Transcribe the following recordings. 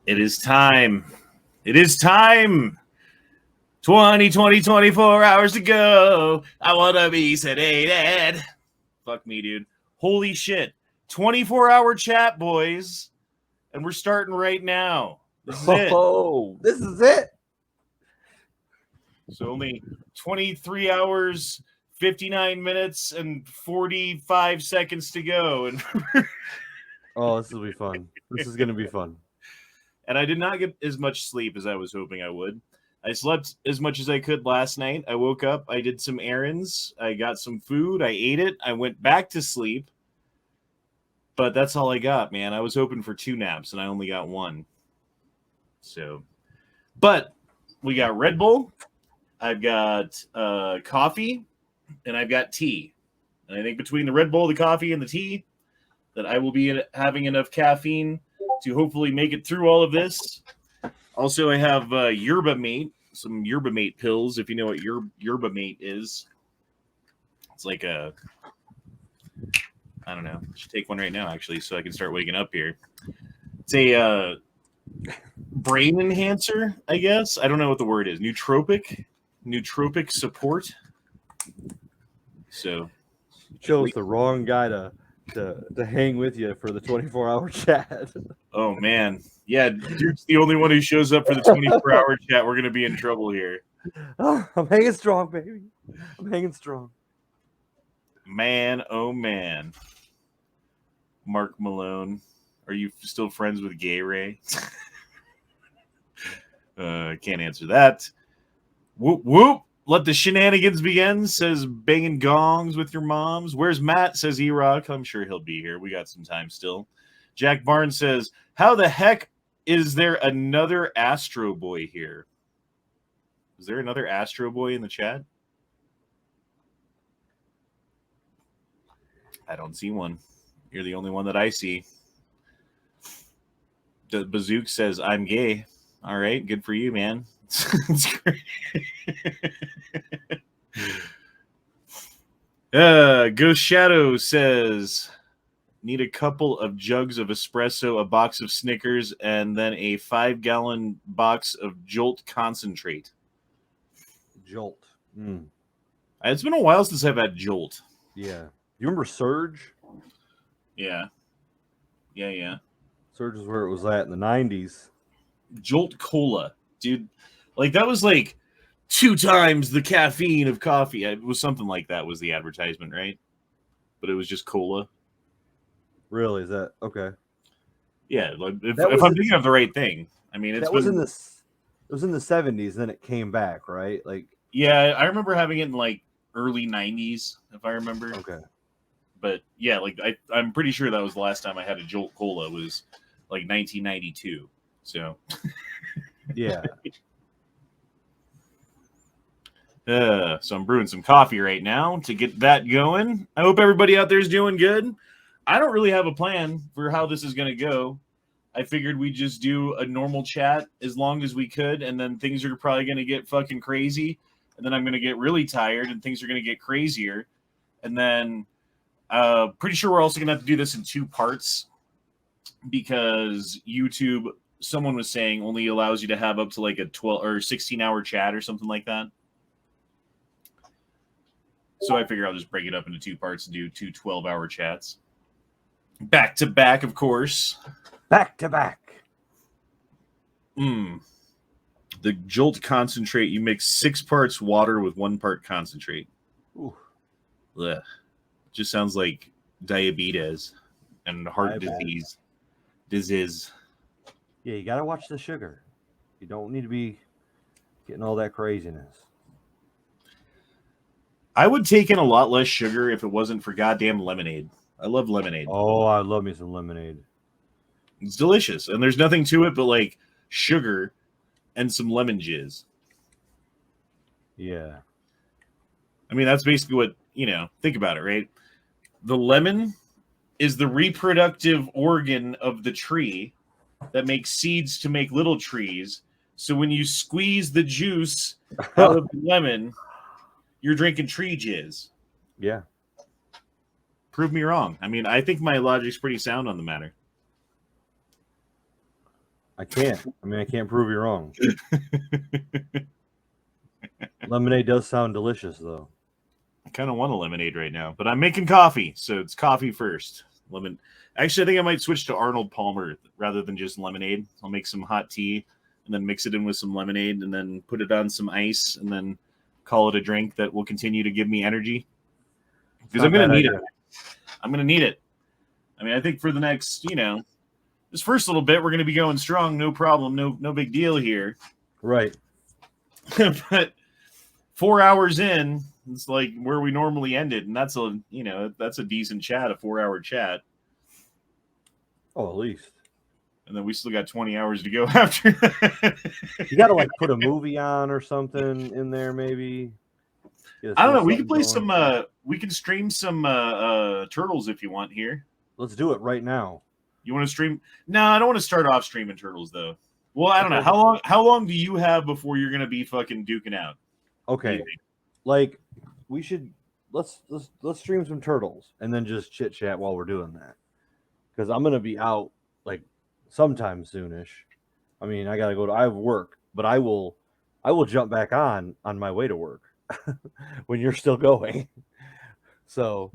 It is time. It is time. 24 hours to go. I want to be sedated. Fuck me, dude. Holy shit. 24-hour chat, boys. And we're starting right now. This is it. Oh, this is it. So only 23 hours, 59 minutes, and 45 seconds to go. And Oh, this will be fun. This is going to be fun. And I did not get as much sleep as I was hoping I would. I slept as much as I could last night. I woke up, I did some errands, I got some food, I ate it, I went back to sleep. But that's all I got, man. I was hoping for 2 naps, and I only got 1. So, but we got Red Bull, I've got coffee, and I've got tea. And I think between the Red Bull, the coffee, and the tea, that I will be having enough caffeine to hopefully make it through all of this. Also, I have Yerba Mate, some Yerba Mate pills, if you know what Yerba Mate is. It's like a, I don't know. I should take one right now, actually, so I can start waking up here. It's a brain enhancer, I guess. I don't know what the word is. Nootropic support. So, Chose the wrong guy to hang with you for the 24-hour chat. Oh, man. Yeah, Duke's the only one who shows up for the 24-hour chat. We're going to be in trouble here. Oh, I'm hanging strong, baby. I'm hanging strong. Man, oh, man. Mark Malone. Are you still friends with Gay Ray? Can't answer that. Whoop, whoop. Let the shenanigans begin, says banging gongs with your moms. Where's Matt, says E-Rock. I'm sure he'll be here. We got some time still. Jack Barnes says, how the heck is there another Astro Boy here? Is there another Astro Boy in the chat? I don't see one. You're the only one that I see. The Bazook says, I'm gay. All right, good for you, man. It's great. Ghost Shadow says, need a couple of jugs of espresso, a box of Snickers, and then a 5-gallon box of Jolt concentrate. Jolt. Mm. It's been a while since I've had Jolt. Yeah. You remember Surge? Yeah. Surge is where it was at in the 90s. Jolt Cola. Dude, like that was like 2 times the caffeine of coffee. It was something like that was the advertisement, right? But it was just cola. Really? Is that okay? Yeah, like if I'm thinking of the right thing. I mean, it was in the 70s, then it came back, right? Like, yeah, I remember having it in like early 90s, if I remember. Okay. But yeah, like I'm pretty sure that was the last time I had a Jolt Cola was like 1992. So yeah. So I'm brewing some coffee right now to get that going. I hope everybody out there is doing good. I don't really have a plan for how this is going to go. I figured we'd just do a normal chat as long as we could, and then things are probably going to get fucking crazy, and then I'm going to get really tired, and things are going to get crazier. And then pretty sure we're also going to have to do this in 2 parts because YouTube, someone was saying, only allows you to have up to like a 12 or 16-hour chat or something like that. So I figure I'll just break it up into 2 parts and do 2 12-hour chats. Back to back, of course. Back to back. The Jolt concentrate, you mix 6 parts water with 1 part concentrate. Ooh. Ugh. Just sounds like diabetes and heart disease. Yeah, you got to watch the sugar. You don't need to be getting all that craziness. I would take in a lot less sugar if it wasn't for goddamn lemonade. I love lemonade. Oh, I love me some lemonade. It's delicious. And there's nothing to it but like sugar and some lemon jizz. Yeah. I mean, that's basically what, think about it, right? The lemon is the reproductive organ of the tree that makes seeds to make little trees. So when you squeeze the juice out of the lemon, you're drinking tree jizz. Yeah. Prove me wrong. I mean, I think my logic's pretty sound on the matter. I can't. I mean, I can't prove you wrong. Lemonade does sound delicious, though. I kind of want a lemonade right now, but I'm making coffee, so it's coffee first. Actually, I think I might switch to Arnold Palmer rather than just lemonade. I'll make some hot tea and then mix it in with some lemonade and then put it on some ice and then call it a drink that will continue to give me energy. Because I'm going to need it. I'm going to need it. I mean, I think for the next, this first little bit, we're going to be going strong. No problem. No big deal here. Right. But 4 hours in, it's like where we normally end it. And that's a decent chat, a 4-hour chat. Oh, at least. And then we still got 20 hours to go after that. You got to like put a movie on or something in there, maybe. I don't know. We can play some. We can stream some turtles if you want here. Let's do it right now. You want to stream? No, I don't want to start off streaming turtles though. Well, I don't know. How long do you have before you're gonna be fucking duking out? Okay, like we should let's stream some turtles and then just chit chat while we're doing that, because I'm gonna be out like sometime soonish. I mean, I have work, but I will jump back on my way to work when you're still going. So,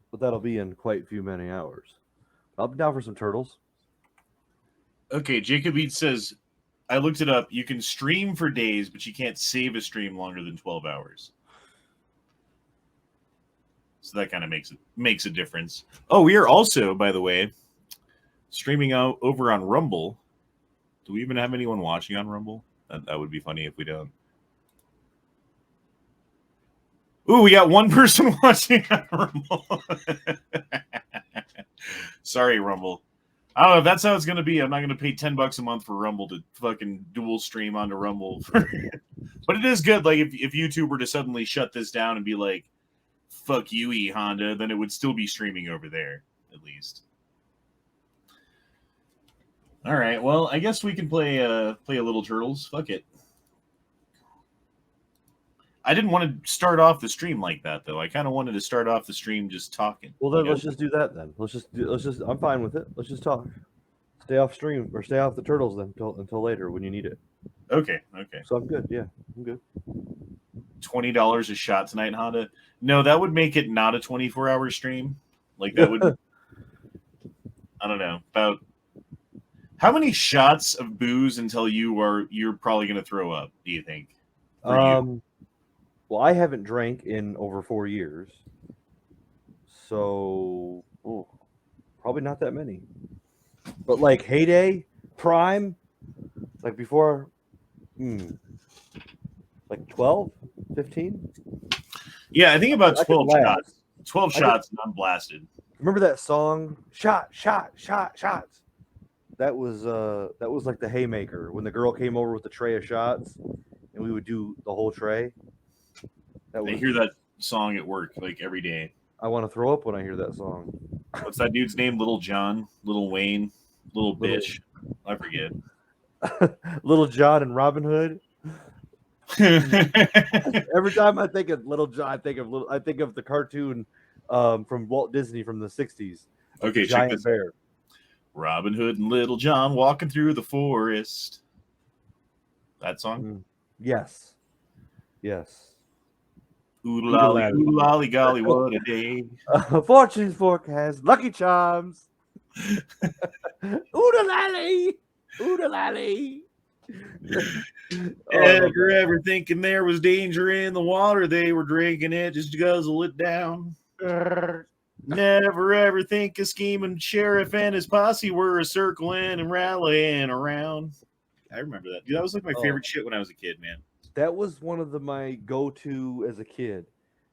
but that'll be in quite many hours. I'll be down for some turtles. Okay, Jacob Eats says, I looked it up. You can stream for days, but you can't save a stream longer than 12 hours. So that kind of makes a difference. Oh, we are also, by the way, streaming out over on Rumble. Do we even have anyone watching on Rumble? That would be funny if we don't. Ooh, we got one person watching on Rumble. Sorry, Rumble. I don't know if that's how it's going to be. I'm not going to pay $10 a month for Rumble to fucking dual stream onto Rumble. But it is good. Like if YouTube were to suddenly shut this down and be like, fuck you, E-Honda, then it would still be streaming over there, at least. All right. Well, I guess we can play a little Turtles. Fuck it. I didn't want to start off the stream like that, though. I kind of wanted to start off the stream just talking. Well, then let's just do that. Then let's just. I'm fine with it. Let's just talk. Stay off stream or stay off the turtles then until later when you need it. Okay. So I'm good. Yeah, I'm good. $20 a shot tonight, Honda. No, that would make it not a 24-hour stream. Like that would. I don't know about how many shots of booze until you're probably going to throw up. Do you think? Well, I haven't drank in over 4 years, so probably not that many. But like heyday, prime, like before, like 12, 15? Yeah, I think about 12 shots. 12 shots and I'm blasted. Remember that song, Shots? That was like the haymaker when the girl came over with the tray of shots and we would do the whole tray. I hear that song at work like every day. I want to throw up when I hear that song. What's that dude's name? Little John, Little Wayne, Little Bitch. I forget. Little John and Robin Hood. Every time I think of Little John, I think of the cartoon from Walt Disney from the 60s. Okay, Giant check this bear. out. Robin Hood and Little John walking through the forest. That song? Yes. Ooh lolly golly, what a day. Fortune's forecast, Lucky Charms. Oodalally. Ever thinking there was danger in the water, they were drinking it just to guzzle it down. Never ever think a scheming sheriff and his posse were circling and rallying around. I remember that. Dude, that was like my favorite shit when I was a kid, man. That was one of my go-to as a kid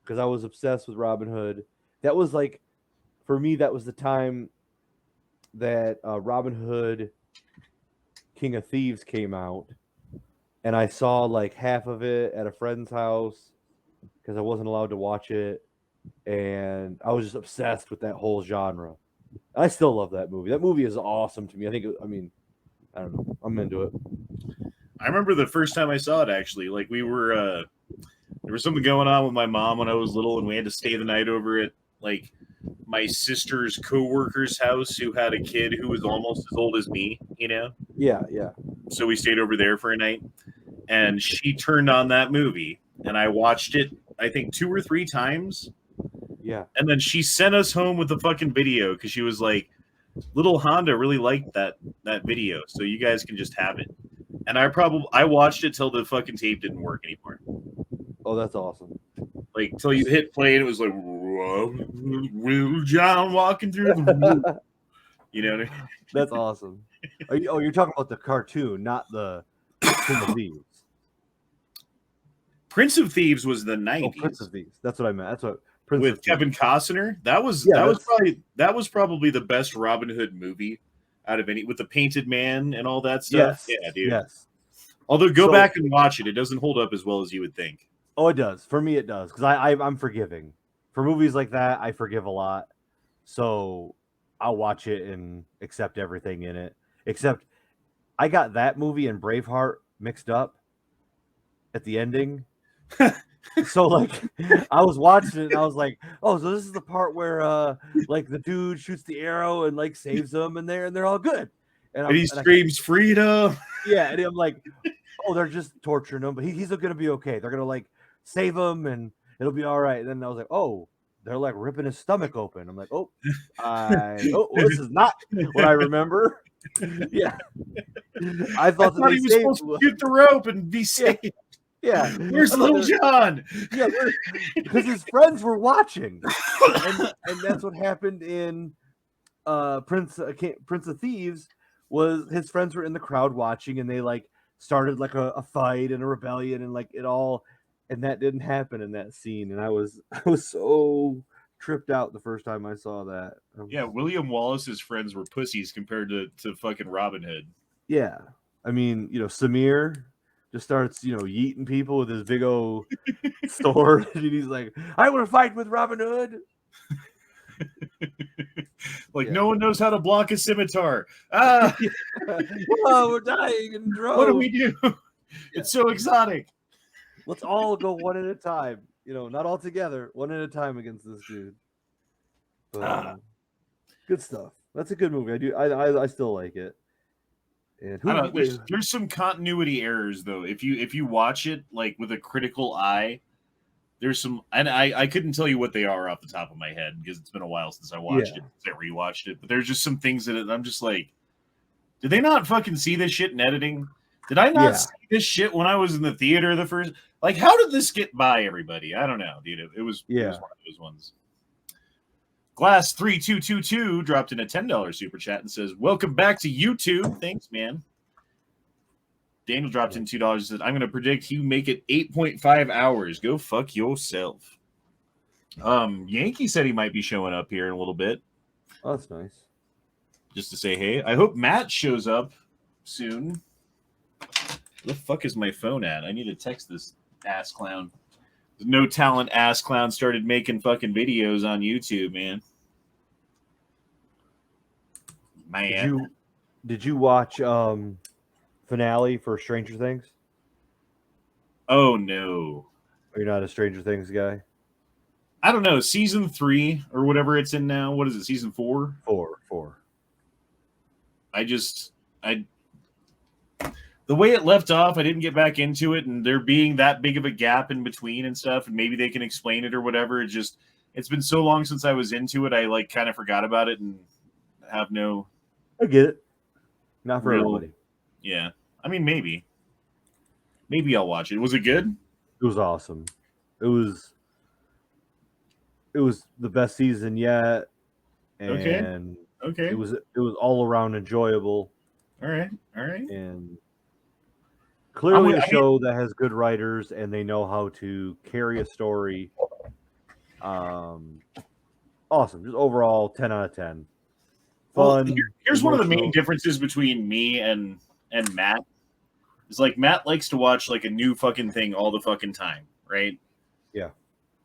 because I was obsessed with Robin Hood. That was like, for me, that was the time that Robin Hood, King of Thieves came out, and I saw like half of it at a friend's house because I wasn't allowed to watch it, and I was just obsessed with that whole genre. I still love that movie. That movie is awesome to me. I don't know. I'm into it. I remember the first time I saw it, actually. Like, we were, there was something going on with my mom when I was little, and we had to stay the night over at, like, my sister's coworker's house who had a kid who was almost as old as me, Yeah. So we stayed over there for a night, and she turned on that movie, and I watched it, I think 2 or 3 times. Yeah. And then she sent us home with the fucking video because she was like, little Honda really liked that video, so you guys can just have it. And I watched it till the fucking tape didn't work anymore. Oh, that's awesome. Like till you hit play and it was like, Will John walking through the woods. You know what I mean? That's awesome. You're talking about the cartoon, not the Prince of Thieves. Prince of Thieves was the 90s. Oh, Prince of Thieves. That's what I meant. That's what with Kevin Costner. That was probably the best Robin Hood movie out of any, with the painted man and all that stuff. Yes. Yeah, dude. Yes. Although go back and watch it. It doesn't hold up as well as you would think. Oh, it does. For me, it does. Because I'm forgiving. For movies like that, I forgive a lot. So I'll watch it and accept everything in it. Except I got that movie and Braveheart mixed up at the ending. So like I was watching it and I was like, oh, so this is the part where like the dude shoots the arrow and like saves them and they're all good. And he screams freedom. Yeah, and I'm like, oh, they're just torturing him, but he's gonna be okay. They're gonna like save him and it'll be all right. And then I was like, oh, they're like ripping his stomach open. I'm like, this is not what I remember. Yeah. I thought he was supposed to shoot the rope and be saved. Yeah. Where's Little John? Yeah, because his friends were watching. And that's what happened in Prince of Thieves. Was his friends were in the crowd watching and they like started like a fight and a rebellion and like it all, and that didn't happen in that scene. And I was so tripped out the first time I saw that. Yeah, William Wallace's friends were pussies compared to fucking Robin Hood. Yeah. I mean, Samir just starts, yeeting people with his big old sword. And he's like, I want to fight with Robin Hood. No one knows how to block a scimitar. Oh, we're dying in droves. What do we do? It's so exotic. Let's all go one at a time. Not all together, one at a time against this dude. But, good stuff. That's a good movie. I still like it. And there's some continuity errors though. If you watch it like with a critical eye, there's some, and I couldn't tell you what they are off the top of my head because it's been a while since I watched it, since I rewatched it. But there's just some things that I'm just like, did they not fucking see this shit in editing? Did I not see this shit when I was in the theater the first? Like, how did this get by everybody? I don't know, dude. It was one of those ones. Glass3222 dropped in a $10 super chat and says, "Welcome back to YouTube." Thanks, man. Daniel dropped in $2 and said, "I'm going to predict you make it 8.5 hours. Go fuck yourself." Yankee said he might be showing up here in a little bit. Oh, that's nice. Just to say hey. I hope Matt shows up soon. Where the fuck is my phone at? I need to text this ass clown. No talent ass clown started making fucking videos on YouTube, man. Did you watch finale for Stranger Things? Oh no. Are you not a Stranger Things guy? I don't know. Season 3 or whatever it's in now. What is it? Season 4? 4. The way it left off, I didn't get back into it, and there being that big of a gap in between and stuff, and maybe they can explain it or whatever. It's been so long since I was into it, I like kind of forgot about it and have no. I get it. Not for everybody. Yeah, I mean maybe I'll watch it. Was it good? It was awesome. It was the best season yet, and okay, it was all around enjoyable. All right, and clearly a show that has good writers and they know how to carry a story. Awesome, just overall 10 out of 10. Fun. Well, here's one of the main differences between me and Matt. Is like Matt likes to watch like a new fucking thing all the fucking time, right? Yeah.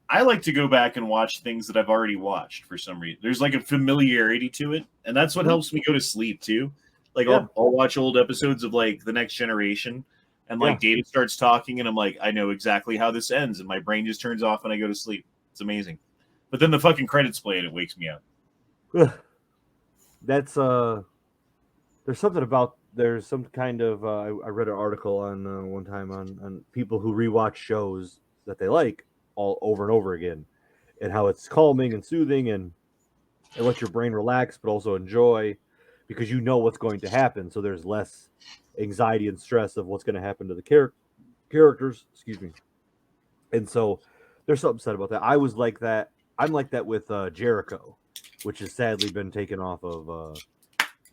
I like to go back and watch things that I've already watched for some reason. There's like a familiarity to it, and that's what helps me go to sleep too. Like I'll watch old episodes of like The Next Generation, and like Data starts talking, and I'm like, I know exactly how this ends, and my brain just turns off and I go to sleep. It's amazing. But then the fucking credits play and it wakes me up. That's there's something about there's some kind of I read an article on one time on people who rewatch shows that they like all over and over again, and how it's calming and soothing, and it lets your brain relax but also enjoy because you know what's going to happen, so there's less anxiety and stress of what's going to happen to the characters, excuse me. And so there's something said about that. I was like that. I'm like that with Jericho, which has sadly been taken off of Well,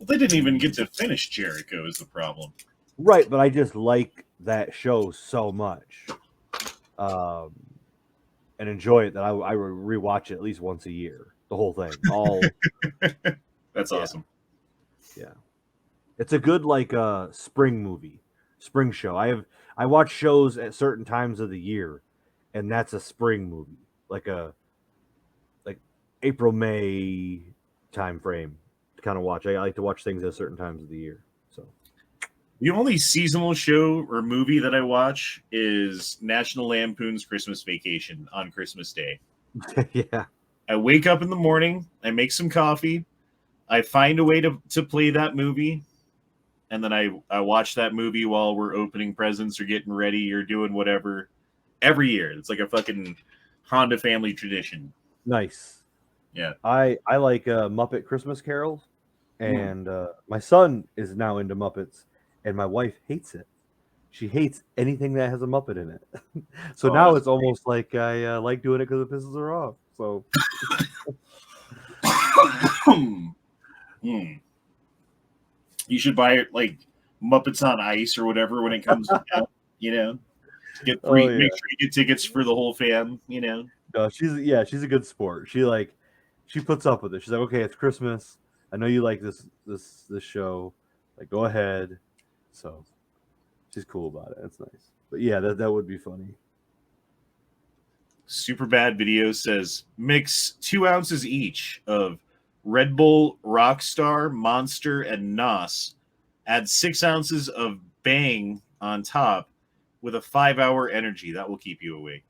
they didn't even get to finish Jericho is the problem. right, but I just like that show so much, um, and enjoy it that I would rewatch it at least once a year, the whole thing. All That's yeah, awesome. yeah. It's a good like spring movie, spring show. I watch shows at certain times of the year, and that's a spring movie, like a like April May time frame to kind of watch. I like to watch things at certain times of the year. So The only seasonal show or movie that I watch is National Lampoon's Christmas Vacation on Christmas Day. yeah, I wake up in the morning, I make some coffee, I find a way to play that movie, and then I watch that movie while we're opening presents or getting ready or doing whatever every year. It's like a fucking Honda family tradition. nice. Yeah. I like Muppet Christmas carols, Mm. and my son is now into Muppets, and my wife hates it. She hates anything that has a Muppet in it. So Oh, now that's it's almost like I like doing it because it pisses her off. So Mm. You should buy it like Muppets on Ice or whatever when it comes out, you know. Get oh free yeah, make sure you get tickets for the whole fam, you know. no, she's a good sport. She puts up with it. She's like, okay, it's Christmas. I know you like this show. Like, go ahead. So she's cool about it. That's nice. But yeah, that would be funny. Super Bad Video says mix 2 ounces each of Red Bull, Rockstar, Monster, and Nos. Add 6 ounces of Bang on top with a 5-hour energy. That will keep you awake.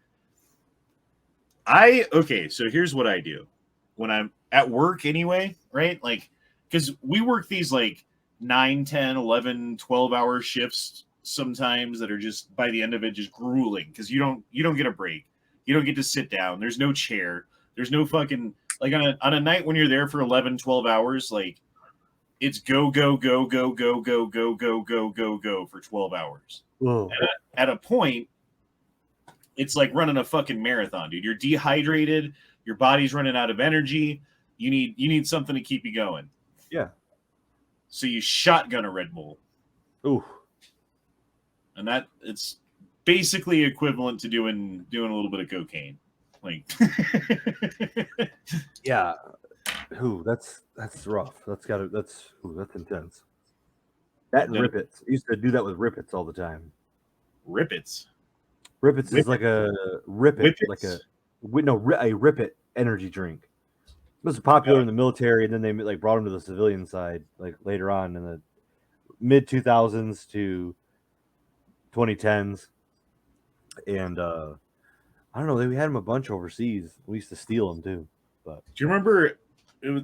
Okay, so here's what I do when I'm at work anyway, right? Like, because we work these like 9, 10, 11, 12-hour shifts sometimes that are just by the end of it just grueling because you don't get a break. You don't get to sit down. There's no chair. There's no fucking like on a night when you're there for 11, 12 hours, like it's go, go, go, go, go, go, go, go, go, go, go for 12 hours. Whoa. At a point, it's like running a fucking marathon, dude. You're dehydrated, your body's running out of energy. You need something to keep you going. Yeah. So you shotgun a Red Bull. Ooh. And that it's basically equivalent to doing a little bit of cocaine. Like Yeah. Ooh, that's rough. That's intense. That and Rippets. I used to do that with Rippets all the time. Rippets. Rippets is Whippets. like a Rippet, like Whippets. a Rippet energy drink. It was popular in the military, and then they like brought them to the civilian side, like later on in the mid 2000s to 2010s. And I don't know, we had them a bunch overseas. We used to steal them too. But Do you remember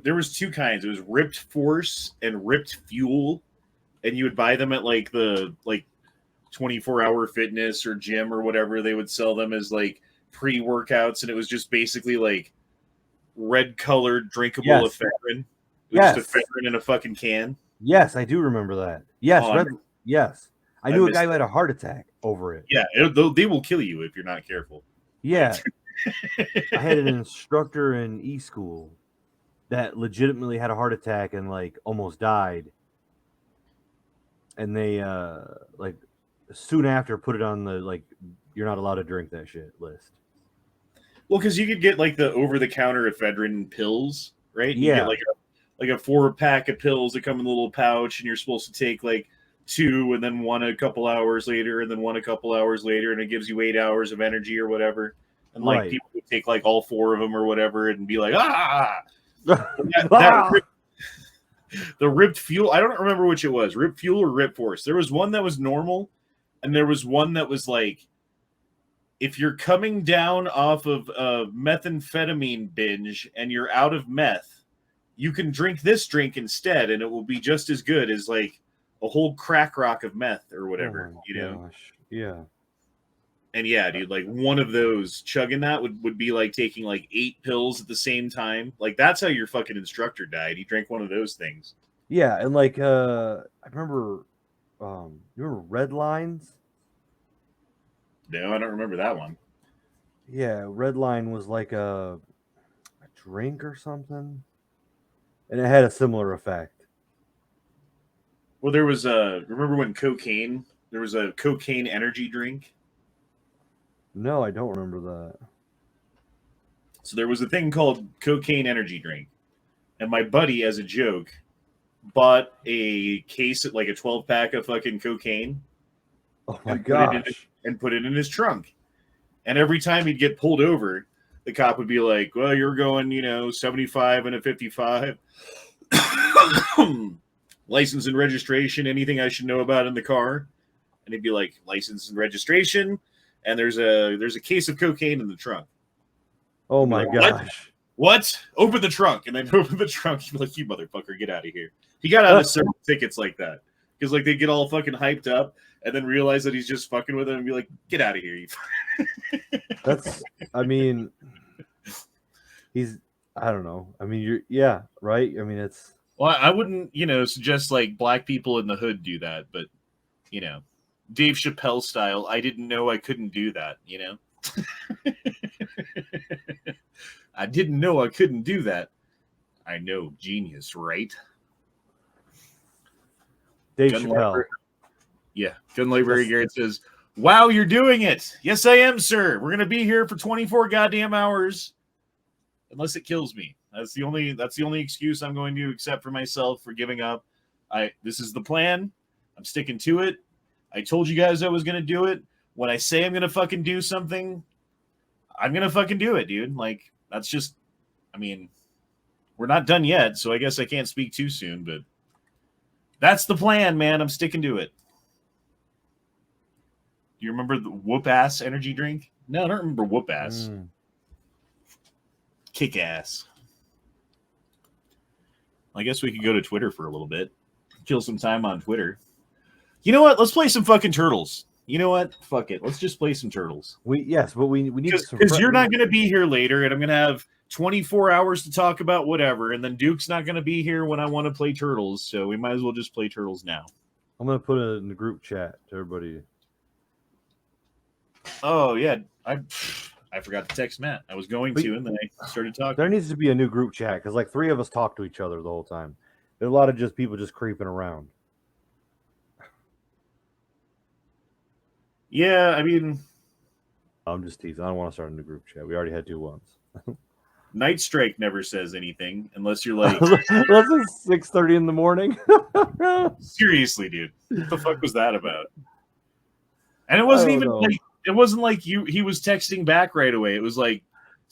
there was two kinds? It was Ripped Force and Ripped Fuel, and you would buy them at like the 24-hour fitness or gym or whatever. They would sell them as like pre-workouts, and it was just basically like red colored drinkable yes, ephedrine. It was yes, just ephedrine in a fucking can. yes, I do remember that. Yes, Oh, red. Yes, I I knew a missed guy who it. had a heart attack over it. Yeah, they will kill you if you're not careful. Yeah, I had an instructor in school that legitimately had a heart attack and like almost died, and they like soon after put it on the like you're not allowed to drink that shit list. Well, because you could get like the over-the-counter ephedrine pills, right? You get Yeah, like a 4-pack of pills that come in a little pouch, and you're supposed to take like 2, and then one a couple hours later, and then one a couple hours later, and it gives you 8 hours of energy or whatever. And like right. people would take like all 4 of them or whatever, and be like, ah. Ah! The Ripped Fuel. I don't remember which it was, Ripped Fuel or Ripped Force. There was one that was normal, and there was one that was like, if you're coming down off of a methamphetamine binge and you're out of meth, you can drink this drink instead, and it will be just as good as like a whole crack rock of meth or whatever, Oh you my know? gosh. Yeah. And yeah, dude, like one of those chugging that would be like taking like 8 pills at the same time. Like that's how your fucking instructor died. He drank one of those things. Yeah, and like I remember you remember Red Lines? No, I don't remember that one. Yeah, Red Line was like a drink or something. And it had a similar effect. Well, there was a remember when cocaine? There was a cocaine energy drink. No, I don't remember that. So there was a thing called cocaine energy drink, and my buddy, as a joke, bought a case of like a 12-pack of fucking cocaine Oh my and gosh. put it in his trunk. And every time he'd get pulled over, the cop would be like, "Well, you're going, 75 and a 55." License and registration, anything I should know about in the car? And he'd be like, license and registration, and there's a case of cocaine in the trunk. Oh my Like, gosh. What? Open the trunk, and then open the trunk. He'd be like, you motherfucker, get out of here. He got out of several tickets like that because like they get all fucking hyped up and then realize that he's just fucking with them and be like, get out of here. That's I mean I don't know. I mean yeah, right? I mean it's Well, I wouldn't, suggest like black people in the hood do that, but Dave Chappelle style, I didn't know I couldn't do that, I didn't know I couldn't do that. I know, genius, right? Dave Gun Chappelle. Library, yeah, Gun Library Garrett says, "Wow, you're doing it." Yes, I am, sir. We're gonna be here for 24 goddamn hours, unless it kills me. That's the only excuse I'm going to accept for myself for giving up. This is the plan. I'm sticking to it. I told you guys I was gonna do it. When I say I'm gonna fucking do something, I'm gonna fucking do it, dude. Like that's just, I mean, we're not done yet, so I guess I can't speak too soon, but that's the plan, man. I'm sticking to it. Do you remember the whoop ass energy drink? No, I don't remember whoop ass. Kick ass. I guess we could go to Twitter for a little bit. Kill some time on Twitter. You know what? Let's play some fucking turtles. You know what? Fuck it. Let's just play some turtles. But we need because you're not going to be here later, and I'm going to have 24 hours to talk about whatever, and then Duke's not going to be here when I want to play turtles, so we might as well just play turtles now. I'm going to put it in the group chat to everybody. Oh yeah, I forgot to text Matt. I was going to, and then I started talking. There needs to be a new group chat because like 3 of us talk to each other the whole time. There's a lot of just people just creeping around. Yeah, I mean, I'm just teasing. I don't want to start a new group chat. We already had 2 once. Night Strike never says anything unless you're like, unless it's 6:30 in the morning. Seriously, dude, what the fuck was that about? And it wasn't even like it wasn't like he was texting back right away. It was like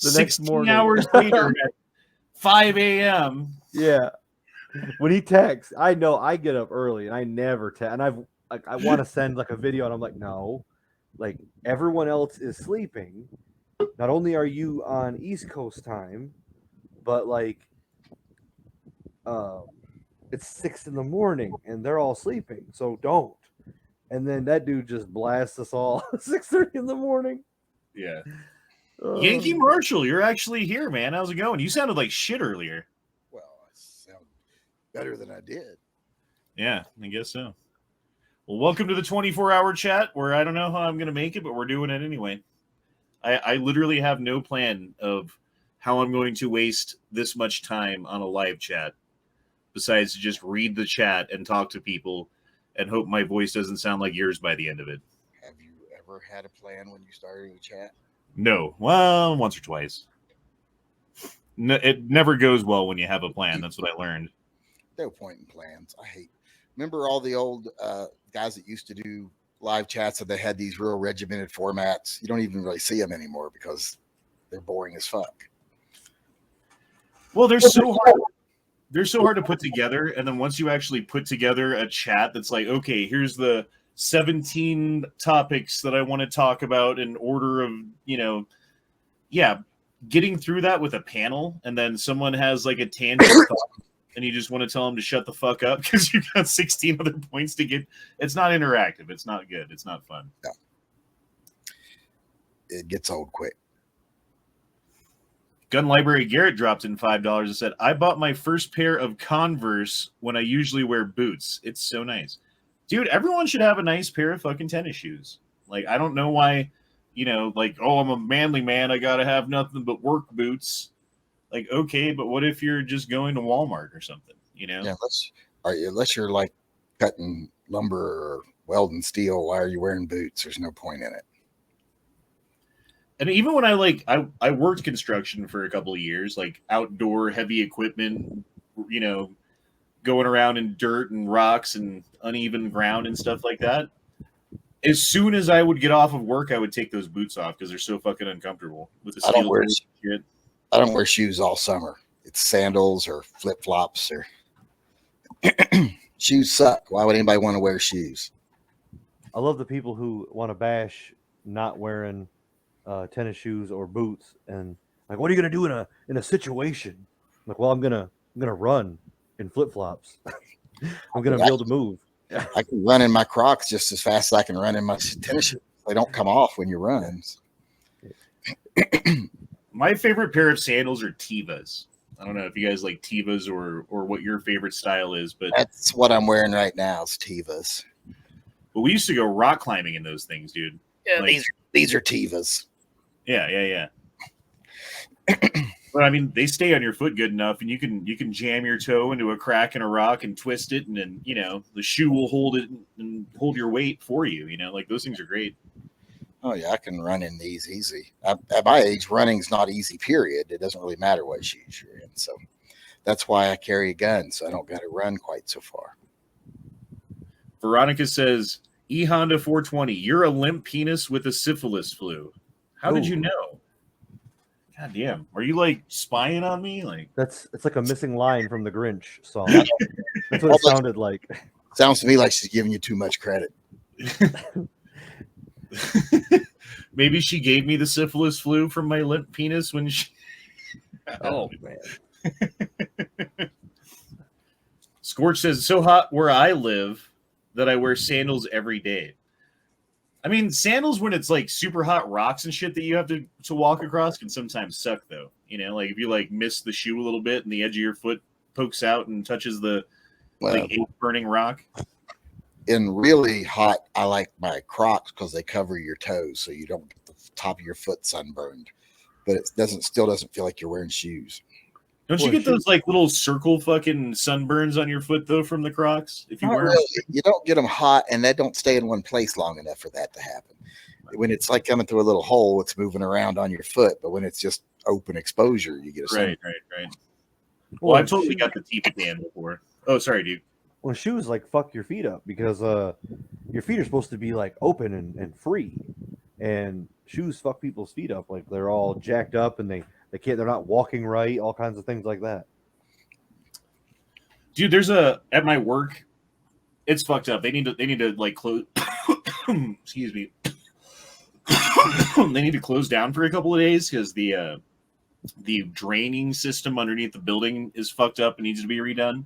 the 16 hours later at 5 a.m. Yeah. When he texts, I know I get up early and I never text. And I want to send like a video and I'm like, no, like everyone else is sleeping. Not only are you on East Coast time, but like it's 6 in the morning and they're all sleeping. So don't. And then that dude just blasts us all 6:30 in the morning. Yeah. YankeeMarshal, you're actually here, man. How's it going? You sounded like shit earlier. Well, I sound better than I did. Yeah, I guess so. Well, welcome to the 24-hour chat where I don't know how I'm going to make it, but we're doing it anyway. I literally have no plan of how I'm going to waste this much time on a live chat besides to just read the chat and talk to people and hope my voice doesn't sound like yours by the end of it. Have you ever had a plan when you started a chat? No. Well, once or twice. No, it never goes well when you have a plan. That's what I learned. No point in plans. I hate. Remember all the old guys that used to do live chats and they had these real regimented formats? You don't even really see them anymore because they're boring as fuck. Well, they're so hard. They're so hard to put together, and then once you actually put together a chat that's like, okay, here's the 17 topics that I want to talk about in order of, yeah, getting through that with a panel, and then someone has like a tangent thought, and you just want to tell them to shut the fuck up because you got 16 other points to get. It's not interactive. It's not good. It's not fun. No. It gets old quick. Gun Library Garrett dropped in $5 and said, I bought my first pair of Converse when I usually wear boots. It's so nice. Dude, everyone should have a nice pair of fucking tennis shoes. Like, I don't know why, you know, like, oh, I'm a manly man. I got to have nothing but work boots. Like, okay, but what if you're just going to Walmart or something, you know? Yeah, unless you're like cutting lumber or welding steel, why are you wearing boots? There's no point in it. And even when I worked construction for a couple of years, like outdoor heavy equipment, you know, going around in dirt and rocks and uneven ground and stuff like that. As soon as I would get off of work, I would take those boots off because they're so fucking uncomfortable with the steel shit. I don't wear shoes all summer. It's sandals or flip flops or shoes suck. Why would anybody want to wear shoes? I love the people who want to bash not wearing tennis shoes or boots, and like, what are you gonna do in a situation? I'm like, well, I'm gonna run in flip flops. I'm gonna be able to move. I can run in my Crocs just as fast as I can run in my tennis shoes. They don't come off when you run. My favorite pair of sandals are Tevas. I don't know if you guys like Tevas or what your favorite style is, but that's what I'm wearing right now is Tevas. But we used to go rock climbing in those things, dude. Yeah, like, these are Tevas. Yeah. But I mean, they stay on your foot good enough, and you can jam your toe into a crack in a rock and twist it, and then, you know, the shoe will hold it and hold your weight for you. You know, like, those things are great. Oh yeah, I can run in these easy. At my age, running's not easy. Period. It doesn't really matter what shoes you're in. So that's why I carry a gun, so I don't got to run quite so far. Veronica says, E Honda 420, you're a limp penis with a syphilis flu. How did you know? God damn. Are you like spying on me? Like, it's like a missing line from the Grinch song. That's what it sounded like. Sounds to me like she's giving you too much credit. Maybe she gave me the syphilis flu from my limp penis when she. Oh man. Scorch says, so hot where I live that I wear sandals every day. I mean, sandals when it's like super hot rocks and shit that you have to walk across can sometimes suck, though. You know, like if you like miss the shoe a little bit and the edge of your foot pokes out and touches the like burning rock. In really hot, I like my Crocs because they cover your toes, so you don't get the top of your foot sunburned. But it still doesn't feel like you're wearing shoes. Don't you get those like little circle fucking sunburns on your foot though from the Crocs? If you wear them? You don't get them hot, and they don't stay in one place long enough for that to happen. When it's like coming through a little hole, it's moving around on your foot. But when it's just open exposure, you get a sunburn. Right. Well, I've totally got the T-Pan before. Oh, sorry, dude. Well, shoes like fuck your feet up because your feet are supposed to be like open and free, and shoes fuck people's feet up. Like they're all jacked up and they're not walking right, all kinds of things like that. Dude, there's at my work, it's fucked up. They need to like close excuse me. They need to close down for a couple of days because the draining system underneath the building is fucked up and needs to be redone.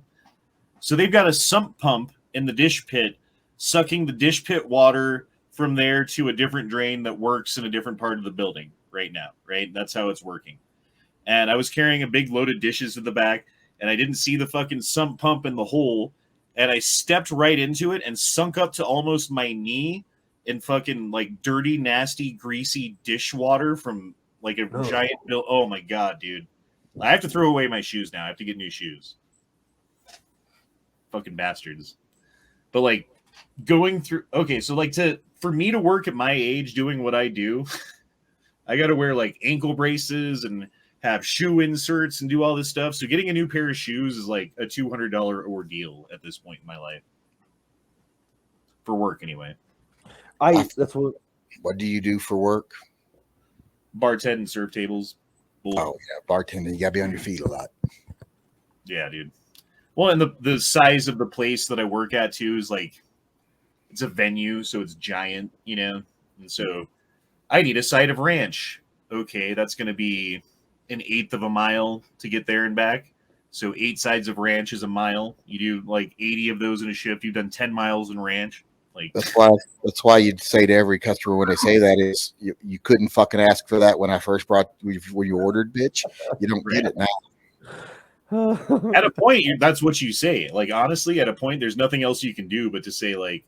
So they've got a sump pump in the dish pit sucking the dish pit water from there to a different drain that works in a different part of the building right now, right? That's how it's working. And I was carrying a big load of dishes in the back, and I didn't see the fucking sump pump in the hole, and I stepped right into it and sunk up to almost my knee in fucking like dirty, nasty, greasy dishwater from like a giant bill. Oh my god, dude. I have to throw away my shoes now. I have to get new shoes. Fucking bastards. But like going through so like for me to work at my age doing what I do, I gotta wear like ankle braces and have shoe inserts and do all this stuff. So getting a new pair of shoes is like a $200 ordeal at this point in my life. For work anyway. That's what do you do for work? Bartend and serve tables. Bull. Oh yeah, bartending. You gotta be on your feet a lot. Yeah, dude. Well, and the size of the place that I work at too is like it's a venue, so it's giant, you know. And so I need a side of ranch. Okay, that's going to be an eighth of a mile to get there and back. So 8 sides of ranch is a mile. You do like 80 of those in a shift. You've done 10 miles in ranch. Like that's why you'd say to every customer when they say that is you couldn't fucking ask for that when I first brought when you ordered, bitch. You don't get it now. At a point, that's what you say. Like, honestly, at a point, there's nothing else you can do but to say, like,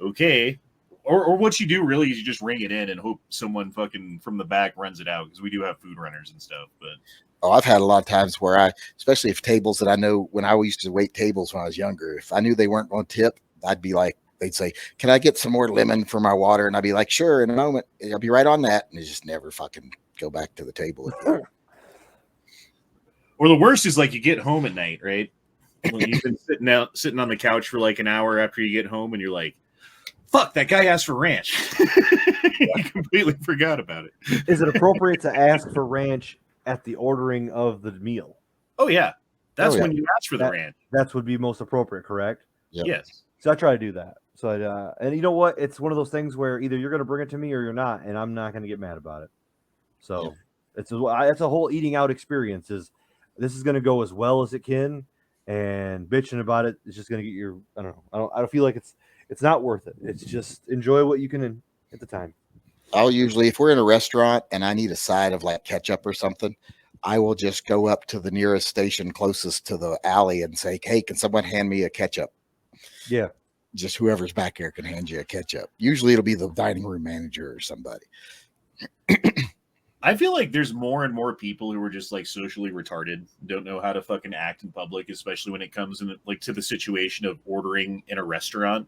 okay. Or what you do really is you just ring it in and hope someone fucking from the back runs it out, because we do have food runners and stuff. But I've had a lot of times where especially if tables that I know when I used to wait tables when I was younger, if I knew they weren't going to tip, I'd be like, they'd say, "Can I get some more lemon for my water?" And I'd be like, "Sure, in a moment. I'll be right on that." And they just never fucking go back to the table again. Or the worst is like you get home at night, right? Well, you've been sitting on the couch for like an hour after you get home, and you're like, "Fuck, that guy asked for ranch." You completely forgot about it. Is it appropriate to ask for ranch at the ordering of the meal? Oh yeah, that's when you ask for the ranch. That would be most appropriate, correct? Yep. Yes. So I try to do that. So and you know what? It's one of those things where either you're going to bring it to me or you're not, and I'm not going to get mad about it. So it's a whole eating out experience. This is going to go as well as it can, and bitching about it is just going to get your. I don't know. I don't feel like it's not worth it. It's just enjoy what you can at the time. I'll usually, if we're in a restaurant and I need a side of like ketchup or something, I will just go up to the nearest station closest to the alley and say, "Hey, can someone hand me a ketchup?" Yeah. Just whoever's back there can hand you a ketchup. Usually it'll be the dining room manager or somebody. I feel like there's more and more people who are just like socially retarded, don't know how to fucking act in public, especially when it comes in like to the situation of ordering in a restaurant.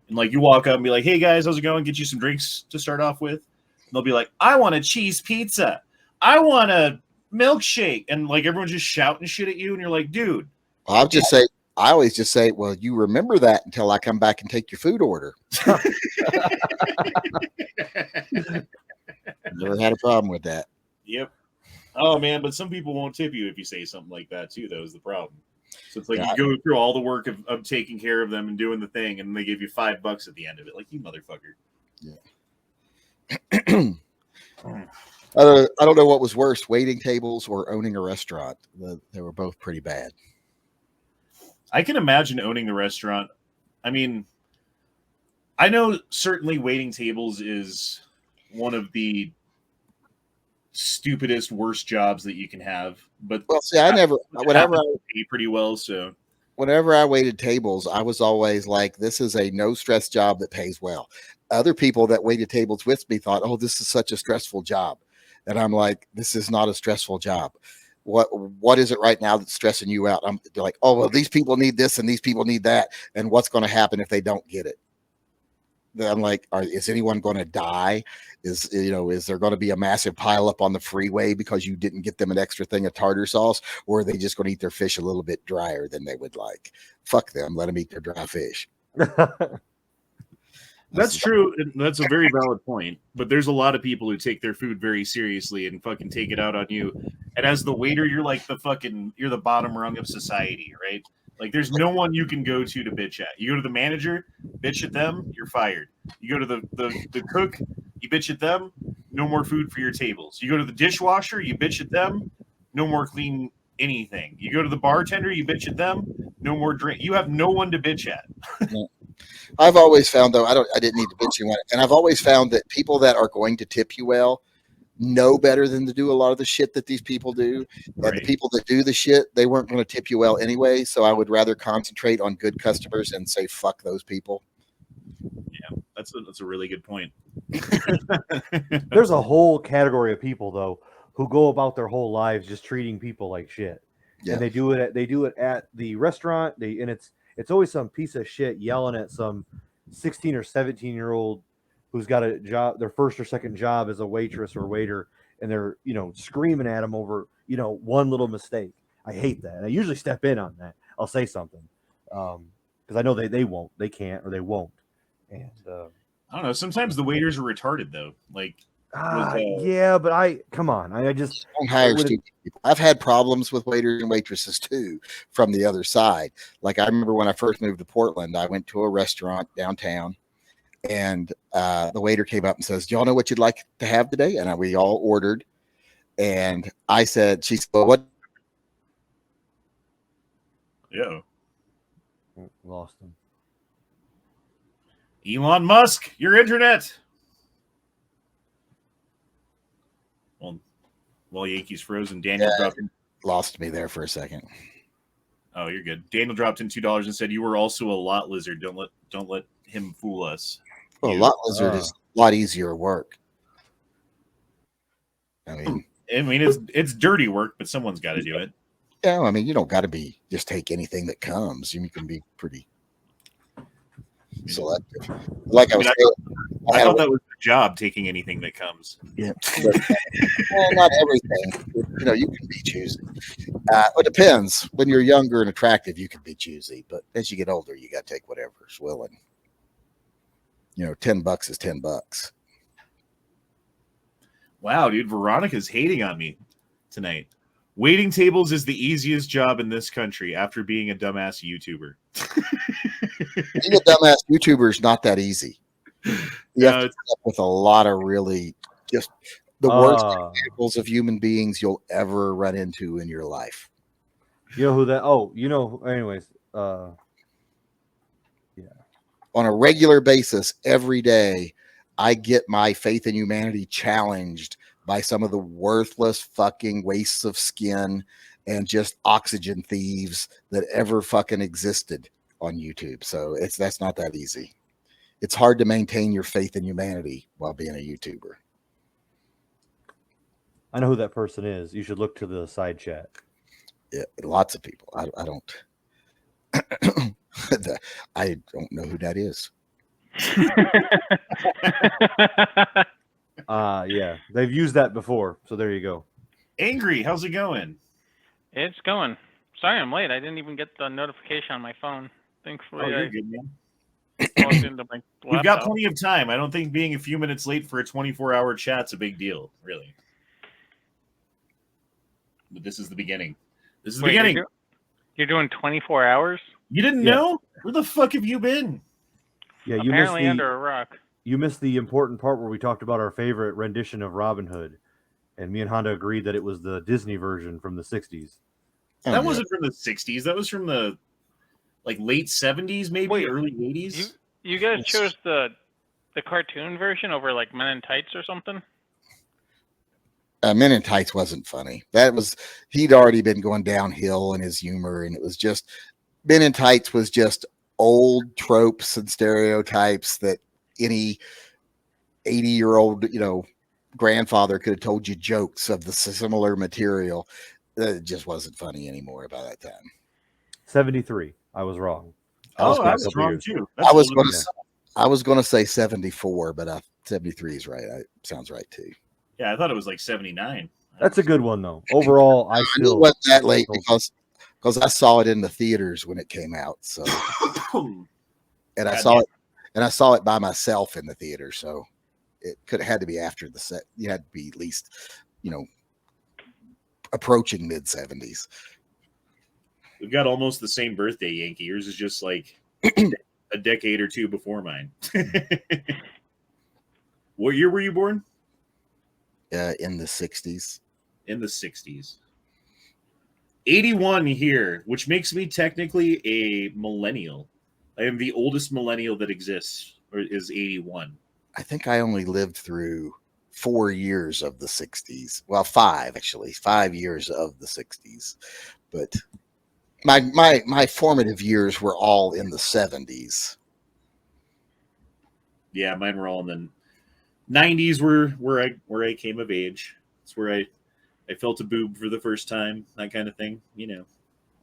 And like you walk up and be like, "Hey guys, how's it going? Get you some drinks to start off with." And they'll be like, "I want a cheese pizza. I want a milkshake." And like everyone's just shouting shit at you, and you're like, "Dude." I always just say, "Well, you remember that until I come back and take your food order." Never had a problem with that. Yep. Oh man, but some people won't tip you if you say something like that too, though, is the problem. So it's like you go through all the work of taking care of them and doing the thing, and they give you $5 at the end of it. Like, you motherfucker. Yeah. I don't know what was worse, waiting tables or owning a restaurant. They were both pretty bad. I can imagine owning the restaurant. I mean, I know certainly waiting tables is one of the stupidest, worst jobs that you can have. But well, see, whenever I pay pretty well, so whenever I waited tables, I was always like, "This is a no stress job that pays well." Other people that waited tables with me thought, "Oh, this is such a stressful job," and I'm like, "This is not a stressful job. What is it right now that's stressing you out?" They're like, "Oh, well, these people need this and these people need that, and what's going to happen if they don't get it?" I'm like, is anyone going to die? Is there going to be a massive pileup on the freeway because you didn't get them an extra thing of tartar sauce, or are they just going to eat their fish a little bit drier than they would like? Fuck them. Let them eat their dry fish. That's true. That's a very valid point. But there's a lot of people who take their food very seriously and fucking take it out on you. And as the waiter, you're like you're the bottom rung of society, right? Like, there's no one you can go to bitch at. You go to the manager, bitch at them, you're fired. You go to the cook, you bitch at them, no more food for your tables. You go to the dishwasher, you bitch at them, no more clean anything. You go to the bartender, you bitch at them, no more drink. You have no one to bitch at. I've always found, though, I didn't need to bitch anyone, and I've always found that people that are going to tip you well know better than to do a lot of the shit that these people do. Right. And the people that do the shit, they weren't going to tip you well anyway. So I would rather concentrate on good customers and say, fuck those people. Yeah, that's a really good point. There's a whole category of people, though, who go about their whole lives just treating people like shit. Yeah. And they do it at the restaurant. And it's always some piece of shit yelling at some 16 or 17-year-old who's got a job, their first or second job as a waitress or waiter, and they're, screaming at them over, one little mistake. I hate that. And I usually step in on that. I'll say something. Because I know they won't, they can't, or they won't. And I don't know. Sometimes the waiters are retarded, though. Like, yeah, but come on. I just don't hire stupid people. I've had problems with waiters and waitresses too from the other side. Like, I remember when I first moved to Portland, I went to a restaurant downtown, and the waiter came up and says, "Do y'all know what you'd like to have today?" And we all ordered. And I said, she said, well, what? Yeah. Lost him. Elon Musk, your internet. Well, Yankees frozen. Daniel dropped in. Lost me there for a second. Oh, you're good. Daniel dropped in $2 and said you were also a lot lizard. Don't let him fool us. Well, a lot lizard is a lot easier work. I mean, it's dirty work, but someone's got to do it. Yeah, I mean, you don't got to be just take anything that comes. You can be pretty selective. Like I was saying, I thought that was the job, taking anything that comes. Yeah, but, well, not everything. You know, you can be choosy. It depends. When you're younger and attractive, you can be choosy. But as you get older, you got to take whatever's willing. You know, $10 is $10. Wow, dude, Veronica's hating on me tonight. Waiting tables is the easiest job in this country after being a dumbass YouTuber. Being a dumbass YouTuber is not that easy. You have to put up with a lot of really just the worst examples of human beings you'll ever run into in your life. You know who that? Oh, you know. Anyways, yeah. On a regular basis, every day, I get my faith in humanity challenged by some of the worthless fucking wastes of skin and just oxygen thieves that ever fucking existed on YouTube. So that's not that easy. It's hard to maintain your faith in humanity while being a YouTuber. I know who that person is. You should look to the side chat. Yeah, lots of people. I don't. I don't know who that is. Yeah, they've used that before, so there you go. Angry, how's it going? It's going. Sorry, I'm late. I didn't even get the notification on my phone. Thankfully, you're good, man. Logged into my We've got plenty of time. I don't think being a few minutes late for a 24-hour chat's a big deal, really. But this is the beginning. This is the beginning. You're doing 24 hours? You didn't know? Where the fuck have you been? Yeah, you apparently under a rock. You missed the important part where we talked about our favorite rendition of Robin Hood, and me and Honda agreed that it was the Disney version from the 60s. That wasn't from the 60s. That was from the late 70s, maybe early 80s. You guys chose the cartoon version over Men in Tights or something? Men in Tights wasn't funny. He'd already been going downhill in his humor, and it was just Men in Tights was just old tropes and stereotypes that any 80-year-old, grandfather could have told you jokes of the similar material. It just wasn't funny anymore by that time. 73. I was wrong. I was wrong too. I was going to say 74, but 73 is right. Sounds right too. Yeah, I thought it was 79. That's a good one though. Overall, I still it wasn't that late because I saw it in the theaters when it came out. So, and I saw it by myself in the theater. So it could have had to be after the set. You had to be at least, approaching mid-70s. We've got almost the same birthday, Yankee. Yours is just a decade or two before mine. What year were you born? In the 60s. In the 60s. 81 here, which makes me technically a millennial. I am the oldest millennial that exists, or is 81. I think I only lived through 4 years of the 60s. Well, 5 actually. 5 years of the 60s. But my formative years were all in the 70s. Yeah, mine were all in the 90s where I came of age. It's where I felt a boob for the first time, that kind of thing.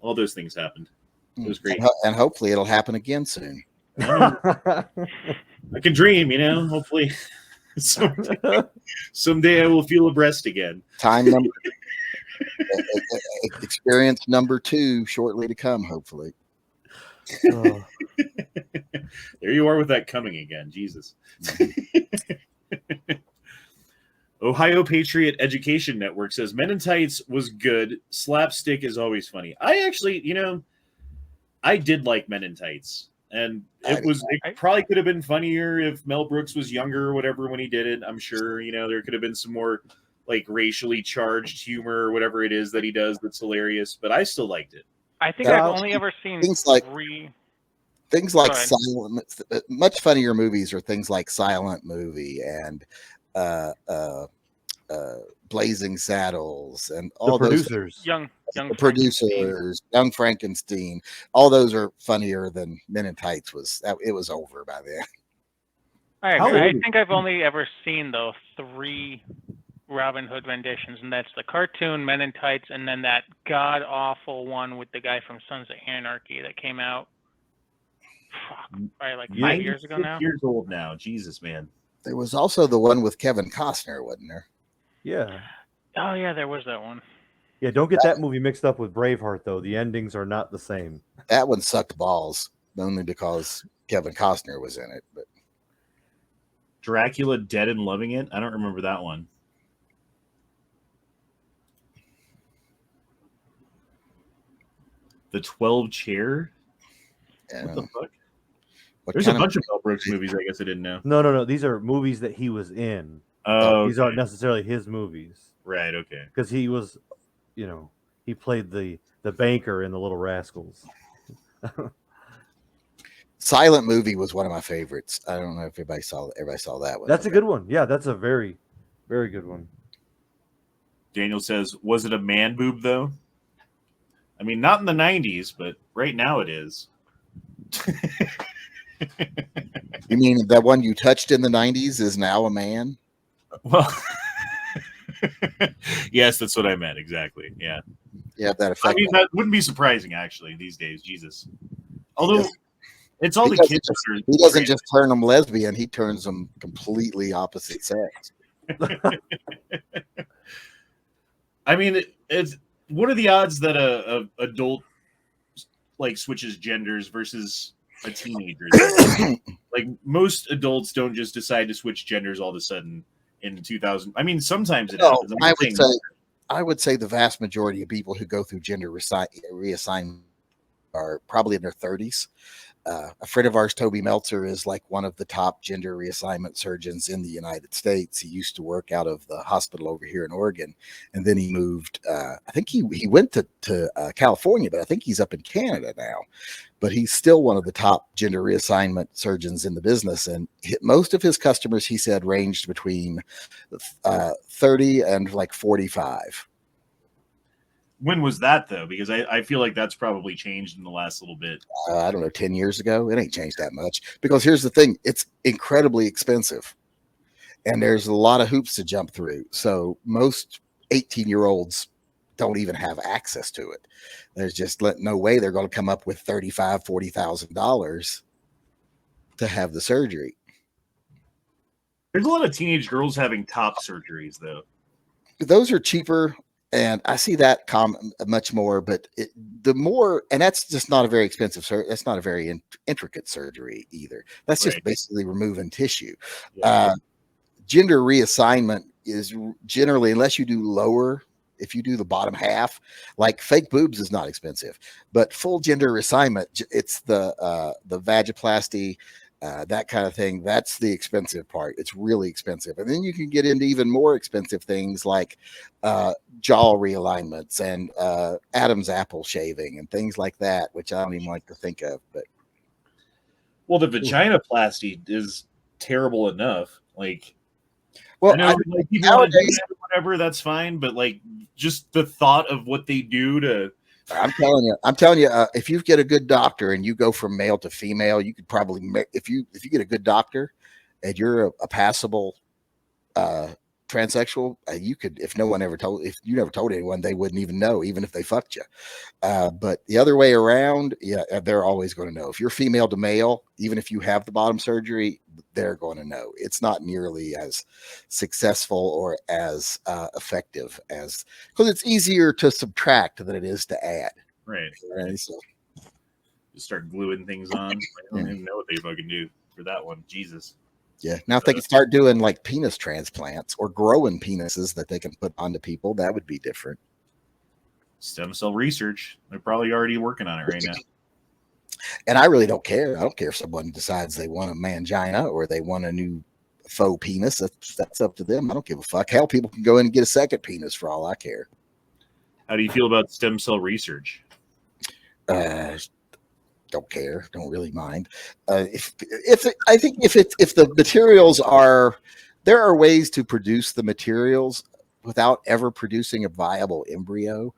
All those things happened. It was great. And hopefully it'll happen again soon. I can dream, hopefully someday I will feel abreast again. Time number experience number 2 shortly to come, hopefully. Oh. There you are with that coming again. Jesus. Ohio Patriot Education Network says Men in Tights was good. Slapstick is always funny. I actually, I did like Men in Tights. And it probably could have been funnier if Mel Brooks was younger or whatever when he did it. I'm sure, there could have been some more like racially charged humor or whatever it is that he does that's hilarious, but I still liked it. I think Yeah, I've only ever seen things like- three. Things like Go ahead. much funnier movies are things like Silent Movie and uh, uh, Blazing Saddles and all The those producers. Young the Frankenstein. producers, Young Frankenstein. All those are funnier than Men in Tights was. It was over by then. I How agree. I old is- think I've only ever seen though 3 Robin Hood renditions, and that's the cartoon Men in Tights, and then that god awful one with the guy from Sons of Anarchy that came out. Fuck, probably like 5 years ago 96 now. Years old now, Jesus, man. There was also the one with Kevin Costner, wasn't there? Yeah. Oh yeah, there was that one. Yeah, don't get that movie mixed up with Braveheart, though. The endings are not the same. That one sucked balls, only because Kevin Costner was in it. But Dracula Dead and Loving It. I don't remember that one. The 12 Chair. What the fuck? There's a bunch of Mel Brooks movies. I guess I didn't know. No. These are movies that he was in. Oh, These aren't necessarily his movies. right. Okay. Because he was, he played the banker in The Little Rascals. Silent Movie was one of my favorites. I don't know if everybody saw that one. That's a good one. Yeah, that's a very, very good one. Daniel says, "Was it a man boob though?" I mean, not in the 90s, but right now it is. You mean that one you touched in the 90s is now a man? Well, yes, that's what I meant. Exactly. Yeah. Yeah, that I effect. mean, that wouldn't be surprising actually these days. Jesus. Although Yes. it's all He the doesn't kids. just- that are He doesn't great. just turn them lesbian; he turns them completely opposite sex. I mean, it's what are the odds that a adult like switches genders versus a teenager? Like most adults don't just decide to switch genders all of a sudden in 2000. I mean, sometimes it No, happens. I'm not saying I would say the vast majority of people who go through gender reassignment are probably in their 30s. A friend of ours, Toby Meltzer, is like one of the top gender reassignment surgeons in the United States. He used to work out of the hospital over here in Oregon, and then he moved. I think he went to California, but I think he's up in Canada now. But he's still one of the top gender reassignment surgeons in the business, and most of his customers, he said, ranged between 30 and like 45. when was that though? Because I feel like that's probably changed in the last little bit. I don't know, 10 years ago. It ain't changed that much, because here's the thing. It's incredibly expensive and there's a lot of hoops to jump through. So most 18-year-olds don't even have access to it. There's just no way they're going to come up with $35,000, $40,000 to have the surgery. There's a lot of teenage girls having top surgeries though. Those are cheaper. And I see that much more, but and that's just not a very expensive surgery. That's not a very intricate surgery either. That's just basically removing tissue. Yeah. Gender reassignment is generally, unless you do lower, if you do the bottom half, like fake boobs is not expensive, but full gender reassignment, it's the vaginoplasty, that kind of thing. That's the expensive part. It's really expensive. And then you can get into even more expensive things like jaw realignments and Adam's apple shaving and things like that, which I don't even like to think of. But well, the vaginoplasty is terrible enough. Like, well, I know like, people want to do that or whatever, that's fine. But like, just the thought of what they do to. I'm telling you, if you get a good doctor and you go from male to female, you could probably, if you get a good doctor and you're a passable transsexual, you could, if you never told anyone, they wouldn't even know, even if they fucked you. But the other way around, yeah, they're always going to know. If you're female to male, even if you have the bottom surgery, they're going to know. It's not nearly as successful or as effective because it's easier to subtract than it is to add. Right. So just start gluing things on. I don't even know what they fucking do for that one. Jesus. Yeah. Now, if they could start doing like penis transplants or growing penises that they can put onto people, that would be different. Stem cell research. They're probably already working on it right now. And I really don't care. I don't care if someone decides they want a mangina or they want a new faux penis. That's up to them. I don't give a fuck. Hell, people can go in and get a second penis for all I care. How do you feel about stem cell research? Don't care. Don't really mind. I think if the materials are, there are ways to produce the materials without ever producing a viable embryo.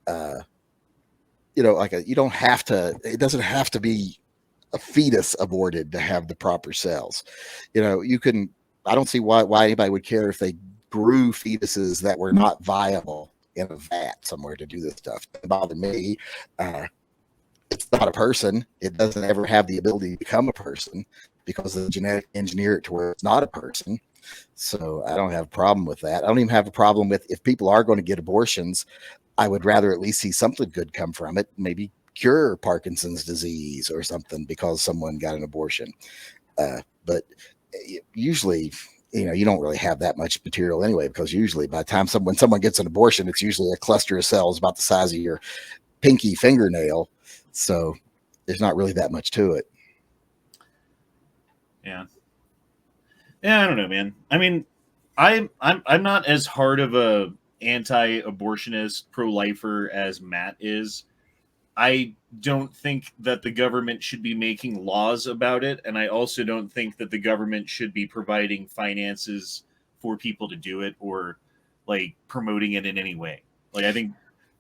You know, like you don't have to. It doesn't have to be a fetus aborted to have the proper cells. You know, you can. I don't see why anybody would care if they grew fetuses that were not viable in a vat somewhere to do this stuff. It doesn't bother me. It's not a person. It doesn't ever have the ability to become a person because they genetic engineer it to where it's not a person. So I don't have a problem with that. I don't even have a problem with if people are going to get abortions. I would rather at least see something good come from it. Maybe cure Parkinson's disease or something because someone got an abortion. But usually, you know, you don't really have that much material anyway, because usually by the time someone gets an abortion, it's usually a cluster of cells about the size of your pinky fingernail. So there's not really that much to it. Yeah, I don't know, man. I mean, I'm not as hard of a anti-abortionist pro-lifer as Matt is. I don't think that the government should be making laws about it, and I also don't think that the government should be providing finances for people to do it or like promoting it in any way. Like, I think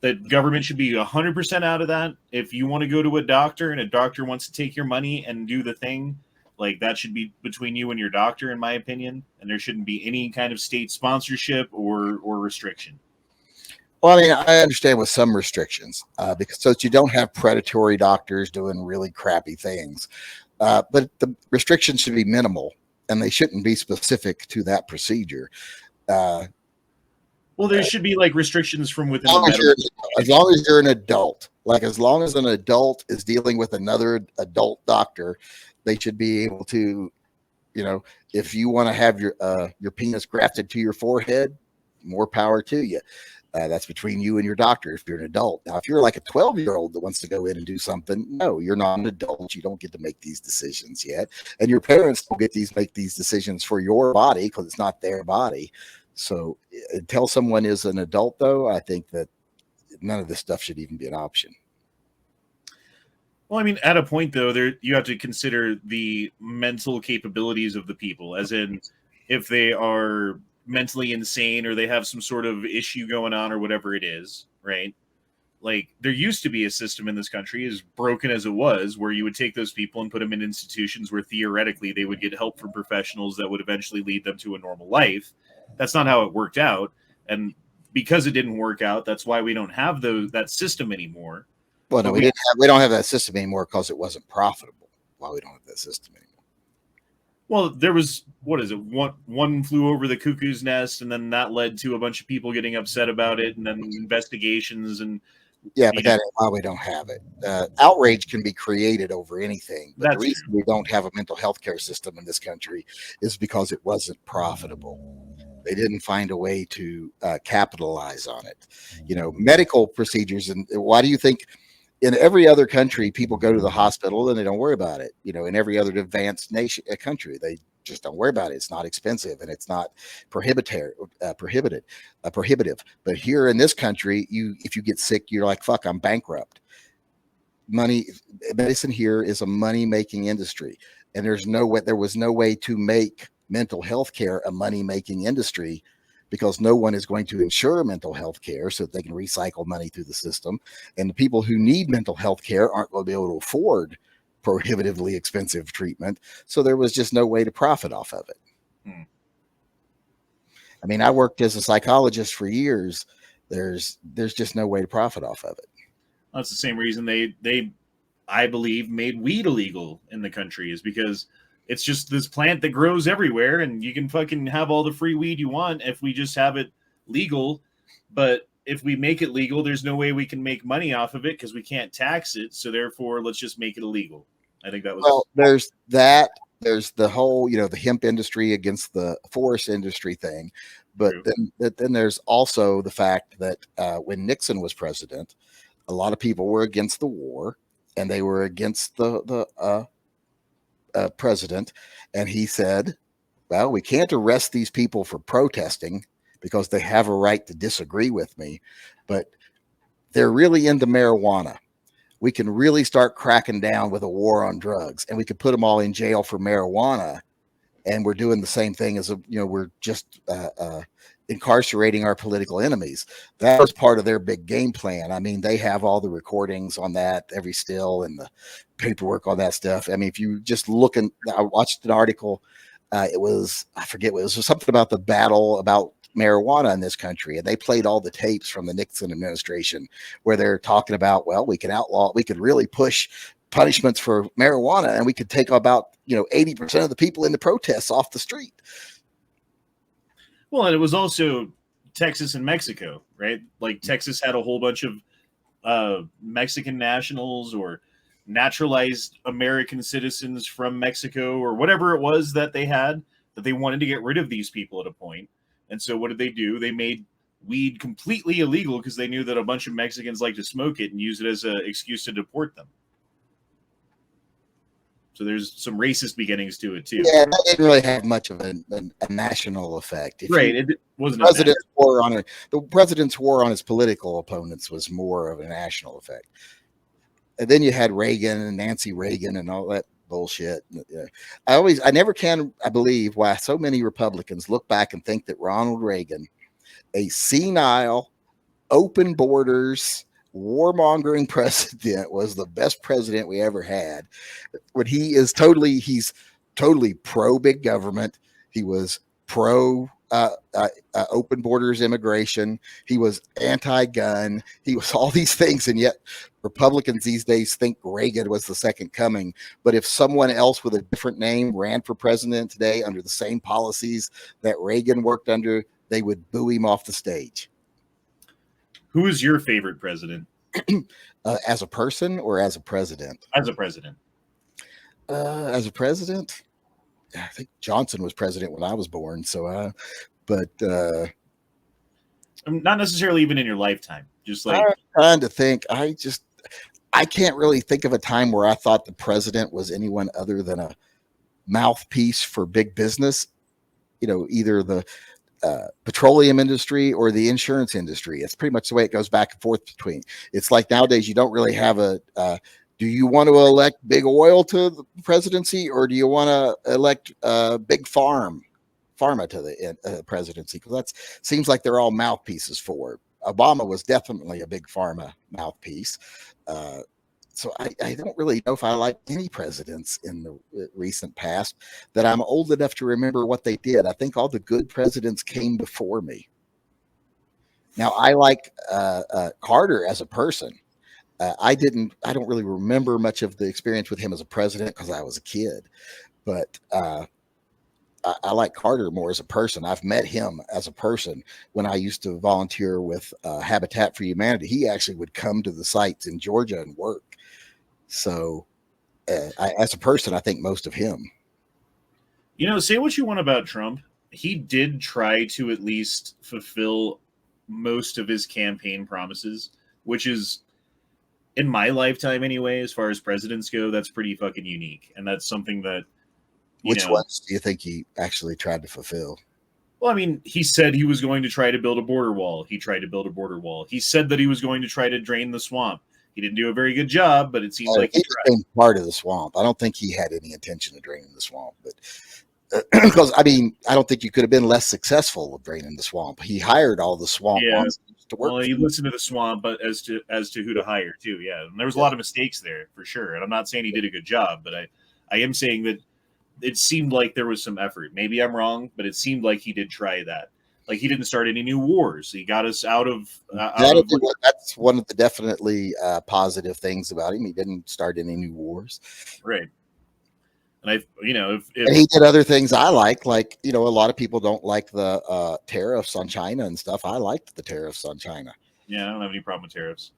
that government should be 100% out of that. If you want to go to a doctor and a doctor wants to take your money and do the thing, like, that should be between you and your doctor, in my opinion, and there shouldn't be any kind of state sponsorship or restriction. Well, I mean, I understand with some restrictions because so that you don't have predatory doctors doing really crappy things. But the restrictions should be minimal and they shouldn't be specific to that procedure. Well, there should be like restrictions from within the medical. As long as you're an adult, like as long as an adult is dealing with another adult doctor, they should be able to, you know, if you want to have your penis grafted to your forehead, more power to you. That's between you and your doctor if you're an adult. Now, if you're like a 12-year-old that wants to go in and do something, no, you're not an adult. You don't get to make these decisions yet. And your parents don't get make these decisions for your body because it's not their body. So until someone is an adult, though, I think that none of this stuff should even be an option. Well, I mean, at a point, though, you have to consider the mental capabilities of the people, as in if they are mentally insane or they have some sort of issue going on or whatever it is, right? Like, there used to be a system in this country, as broken as it was, where you would take those people and put them in institutions where theoretically they would get help from professionals that would eventually lead them to a normal life. That's not how it worked out. And because it didn't work out, that's why we don't have that system anymore. Well, no, we don't have that system anymore because it wasn't profitable. Why we don't have that system anymore? Well, there was, what is it? One flew over the cuckoo's nest, and then that led to a bunch of people getting upset about it, and then investigations and. Yeah, but that is why we don't have it. Outrage can be created over anything. But the reason we don't have a mental health care system in this country is because it wasn't profitable. They didn't find a way to capitalize on it. You know, medical procedures. And why do you think in every other country, people go to the hospital and they don't worry about it? You know, in every other advanced country, they just don't worry about it. It's not expensive and it's not prohibitive. But here in this country, if you get sick, you're like, fuck, I'm bankrupt. Medicine here is a money-making industry, and there was no way to make mental health care a money-making industry because no one is going to insure mental health care so that they can recycle money through the system. And the people who need mental health care aren't going to be able to afford prohibitively expensive treatment. So there was just no way to profit off of it. I mean, I worked as a psychologist for years. There's just no way to profit off of it. That's the same reason they I believe made weed illegal in the country, is because it's just this plant that grows everywhere and you can fucking have all the free weed you want if we just have it legal. But if we make it legal, there's no way we can make money off of it because we can't tax it. So therefore, let's just make it illegal. I think that was. Well, there's that. There's the whole, the hemp industry against the forest industry thing. But then there's also the fact that when Nixon was president, a lot of people were against the war and they were against the president. And he said, well, we can't arrest these people for protesting because they have a right to disagree with me, but they're really into marijuana. We can really start cracking down with a war on drugs, and we could put them all in jail for marijuana. And we're doing the same thing as we're just incarcerating our political enemies. That was part of their big game plan. I mean, they have all the recordings on that, every still, and the paperwork on that stuff. I mean, if you just look, and I watched an article, I forget, it was something about the battle about marijuana in this country, and they played all the tapes from the Nixon administration where they're talking about, well, we could really push punishments for marijuana, and we could take about 80% of the people in the protests off the street. Well, and it was also Texas and Mexico, right? Like Texas had a whole bunch of Mexican nationals or naturalized American citizens from Mexico or whatever it was that they had, that they wanted to get rid of these people at a point. And so what did they do? They made weed completely illegal because they knew that a bunch of Mexicans like to smoke it and use it as an excuse to deport them. So there's some racist beginnings to it too. Yeah, that didn't really have much of a national effect. It wasn't. The president's war on his political opponents was more of a national effect. And then you had Reagan and Nancy Reagan and all that bullshit. I never can believe why so many Republicans look back and think that Ronald Reagan, a senile, open borders, warmongering president, was the best president we ever had, when he's totally pro big government. He was pro open borders immigration. He was anti-gun. He was all these things, and yet Republicans these days think Reagan was the second coming. But if someone else with a different name ran for president today under the same policies that Reagan worked under, they would boo him off the stage. Who is your favorite president? As a person or as a president? As a president. As a president, I think Johnson was president when I was born. So, but not necessarily even in your lifetime. Just like I'm trying to think. I can't really think of a time where I thought the president was anyone other than a mouthpiece for big business. Either the petroleum industry or the insurance industry. It's pretty much the way it goes back and forth between. It's like nowadays you don't really have do you want to elect big oil to the presidency, or do you want to elect big pharma to the presidency? Because that seems like they're all mouthpieces for. Obama was definitely a big pharma mouthpiece. So I don't really know if I like any presidents in the recent past that I'm old enough to remember what they did. I think all the good presidents came before me. Now, I like Carter as a person. I don't really remember much of the experience with him as a president because I was a kid, but I like Carter more as a person. I've met him as a person when I used to volunteer with Habitat for Humanity. He actually would come to the sites in Georgia and work. So as a person, I think most of him. Say what you want about Trump. He did try to at least fulfill most of his campaign promises, which is, in my lifetime anyway, as far as presidents go, that's pretty fucking unique. And that's something that, Which ones do you think he actually tried to fulfill? Well, I mean, he said he was going to try to build a border wall. He tried to build a border wall. He said that he was going to try to drain the swamp. He didn't do a very good job, but it seems like he tried. Became part of the swamp. I don't think he had any intention of draining the swamp, but because I don't think you could have been less successful with draining the swamp. He hired all the swamp monsters to work. Well, he listened to the swamp, but as to who to hire too. Yeah, and there was a lot of mistakes there for sure. And I'm not saying he did a good job, but I am saying that it seemed like there was some effort. Maybe I'm wrong, but it seemed like he did try that. Like, he didn't start any new wars. He got us out of. That's one of the definitely positive things about him. He didn't start any new wars, right? And and he did other things I like a lot of people don't like the tariffs on China and stuff. I liked the tariffs on China. Yeah, I don't have any problem with tariffs.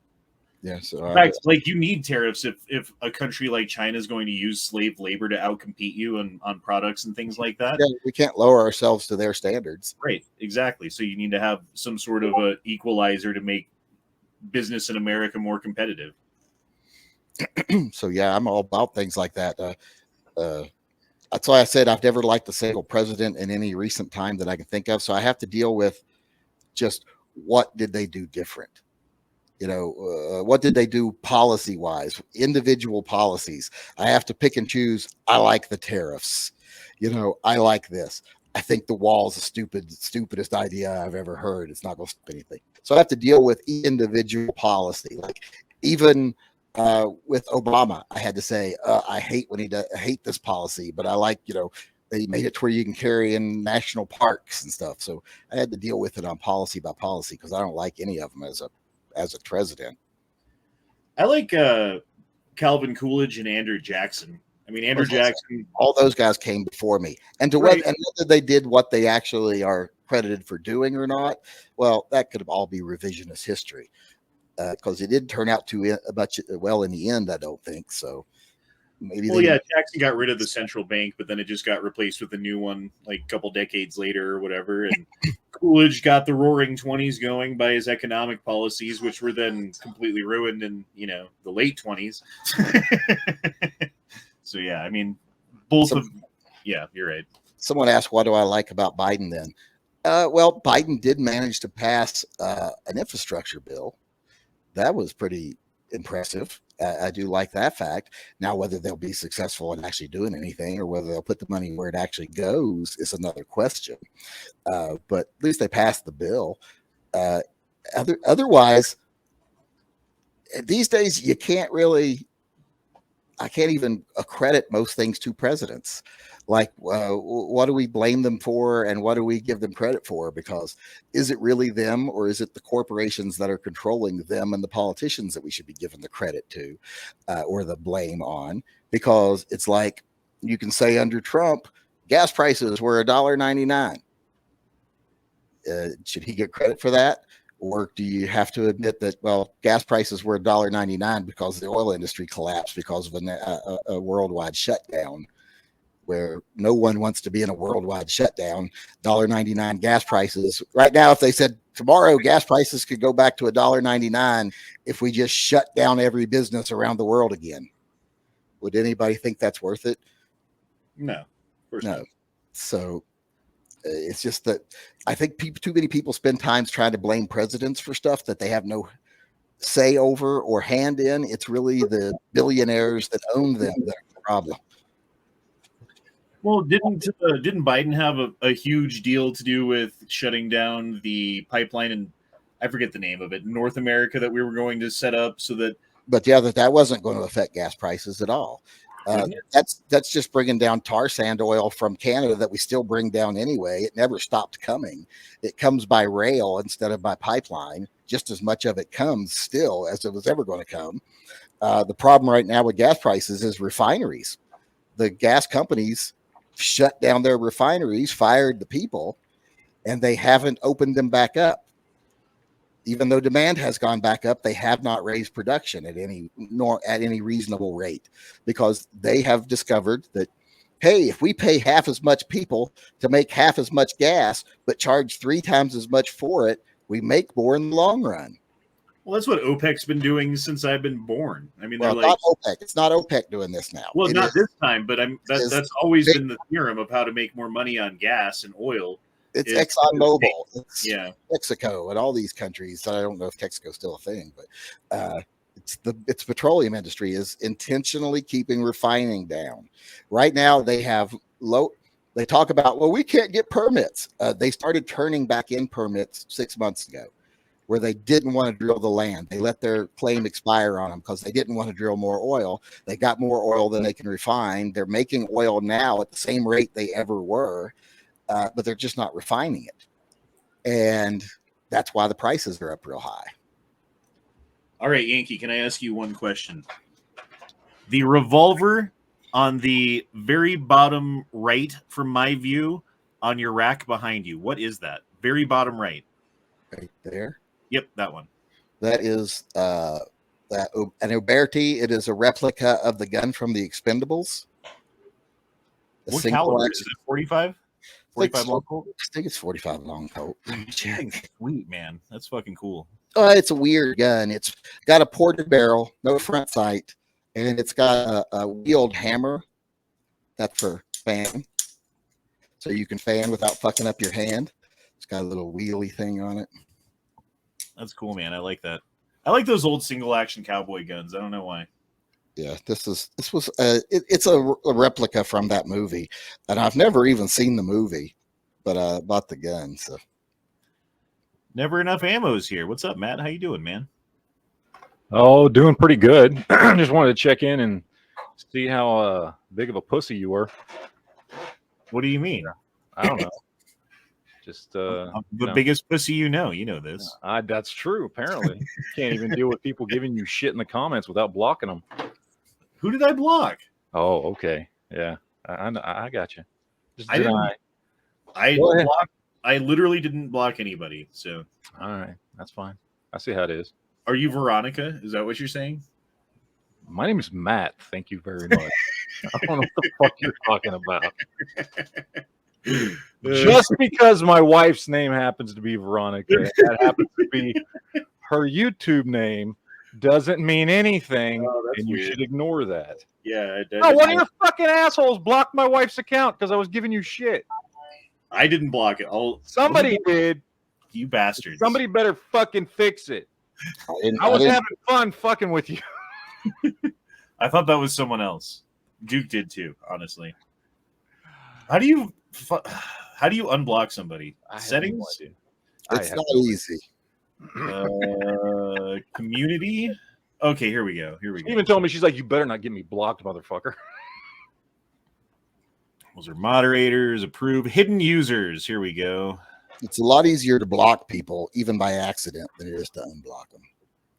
Yeah, so in fact, you need tariffs if a country like China is going to use slave labor to outcompete you on products and things like that. Yeah, we can't lower ourselves to their standards. Right, exactly. So you need to have some sort of a equalizer to make business in America more competitive. So yeah, I'm all about things like that. that's why I said I've never liked a single president in any recent time that I can think of. So I have to deal with just what did they do different? What did they do policy wise, individual policies? I have to pick and choose. I like the tariffs. I like this. I think the wall is the stupidest idea I've ever heard. It's not going to stop anything. So I have to deal with individual policy. Like even with Obama, I had to say, I hate I hate this policy, but I like, they made it to where you can carry in national parks and stuff. So I had to deal with it on policy by policy because I don't like any of them as a president. I like Calvin Coolidge and Andrew Jackson. I mean, Andrew Jackson. All those guys came before me, and whether they did what they actually are credited for doing or not, well, that could all be revisionist history because it didn't turn out too much well in the end. I don't think so. Maybe. Well, yeah, Jackson got rid of the central bank, but then it just got replaced with a new one like a couple decades later or whatever. And Coolidge got the Roaring '20s going by his economic policies, which were then completely ruined in the late '20s. So yeah, I mean, yeah, you're right. Someone asked, what do I like about Biden then? Well, Biden did manage to pass an infrastructure bill. That was pretty impressive. I do like that fact. Now, whether they'll be successful in actually doing anything or whether they'll put the money where it actually goes is another question. But at least they passed the bill. Otherwise, these days, I can't even accredit most things to presidents. Like, what do we blame them for and what do we give them credit for? Because is it really them or is it the corporations that are controlling them and the politicians that we should be giving the credit to or the blame on? Because it's like you can say under Trump, gas prices were $1.99. Should he get credit for that? Or do you have to admit that, well, gas prices were $1.99 because the oil industry collapsed because of a worldwide shutdown where no one wants to be in a worldwide shutdown? $1.99 gas prices. Right now, if they said tomorrow gas prices could go back to $1.99 if we just shut down every business around the world again, would anybody think that's worth it? No. Of course No. not. So it's just that I think too many people spend time trying to blame presidents for stuff that they have no say over or hand in. It's really the billionaires that own them that are the problem. Well, didn't Biden have a huge deal to do with shutting down the pipeline and I forget the name of it, North America that we were going to set up so that. But yeah, that wasn't going to affect gas prices at all. That's just bringing down tar sand oil from Canada that we still bring down anyway. It never stopped coming. It comes by rail instead of by pipeline. Just as much of it comes still as it was ever going to come. The problem right now with gas prices is refineries. The gas companies shut down their refineries, fired the people, and they haven't opened them back up. Even though demand has gone back up, they have not raised production at any reasonable rate because they have discovered that, hey, if we pay half as much people to make half as much gas, but charge 3 times as much for it, we make more in the long run. Well, that's what OPEC's been doing since I've been born. I mean, well, they're like, not OPEC. It's not OPEC doing this now. Well, not this time, but that's always been the theorem of how to make more money on gas and oil. It's ExxonMobil, it's Mexico, and all these countries. I don't know if Texaco's still a thing, but it's petroleum industry is intentionally keeping refining down. Right now, they have They talk about, well, we can't get permits. They started turning back in permits 6 months ago, where they didn't want to drill the land. They let their claim expire on them because they didn't want to drill more oil. They got more oil than they can refine. They're making oil now at the same rate they ever were. But they're just not refining it. And that's why the prices are up real high. All right, Yankee, can I ask you one question? The revolver on the very bottom right, from my view, on your rack behind you, what is that? Very bottom right. Right there? Yep, that one. That is an Uberti. It is a replica of the gun from the Expendables. What caliber is it? 45? 45 long Colt? I think it's 45 long Colt. Sweet, man. That's fucking cool. It's a weird gun. It's got a ported barrel, no front sight, and it's got a wheeled hammer. That's for fan. So you can fan without fucking up your hand. It's got a little wheelie thing on it. That's cool, man. I like that. I like those old single action cowboy guns. I don't know why. Yeah, it's a replica from that movie, and I've never even seen the movie, but I bought the gun. So Never enough ammos here. What's up, Matt? How you doing, man? Oh, doing pretty good. Just wanted to check in and see how big of a pussy you were. What do you mean? I don't know. Just I'm the biggest pussy you know. You know this. That's true. Apparently, you can't even deal with people giving you shit in the comments without blocking them. Who did I block? Oh, okay. Yeah, I got you. Just I deny. I literally didn't block anybody. So All right, that's fine. I see how it is. are you Veronica? Is that what you're saying? My name is Matt. Thank you very much. I don't know what the fuck you're talking about. Just because my wife's name happens to be Veronica, and that happens to be her YouTube name, doesn't mean anything, and you should ignore that. Yeah. No, one of your fucking assholes blocked my wife's account because I was giving you shit. I didn't block it. Somebody did. You bastards. Somebody better fucking fix it. I was having fun fucking with you. I thought that was someone else. Duke did too, honestly. How do you unblock somebody? Settings? It's not easy. Community. Okay, here we go. She even told me, she's like, "You better not get me blocked, motherfucker." Those are moderators, approve, hidden users. Here we go. It's a lot easier to block people, even by accident, than it is to unblock them.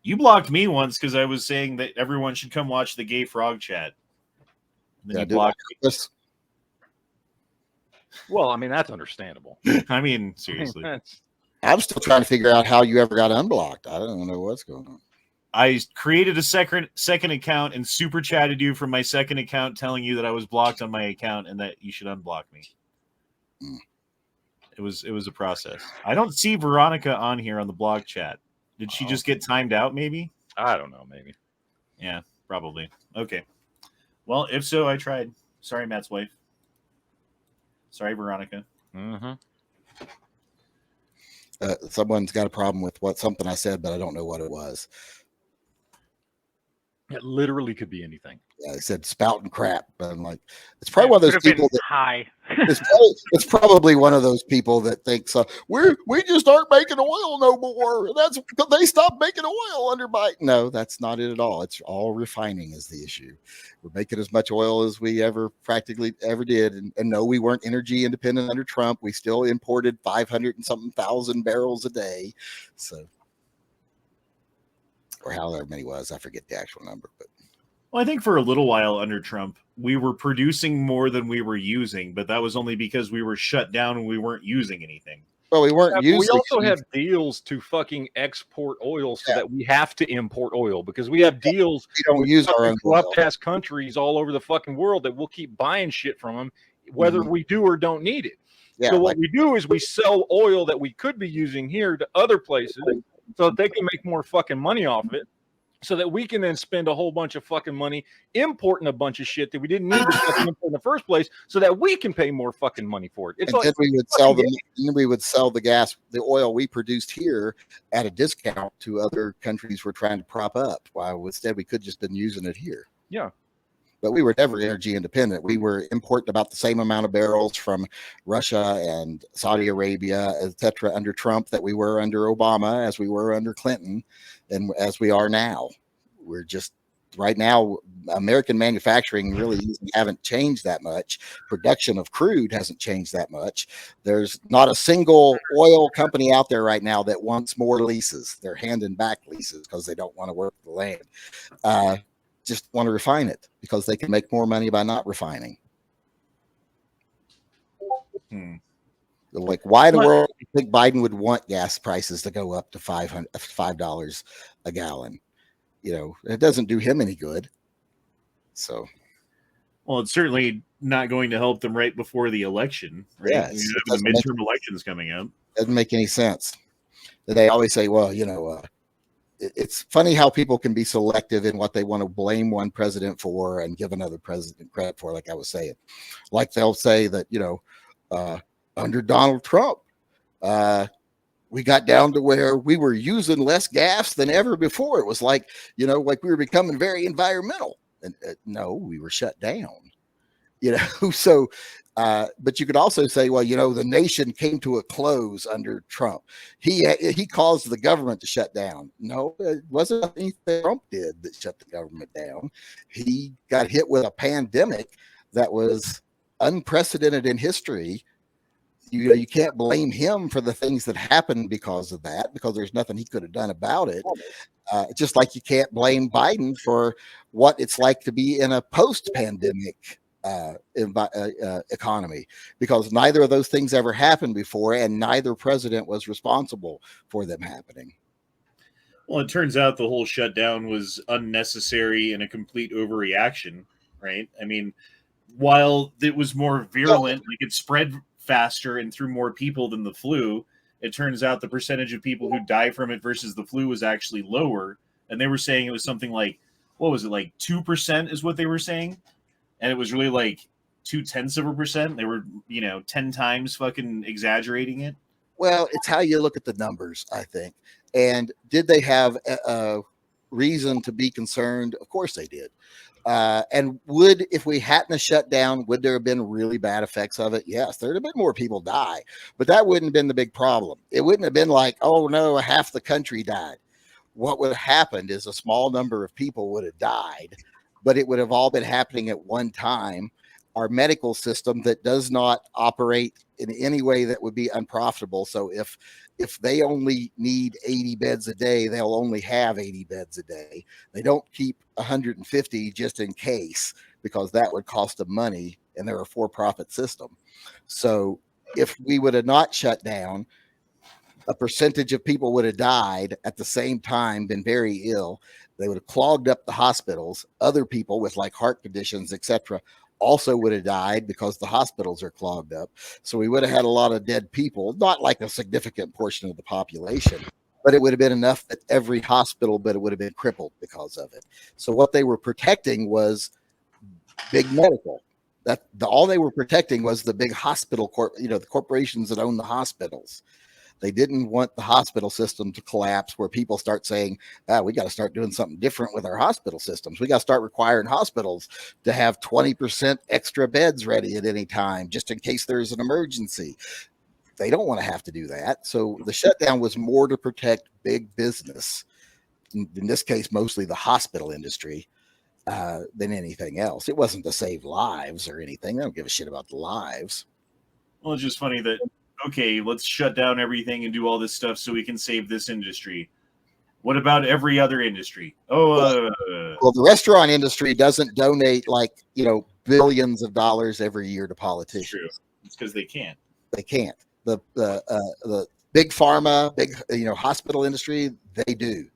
You blocked me once because I was saying that everyone should come watch the gay frog chat. And then you blocked me. Well, I mean, that's understandable. I mean, seriously. I'm still trying to figure out how you ever got unblocked. I don't know what's going on. I created a second account and super chatted you from my second account, telling you that I was blocked on my account and that you should unblock me. It was a process. I don't see Veronica on here on the blog chat. Did she just get timed out? Maybe. I don't know. Maybe. Yeah, probably. Okay. Well, if so, I tried. Sorry, Matt's wife. Sorry, Veronica. Mm-hmm. Someone's got a problem with something I said, but I don't know what it was. It literally could be anything. Yeah, they said spouting crap, but I'm like, it's probably one of those people that high. it's probably one of those people that thinks we just aren't making oil no more. That's because they stopped making oil under Biden. No, that's not it at all. It's all refining is the issue. We're making as much oil as we practically ever did, and no, we weren't energy independent under Trump. We still imported 500 and something thousand barrels a day, so. Or however many was, I forget the actual number, but well, I think for a little while under Trump, we were producing more than we were using, but that was only because we were shut down and we weren't using anything. Well, we weren't using. We also have deals to fucking export oil, so that we have to import oil because we have deals. We don't use our own corrupt ass countries all over the fucking world that we'll keep buying shit from them, whether we do or don't need it. Yeah, so what we do is we sell oil that we could be using here to other places, so that they can make more fucking money off of it, so that we can then spend a whole bunch of fucking money importing a bunch of shit that we didn't need to fucking import in the first place, so that we can pay more fucking money for it. It's and like then we would sell the oil we produced here at a discount to other countries we're trying to prop up. While instead we could just been using it here. Yeah. But we were never energy independent. We were importing about the same amount of barrels from Russia and Saudi Arabia, etc., under Trump that we were under Obama, as we were under Clinton, and as we are now. We're just right now, American manufacturing really haven't changed that much. Production of crude hasn't changed that much. There's not a single oil company out there right now that wants more leases. They're handing back leases because they don't want to work the land. Just want to refine it because they can make more money by not refining. Like, why in the world do you think Biden would want gas prices to go up to $5 a gallon? You know, it doesn't do him any good. So, well, it's certainly not going to help them right before the election. Right? Yeah, the midterm elections coming up. Doesn't make any sense. They always say, well, you know, it's funny how people can be selective in what they want to blame one president for and give another president credit for. Like I was saying, like they'll say that, under Donald Trump, we got down to where we were using less gas than ever before. It was like, like we were becoming very environmental. And no, we were shut down, so, but you could also say, well, the nation came to a close under Trump. He caused the government to shut down. No, it wasn't anything Trump did that shut the government down. He got hit with a pandemic that was unprecedented in history. You can't blame him for the things that happened because of that, because there's nothing he could have done about it. Just like you can't blame Biden for what it's like to be in a post-pandemic economy, because neither of those things ever happened before, and neither president was responsible for them happening. Well, it turns out the whole shutdown was unnecessary and a complete overreaction, right? I mean, while it was more virulent, like it spread faster and through more people than the flu, it turns out the percentage of people who die from it versus the flu was actually lower. And they were saying it was something like, what was it, like 2% is what they were saying? And it was really like 0.2%. They were, 10 times fucking exaggerating it. Well, it's how you look at the numbers, I think. And did they have a reason to be concerned? Of course they did. And if we hadn't shut down, would there have been really bad effects of it? Yes, there'd have been more people die, but that wouldn't have been the big problem. It wouldn't have been like, oh no, half the country died. What would have happened is a small number of people would have died, but it would have all been happening at one time. Our medical system that does not operate in any way that would be unprofitable. So if they only need 80 beds a day, they'll only have 80 beds a day. They don't keep 150 just in case, because that would cost them money, and they're a for-profit system. So if we would have not shut down, a percentage of people would have died at the same time, been very ill. They would have clogged up the hospitals. Other people with like heart conditions, etc., also would have died because the hospitals are clogged up. So we would have had a lot of dead people, not like a significant portion of the population, but it would have been enough that every hospital, but it would have been crippled because of it. So what they were protecting was big medical. All they were protecting was the big hospital, the corporations that own the hospitals. They didn't want the hospital system to collapse, where people start saying, we got to start doing something different with our hospital systems. We got to start requiring hospitals to have 20% extra beds ready at any time, just in case there's an emergency. They don't want to have to do that. So the shutdown was more to protect big business, in this case, mostly the hospital industry, than anything else. It wasn't to save lives or anything. They don't give a shit about the lives. Well, it's just funny that, okay, let's shut down everything and do all this stuff so we can save this industry. What about every other industry? Well, the restaurant industry doesn't donate billions of dollars every year to politicians. True. It's because they can't. They can't. The big pharma, big hospital industry, they do.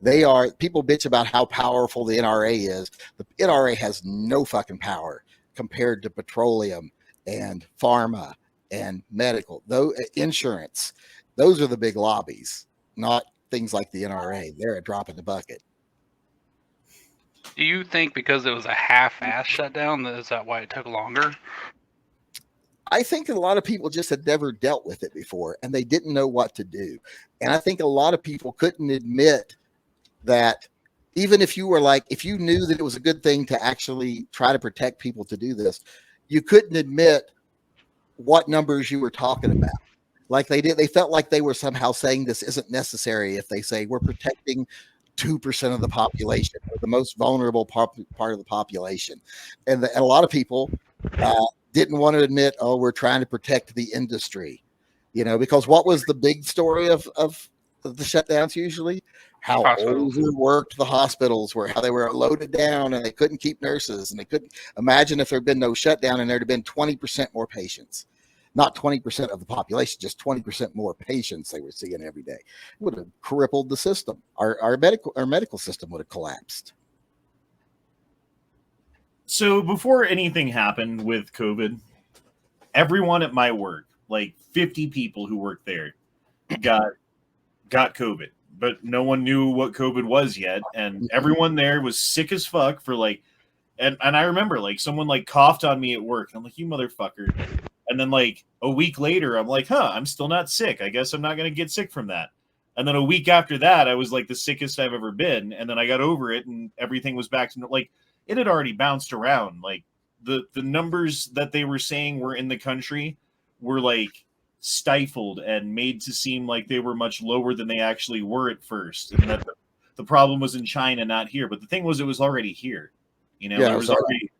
They are. People bitch about how powerful the NRA is. The NRA has no fucking power compared to petroleum and pharma and medical, though insurance. Those are the big lobbies, not things like the NRA. They're a drop in the bucket. Do you think because it was a half-ass shutdown, is that why it took longer? I think a lot of people just had never dealt with it before, and they didn't know what to do. And I think a lot of people couldn't admit that, even if you knew that it was a good thing to actually try to protect people to do this, you couldn't admit what numbers you were talking about. Like they did, they felt like they were somehow saying this isn't necessary if they say we're protecting 2% of the population, or the most vulnerable part of the population. And a lot of people didn't want to admit, we're trying to protect the industry, because what was the big story of the shutdowns usually? How overworked the hospitals were, how they were loaded down and they couldn't keep nurses, and they couldn't imagine if there'd been no shutdown and there'd have been 20% more patients, not 20% of the population, just 20% more patients they were seeing every day. It would have crippled the system. Our medical system would have collapsed. So before anything happened with COVID, everyone at my work, like 50 people who worked there, got COVID. but no one knew what COVID was yet, and everyone there was sick as fuck for like, and I remember like someone like coughed on me at work, and I'm like, you motherfucker, and then like a week later, I'm like, I'm still not sick. I guess I'm not gonna get sick from that. And then a week after that, I was like the sickest I've ever been, and then I got over it, and everything was back to like it had already bounced around. Like the numbers that they were saying were in the country were like stifled and made to seem like they were much lower than they actually were at first, and that the problem was in China, not here. But the thing was, it was already here. You know, Yeah, it was already.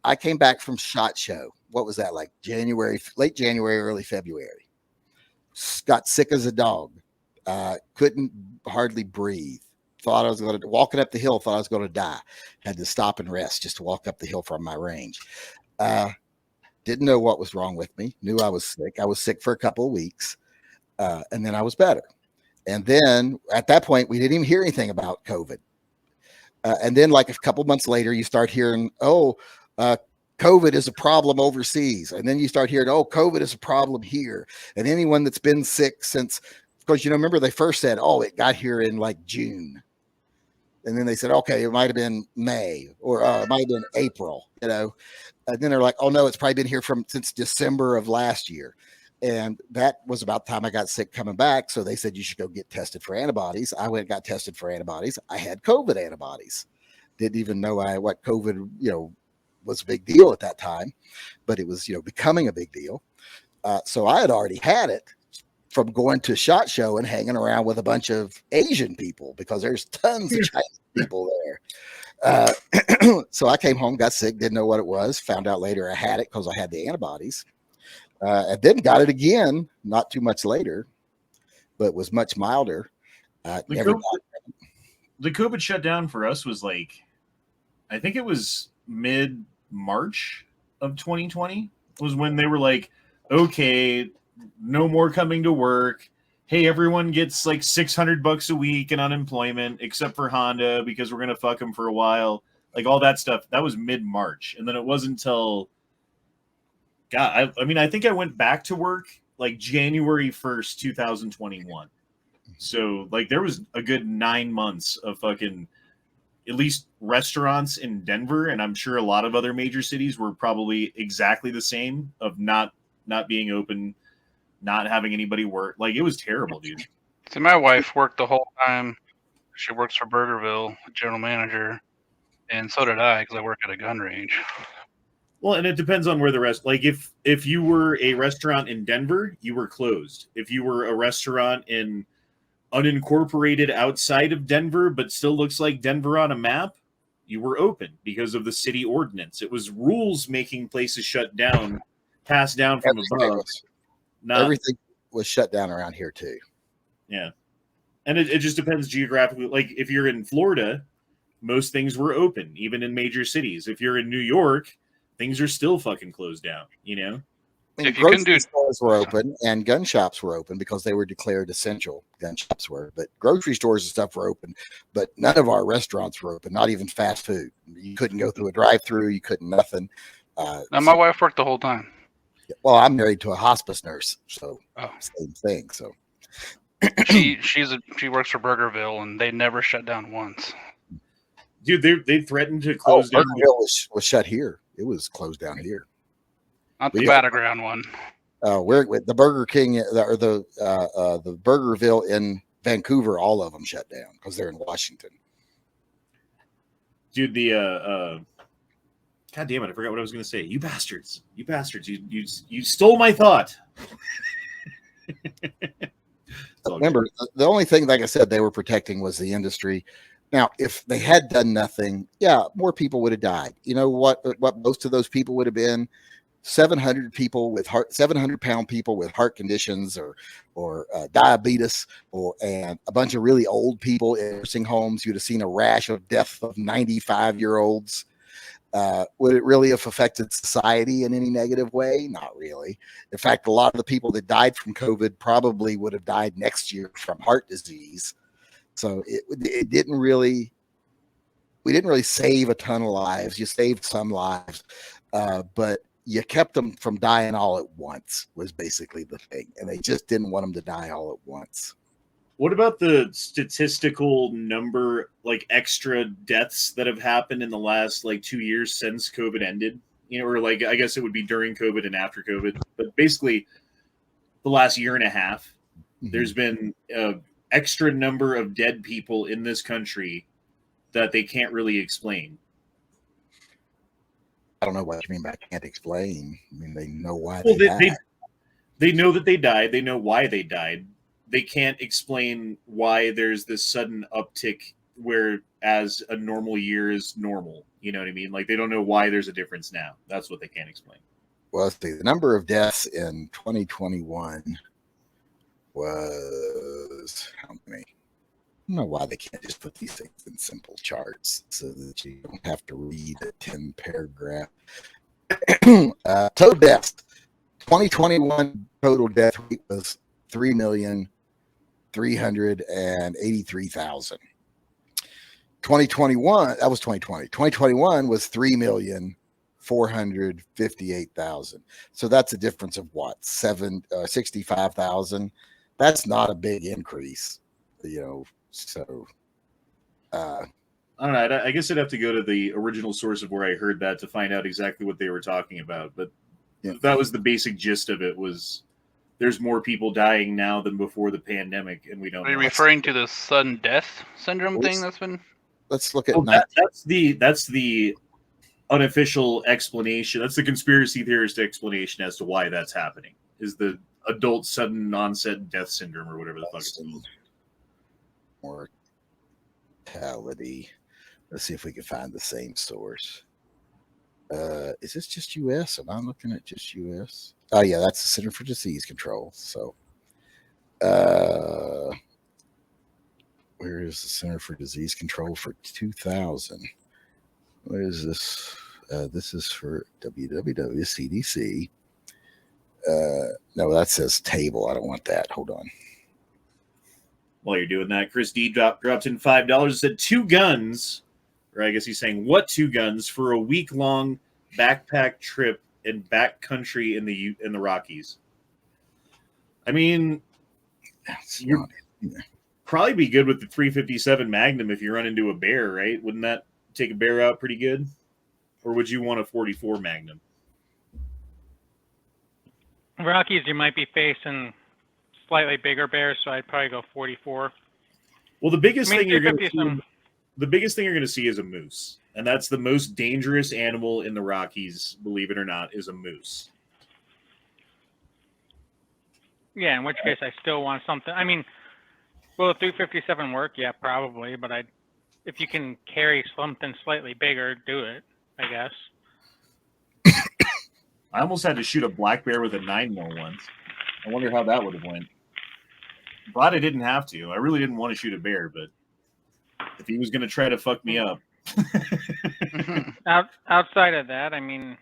I came back from SHOT Show. What was that, like January, late January, early February? Got sick as a dog. Couldn't hardly breathe. Thought I was going to walking up the hill. Thought I was going to die. Had to stop and rest just to walk up the hill from my range. Didn't know what was wrong with me. Knew I was sick. I was sick for a couple of weeks, and then I was better. And then at that point, we didn't even hear anything about COVID. And then, like a couple months later, you start hearing, COVID is a problem overseas. And then you start hearing, COVID is a problem here. And anyone that's been sick since, because, remember they first said, it got here in like June. And then they said, okay, it might have been May or it might have been April, And then they're like, no, it's probably been here since December of last year. And that was about the time I got sick coming back. So they said, you should go get tested for antibodies. I went and got tested for antibodies. I had COVID antibodies. Didn't even know what COVID, was a big deal at that time, but it was, becoming a big deal. So I had already had it from going to SHOT Show and hanging around with a bunch of Asian people because there's tons of Chinese people there. So I came home, got sick, didn't know what it was. Found out later I had it because I had the antibodies. And then got it again, not too much later, but was much milder. The COVID shutdown for us was like, I think it was mid-March of 2020 was when they were like, okay, no more coming to work. Hey, everyone gets like $600 a week in unemployment, except for Honda, because we're going to fuck them for a while. Like all that stuff. That was mid-March. And then it wasn't until, God, I think I went back to work like January 1st, 2021. So like there was a good 9 months of fucking at least restaurants in Denver, and I'm sure a lot of other major cities were probably exactly the same of not being open, not having anybody work. Like it was terrible, dude. So my wife worked the whole time. She works for Burgerville, general manager, and so did I because I work at a gun range. Well, and it depends on where the rest. Like if you were a restaurant in Denver, you were closed. If you were a restaurant in unincorporated outside of Denver, but still looks like Denver on a map, you were open because of the city ordinance. It was rules making places shut down, passed down from above. Everything was shut down around here too. Yeah. And it just depends geographically. Like if you're in Florida, most things were open, even in major cities. If you're in New York, things are still fucking closed down, If you can do stores were open and gun shops were open because they were declared essential. Gun shops were, but grocery stores and stuff were open, but none of our restaurants were open, not even fast food. You couldn't go through a drive-through. You couldn't nothing. Now my wife worked the whole time. Well, I'm married to a hospice nurse, so same thing. So she works for Burgerville, and they never shut down once. Dude, they threatened to close down. Burgerville was shut here. It was closed down here. Not the Battleground one. We're with the Burger King or the Burgerville in Vancouver. All of them shut down because they're in Washington. Dude, God damn it! I forgot what I was going to say. You bastards! You stole my thought. Remember, the only thing, like I said, they were protecting was the industry. Now, if they had done nothing, more people would have died. You know what most of those people would have been? 700 people with 700-pound people with heart conditions or diabetes, and a bunch of really old people in nursing homes. You'd have seen a rash of death of 95-year-olds. Would it really have affected society in any negative way? Not really. In fact, a lot of the people that died from COVID probably would have died next year from heart disease. So it didn't really. We didn't really save a ton of lives. You saved some lives, but you kept them from dying all at once was basically the thing. And they just didn't want them to die all at once. What about the statistical number, like extra deaths that have happened in the last like 2 years since COVID ended? You know, or like I guess it would be during COVID and after COVID, but basically the last year and a half, there's been extra number of dead people in this country that they can't really explain. I don't know what you mean by can't explain. I mean, they know why Well, they died. they know that they died. They know why they died. They can't explain why there's this sudden uptick whereas a normal year is normal. You know what I mean? Like they don't know why there's a difference now. That's what they can't explain. Well, let's see. The number of deaths in 2021 was how many? I don't know why they can't just put these things in simple charts so that you don't have to read a 10 paragraph. Total deaths. 2021 total death rate was 3,383,000. 2021, that was 2020. 2021 was 3,458,000. So that's a difference of what? 65,000. That's not a big increase, you know. So I don't know. I guess I'd have to go to the original source of where I heard that to find out exactly what they were talking about. But that was the basic gist of it. Was there's more people dying now than before the pandemic, and we don't. Are you know. referring to the sudden death syndrome thing that's been? Let's look at that's the unofficial explanation. That's the conspiracy theorist explanation as to why that's happening. Is the adult sudden onset death syndrome or whatever the fuck it's called. Mortality. Let's see if we can find the same source. Is this just U.S.? Am I looking at just U.S.? Oh yeah, that's the Center for Disease Control. So, where is the Center for Disease Control for 2000? Where is this? This is for WWCDC. No, that says table. I don't want that. Hold on. While you're doing that, Chris D dropped in $5 and said 2 guns, or I guess he's saying what 2 guns for a week-long backpack trip in backcountry in the Rockies. I mean, you'd probably be good with the 357 Magnum if you run into a bear, right? Wouldn't that take a bear out pretty good? Or would you want a 44 Magnum? Rockies, you might be facing slightly bigger bears, so I'd probably go 44. Well, the biggest thing you're going to see is a moose, and that's the most dangerous animal in the Rockies. Believe it or not, is a moose. Yeah, in which case I still want something. I mean, will a 357 work? Yeah, probably. But if you can carry something slightly bigger, do it. I guess. I almost had to shoot a black bear with a 9mm once. I wonder how that would have went. Glad I didn't have to. I really didn't want to shoot a bear, but if he was going to try to fuck me up. Outside of that, I mean,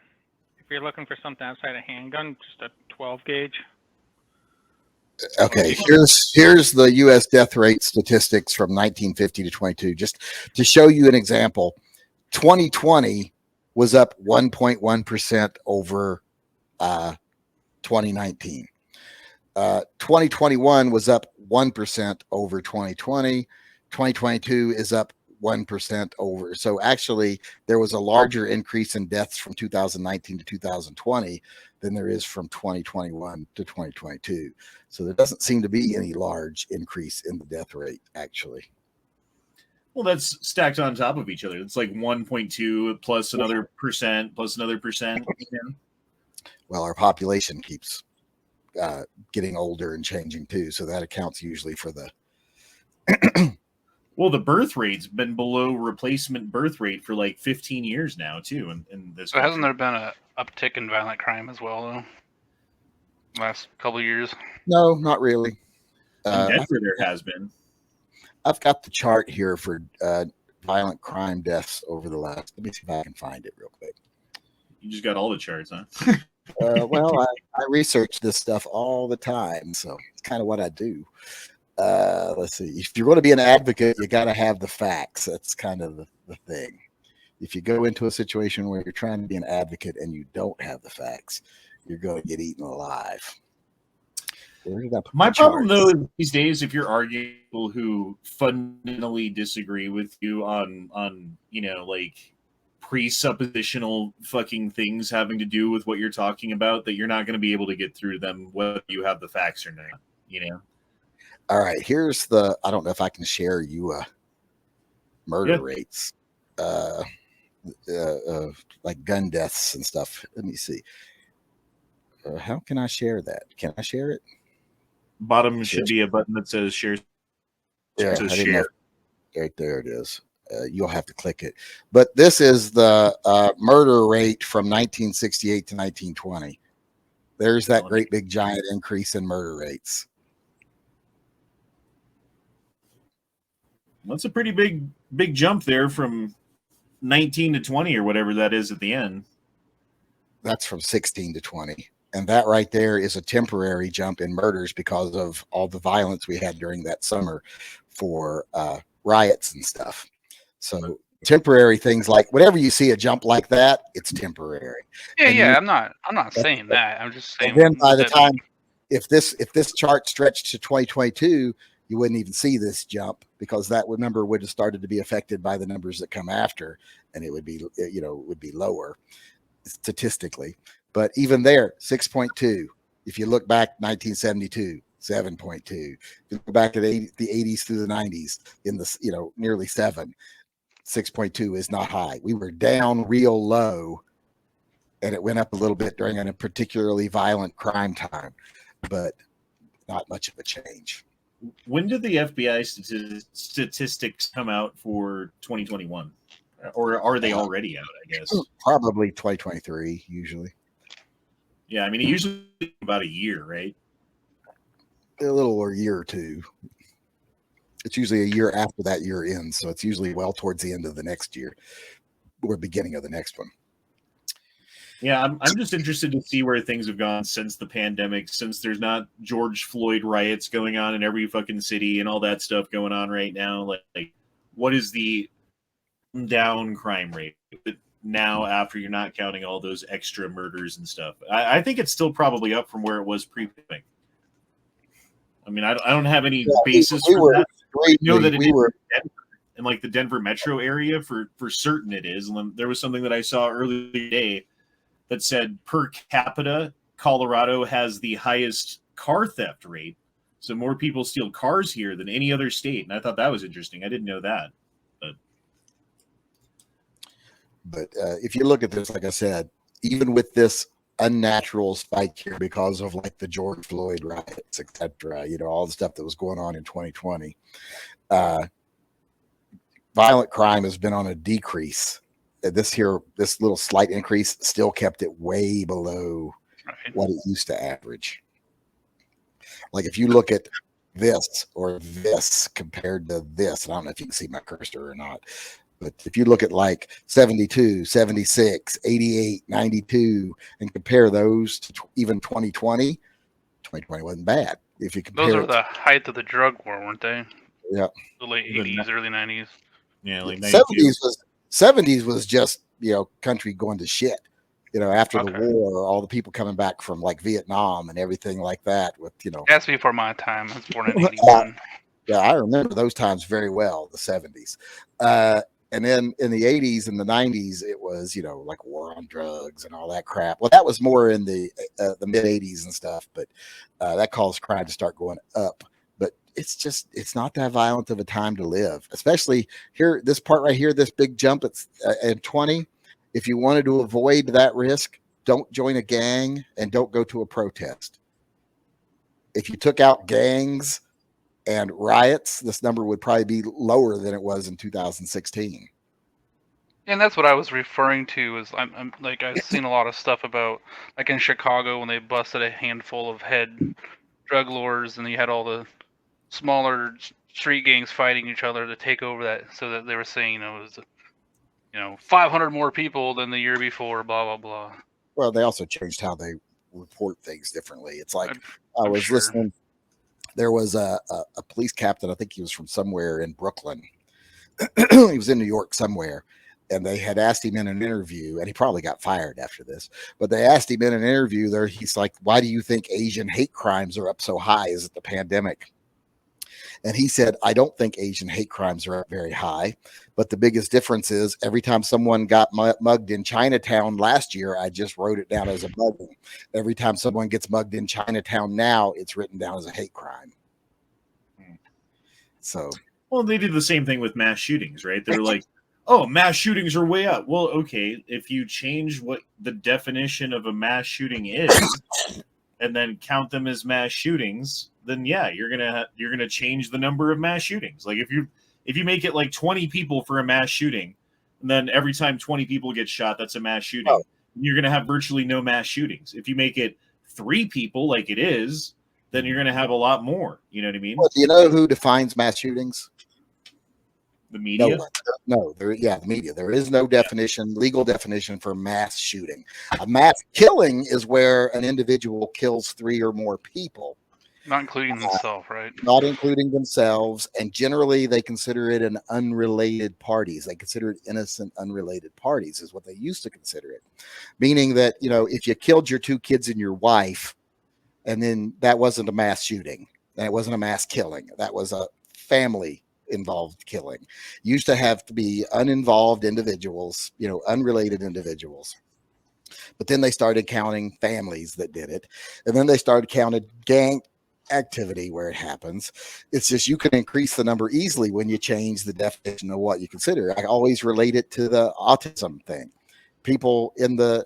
if you're looking for something outside a handgun, just a 12 gauge. Okay, here's the U.S. death rate statistics from 1950 to 22. Just to show you an example, 2020 was up 1.1% over 2019. 2021 was up 1% over 2020. 2022 is up 1% over. So actually, there was a larger increase in deaths from 2019 to 2020 than there is from 2021 to 2022. So there doesn't seem to be any large increase in the death rate, actually. Well, that's stacked on top of each other. It's like 1.2 plus another percent plus another percent. Well, our population keeps getting older and changing too, so that accounts usually for the well, the birth rate's been below replacement birth rate for like 15 years now too in this So hasn't there been an uptick in violent crime as well though last couple of years? No, not really. In Denver there has been. I've got the chart here for violent crime deaths over the last. Let me see if I can find it real quick. You just got all the charts, huh? Well, I research this stuff all the time, so it's kind of what I do. Let's see. If you're going to be an advocate, you got to have the facts. That's kind of the thing. If you go into a situation where you're trying to be an advocate and you don't have the facts, you're going to get eaten alive. Where did I put My the problem charts? though is these days, if you're arguing with people who fundamentally disagree with you on like presuppositional fucking things having to do with what you're talking about, that you're not going to be able to get through them whether you have the facts or not. All right, here's the. I don't know if I can share you murder rates, like gun deaths and stuff. Let me see. How can I share that? Can I share it? Bottom should be a button that says share. Yeah, Says I didn't know. share. Right there it is. You'll have to click it. But this is the murder rate from 1968 to 1920. There's that great big giant increase in murder rates. That's a pretty big jump there from 19 to 20 or whatever that is at the end. That's from 16 to 20. And that right there is a temporary jump in murders because of all the violence we had during that summer for riots and stuff. So temporary things, like whenever you see a jump like that, it's temporary. Yeah. I'm not saying that. I'm just saying. And then by the time, if this chart stretched to 2022, you wouldn't even see this jump, because that number would have started to be affected by the numbers that come after, and it would be lower statistically. But even there, 6.2. If you look back 1972, 7.2. If you look back at the 80s through the 90s, in the nearly 7. 6.2 is not high. We were down real low, and it went up a little bit during a particularly violent crime time, but not much of a change. When did the FBI statistics come out for 2021? Or are they already out, I guess? Probably 2023, usually. Yeah, I mean, it usually about a year, right? A little or a year or two. It's usually a year after that year ends, so it's usually well towards the end of the next year or beginning of the next one. Yeah, I'm just interested to see where things have gone since the pandemic, since there's not George Floyd riots going on in every fucking city and all that stuff going on right now. Like what is the down crime rate now after you're not counting all those extra murders and stuff? I think it's still probably up from where it was pre-pandemic. I mean, I don't have any basis for that. I know that it is in like the Denver metro area for certain it is. And there was something that I saw earlier today that said per capita, Colorado has the highest car theft rate. So more people steal cars here than any other state. And I thought that was interesting. I didn't know that. But if you look at this, like I said, even with this unnatural spike here because of like the George Floyd riots, etc., all the stuff that was going on in 2020, violent crime has been on a decrease. This little slight increase still kept it way below what it used to average. Like if you look at this or this compared to this, and I don't know if you can see my cursor or not, but if you look at like 72, 76, 88, 92, and compare those to even 2020 wasn't bad. If you compare, those are the height of the drug war, weren't they? Yeah. The late 80s, early 90s. Yeah, like 70s was just, country going to shit. After the war, all the people coming back from like Vietnam and everything like that with, That's before my time. I was born in 81. Yeah, I remember those times very well, the 70s. And then in the 80s and the 90s, it was, like war on drugs and all that crap. Well, that was more in the mid 80s and stuff, but that caused crime to start going up. But it's not that violent of a time to live, especially here, this part right here, this big jump at 20. If you wanted to avoid that risk, don't join a gang and don't go to a protest. If you took out gangs and riots, this number would probably be lower than it was in 2016. And that's what I was referring to. Is I'm like, I've seen a lot of stuff about, like in Chicago when they busted a handful of head drug lords, and you had all the smaller street gangs fighting each other to take over that. So that they were saying it was, 500 more people than the year before. Blah blah blah. Well, they also changed how they report things differently. It's like I was sure. listening. There was a police captain. I think he was from somewhere in Brooklyn. He was in New York somewhere. and they had asked him in an interview, and he probably got fired after this, but they asked him in an interview there, he's like, why do you think Asian hate crimes are up so high? Is it the pandemic? And he said, I don't think Asian hate crimes are up very high, but the biggest difference is every time someone got mugged in Chinatown last year, I just wrote it down as a mugging. Every time someone gets mugged in Chinatown now, it's written down as a hate crime. So, well, they did the same thing with mass shootings, right? They're like, oh, mass shootings are way up. Well, okay, if you change what the definition of a mass shooting is and then count them as mass shootings, then yeah, you're gonna change the number of mass shootings. Like if you make it like 20 people for a mass shooting, and then every time 20 people get shot, that's a mass shooting. Oh. You're gonna have virtually no mass shootings. If you make it 3 people, like it is, then you're gonna have a lot more. You know what I mean? well, do you know who defines mass shootings? The media. No, the media. There is no definition, legal definition for mass shooting. A mass killing is where an individual kills 3 or more people, Not including themselves, right? not including themselves. And generally, they consider it an unrelated parties. They consider it innocent, unrelated parties, is what they used to consider it. Meaning that, you know, if you killed your 2 kids and your wife, and then that wasn't a mass shooting, and it wasn't a mass killing, that was a family involved killing. Used to have to be uninvolved individuals, you know, unrelated individuals. But then they started counting families that did it, and then they started counting gang activity where it happens. It's just you can increase the number easily when you change the definition of what you consider. I always relate it to the autism thing. People in the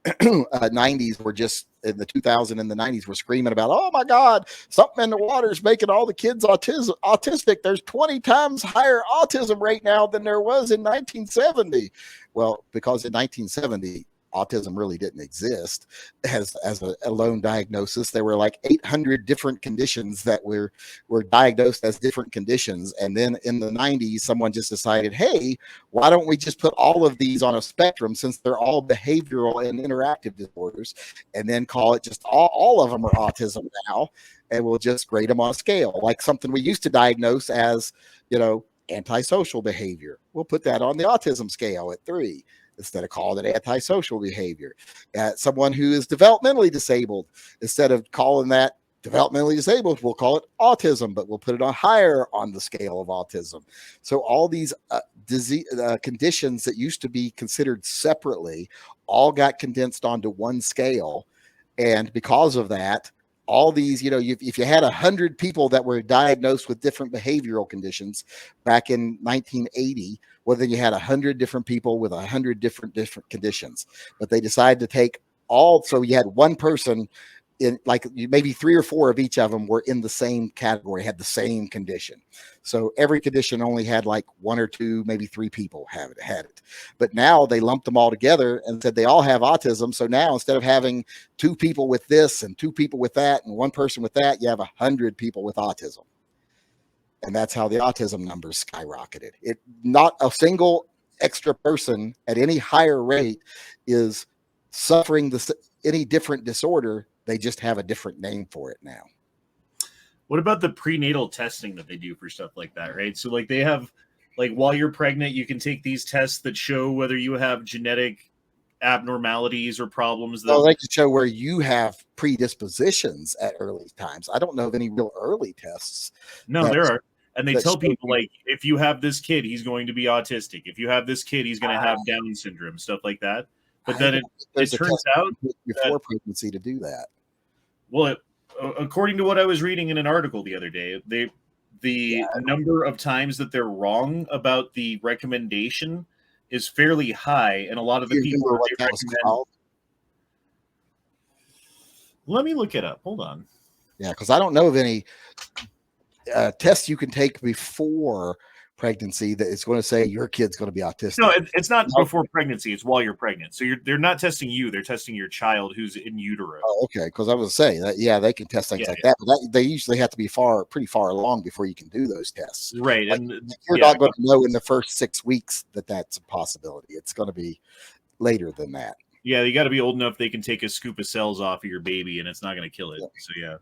90s were just in the 2000 and the 90s were screaming about, oh my God, something in the water is making all the kids autistic. There's 20 times higher autism rate now than there was in 1970. Well, because in 1970, autism really didn't exist as a lone diagnosis. There were like 800 different conditions that were diagnosed as different conditions. And then in the 90s, someone just decided, hey, why don't we just put all of these on a spectrum, since they're all behavioral and interactive disorders, and then call it just all of them are autism now, and we'll just grade them on a scale, like something we used to diagnose as, you know, antisocial behavior. We'll put that on the autism scale at 3. Instead of calling it antisocial behavior. Someone who is developmentally disabled, instead of calling that developmentally disabled, we'll call it autism, but we'll put it on higher on the scale of autism. So all these disease conditions that used to be considered separately all got condensed onto one scale. And because of that, all these, you know, if you had 100 people that were diagnosed with different behavioral conditions back in 1980, well, then you had 100 different people with 100 different conditions. But they decided to take all, so you had one person in, like maybe 3 or 4 of each of them were in the same category, had the same condition. So every condition only had like 1 or 2, maybe 3 people had it. But now they lumped them all together and said they all have autism. So now instead of having 2 people with this and 2 people with that and 1 person with that, you have 100 people with autism. And that's how the autism numbers skyrocketed. It, not a single extra person at any higher rate is suffering any different disorder. They just have a different name for it now. What about the prenatal testing that they do for stuff like that, right? So like they have, like while you're pregnant, you can take these tests that show whether you have genetic abnormalities or problems. Well, they can show where you have predispositions at early times. I don't know of any real early tests. No, there are. And they tell people, like, if you have this kid, he's going to be autistic. If you have this kid, he's going to have Down syndrome, stuff like that. But then it turns out before pregnancy to do that. Well, according to what I was reading in an article the other day, the number of times that they're wrong about the recommendation is fairly high, and a lot of the people that they recommend. Let me look it up. Hold on. Yeah, because I don't know of any tests you can take before pregnancy that it's going to say your kid's going to be autistic. No, it's not before pregnancy. It's while you're pregnant. So they're not testing you. They're testing your child who's in utero. Oh, okay. Because I was saying that, yeah, they can test things like that, but they usually have to be pretty far along before you can do those tests. Right. Like, and you're not going to know in the first 6 weeks that that's a possibility. It's going to be later than that. Yeah, you got to be old enough they can take a scoop of cells off of your baby and it's not going to kill it. Yeah. So yeah.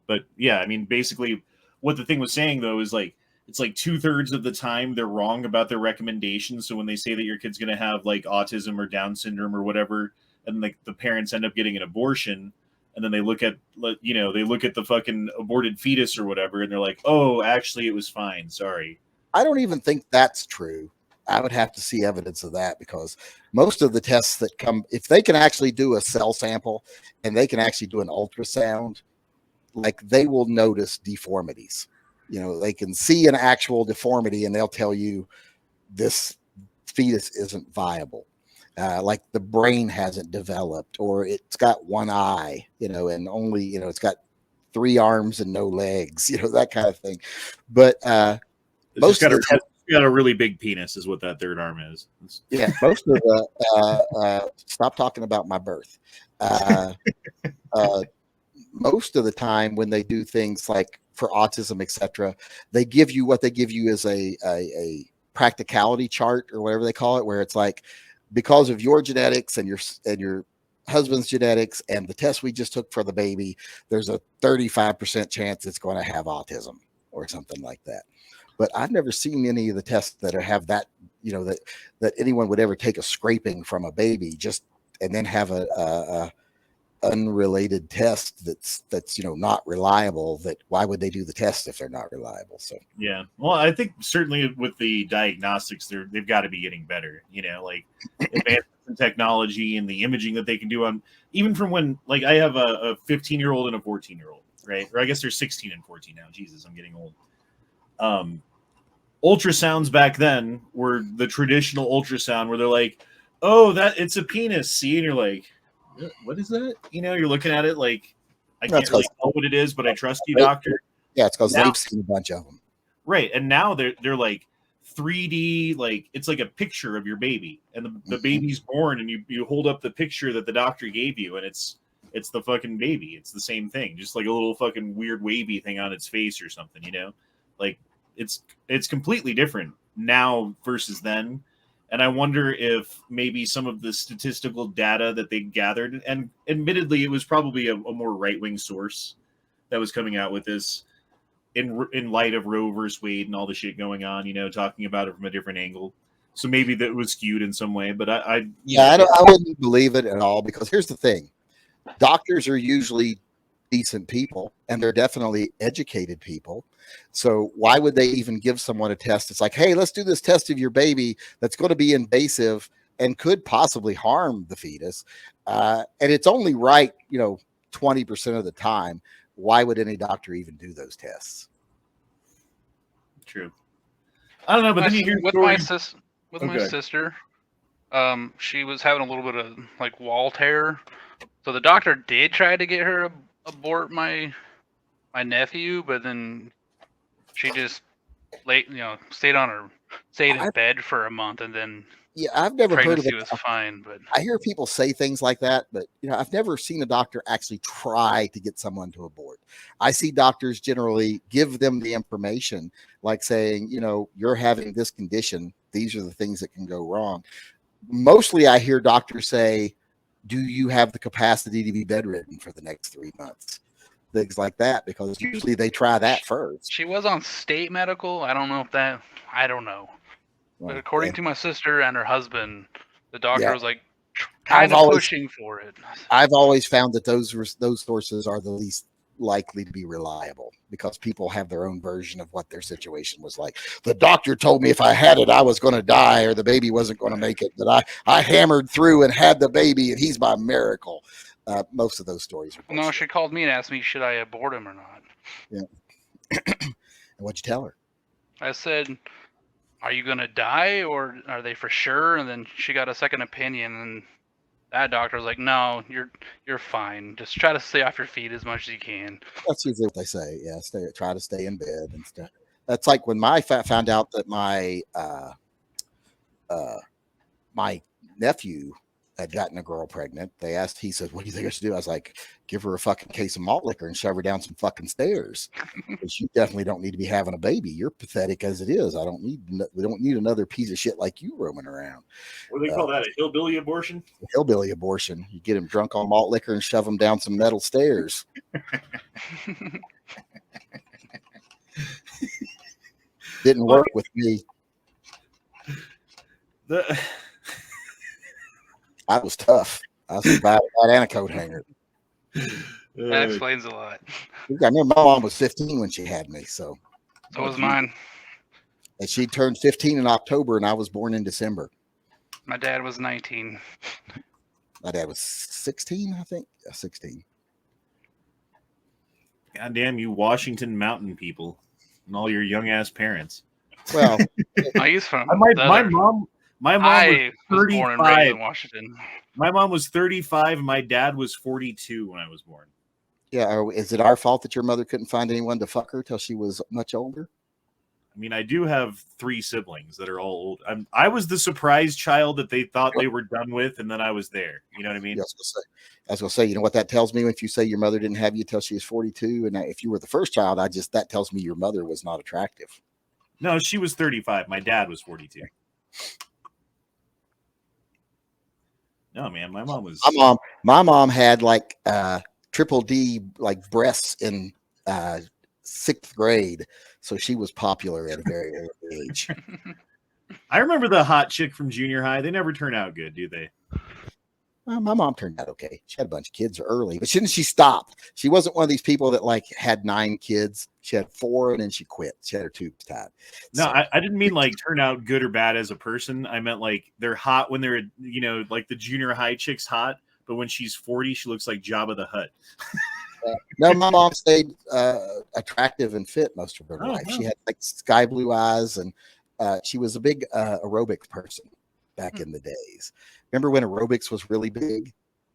But yeah, I mean, basically what the thing was saying though is like, it's like 2/3 of the time they're wrong about their recommendations. So when they say that your kid's going to have like autism or Down syndrome or whatever, and like the parents end up getting an abortion, and then they look at the fucking aborted fetus or whatever, and they're like, oh, actually it was fine. Sorry. I don't even think that's true. I would have to see evidence of that, because most of the tests that come, if they can actually do a cell sample and they can actually do an ultrasound, like they will notice deformities. They can see an actual deformity and they'll tell you this fetus isn't viable. Like the brain hasn't developed, or it's got one eye, and only, it's got 3 arms and no legs, that kind of thing. But most of the got a really big penis is what that third arm is. Yeah, most of the stop talking about my birth. Most of the time when they do things like for autism, etc., they give you is a practicality chart or whatever they call it, where it's like, because of your genetics and your husband's genetics and the test we just took for the baby, there's a 35% chance it's going to have autism or something like that. But I've never seen any of the tests that have that, that anyone would ever take a scraping from a baby and then have a unrelated test that's not reliable. That why would they do the test if they're not reliable? So yeah, well, I think certainly with the diagnostics, they've got to be getting better. Like advancements in technology and the imaging that they can do on, even from when, like, I have a 15-year-old and a 14-year-old, right? Or I guess they're 16 and 14 now. Jesus, I'm getting old. Ultrasounds back then were the traditional ultrasound where they're like, oh, that it's a penis, see? And you're like, what is that? You're looking at it like, I can't really know what it is, but I trust you, doctor. Yeah, it's because they've seen a bunch of them. Right. And now they're like 3D, like it's like a picture of your baby, and the baby's born, and you hold up the picture that the doctor gave you, and it's the fucking baby. It's the same thing, just like a little fucking weird wavy thing on its face or something, like it's completely different now versus then. And I wonder if maybe some of the statistical data that they gathered, and admittedly it was probably a more right-wing source that was coming out with this in light of Roe versus Wade and all the shit going on, talking about it from a different angle. So maybe that was skewed in some way, but I wouldn't believe it at all, because here's the thing. Doctors are usually decent people, and they're definitely educated people. So why would they even give someone a test? It's like, hey, let's do this test of your baby that's going to be invasive and could possibly harm the fetus. And it's only right, 20% of the time. Why would any doctor even do those tests? True. I don't know, but then you hear my sister, she was having a little bit of like wall tear. So the doctor did try to get her to abort my nephew, but then she just stayed in bed for a month, and then I've never heard of it. Pregnancy was fine, but I hear people say things like that, but I've never seen a doctor actually try to get someone to abort. I see doctors generally give them the information, like saying, you're having this condition. These are the things that can go wrong. Mostly I hear doctors say, do you have the capacity to be bedridden for the next 3 months? Things like that, because usually they try that first. She was on state medical. I don't know. But according to my sister and her husband, the doctor was like kind of pushing for it. I've always found that those sources are the least likely to be reliable, because people have their own version of what their situation was like. The doctor told me if I had it, I was going to die, or the baby wasn't going to make it. But I hammered through and had the baby, and he's my miracle. Most of those stories are bullshit. No, she called me and asked me, should I abort him or not? Yeah. And what'd you tell her? I said, are you going to die, or are they for sure? And then she got a second opinion, and that doctor was like, no, you're fine. Just try to stay off your feet as much as you can. That's usually what they say. Yeah, try to stay in bed and stuff. That's like when my found out that my my nephew had gotten a girl pregnant. He said, what do you think I should do? I was like, give her a fucking case of malt liquor and shove her down some fucking stairs. Because you definitely don't need to be having a baby. You're pathetic as it is. We don't need another piece of shit like you roaming around. What do they call that? A hillbilly abortion? Hillbilly abortion. You get him drunk on malt liquor and shove him down some metal stairs. Didn't work with me. I was tough. I survived that and a coat hanger. That explains a lot. I remember my mom was 15 when she had me, so Was mine. and she turned 15 in October, and I was born in December. My dad was 19. My dad was 16, I think. 16. God damn you, Washington Mountain people, and all your young ass parents. Well, He's from my mom I was was born and 35. raised in Washington. My mom was 35. My dad was 42 when I was born. yeah. Is it our fault that your mother couldn't find anyone to fuck her till she was much older? I mean, I do have 3 siblings that are all old. I was the surprise child that they thought they were done with, and then I was there. You know what I mean? Yeah, I was gonna say, you know what that tells me? If you say your mother didn't have you till she was 42, and if you were the first child, that tells me your mother was not attractive. No, she was 35. My dad was 42. No, man, my mom was. My mom had like triple D like breasts in 6th grade, so she was popular at a very early age. I remember the hot chick from junior high. They never turn out good, do they? Well, my mom turned out okay. She had a bunch of kids early, but she stopped. She wasn't one of these people that like had 9 kids. She had 4 and then she quit. She had her tubes tied. No, So, I didn't mean like turn out good or bad as a person. I meant like they're hot when they're, like the junior high chick's hot, but when she's 40, she looks like Jabba the Hutt. no, my mom stayed attractive and fit most of her life. Wow. She had like sky blue eyes, and she was a big aerobic person back in the days. Remember when aerobics was really big?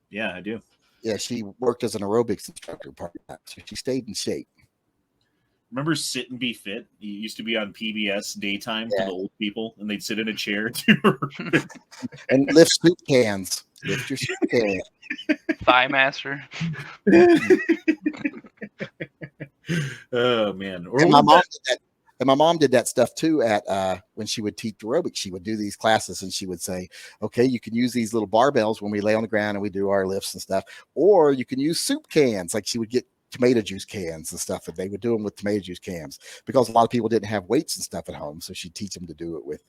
Yeah, I do. Yeah, she worked as an aerobics instructor part-time, so she stayed in shape. Remember Sit and Be Fit? It used to be on PBS daytime for Yeah. the old people, and they'd sit in a chair. And lift soup cans. Lift your soup can. Thigh master. Oh man! Or And what my mom about- did that. And my mom did that stuff too at when she would teach aerobics. She would do these classes and she would say, okay, you can use these little barbells when we lay on the ground and we do our lifts and stuff, or you can use soup cans. Like she would get tomato juice cans and stuff, and they would do them with tomato juice cans because a lot of people didn't have weights and stuff at home. So she'd teach them to do it with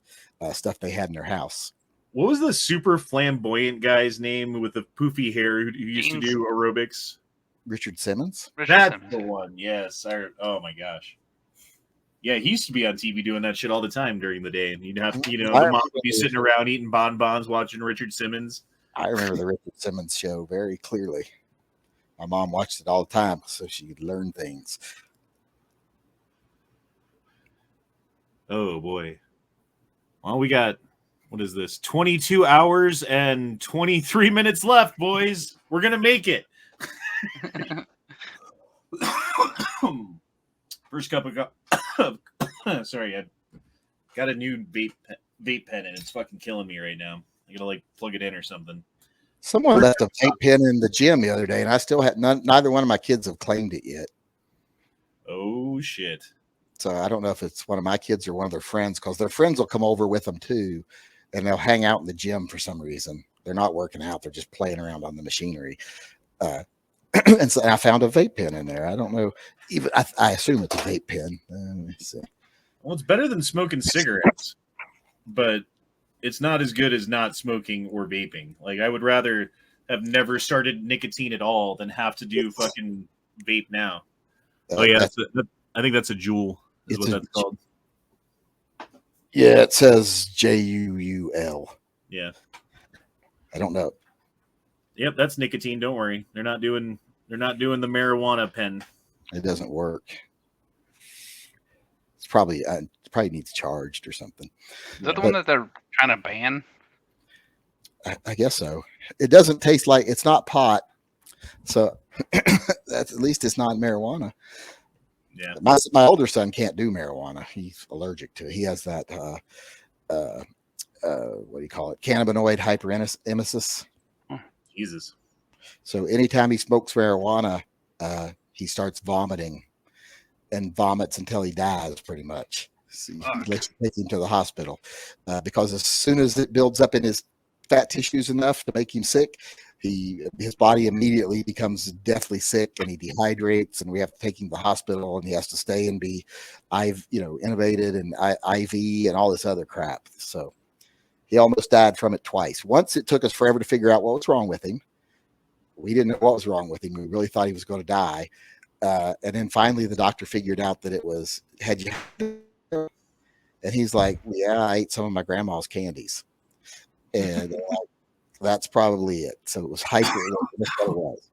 stuff they had in their house. What was the super flamboyant guy's name with the poofy hair who used to James. do aerobics? Richard Simmons. That's Simmons. the one. Yes. Oh my gosh. Yeah, he used to be on TV doing that shit all the time during the day, and you'd have, the mom would be sitting around eating bonbons, watching Richard Simmons. I remember the Richard Simmons show very clearly. My mom watched it all the time, so she could learn things. Oh boy. Well, we got, what is this? 22 hours and 23 minutes left, boys. We're gonna make it. First cup of sorry, I got a new vape pen and it's fucking killing me right now. I gotta like plug it in or something. Someone left a vape pen in the gym the other day, and I still had neither one of my kids have claimed it yet. Oh shit. So I don't know if it's one of my kids or one of their friends, because their friends will come over with them too, and they'll hang out in the gym for some reason. They're not working out; they're just playing around on the machinery. And so I found a vape pen in there. I don't know. Even I assume it's a vape pen. Let me see. Well, it's better than smoking cigarettes, but it's not as good as not smoking or vaping. Like, I would rather have never started nicotine at all than have to do fucking vape now. Oh yeah, I think that's a Juul. Is what that's called. Yeah, it says JUUL. Yeah. I don't know. Yep, that's nicotine. Don't worry, they're not doing the marijuana pen. It doesn't work. It's probably needs charged or something. Is that the one that they're trying to ban? I guess so. It doesn't taste like, it's not pot, so that's, at least it's not marijuana. Yeah. My older son can't do marijuana. He's allergic to it. He has that what do you call it? Cannabinoid hyperemesis. Jesus. So anytime he smokes marijuana, he starts vomiting and vomits until he dies, pretty much. So let's take him to the hospital because as soon as it builds up in his fat tissues enough to make him sick, his body immediately becomes deathly sick, and he dehydrates, and we have to take him to the hospital, and he has to stay and be intubated and IV and all this other crap. So he almost died from it twice. Once it took us forever to figure out what was wrong with him. We didn't know what was wrong with him. We really thought he was going to die. And then finally the doctor figured out that it was and he's like, yeah, I ate some of my grandma's candies. And that's probably it. So it was hyper. That's what it was.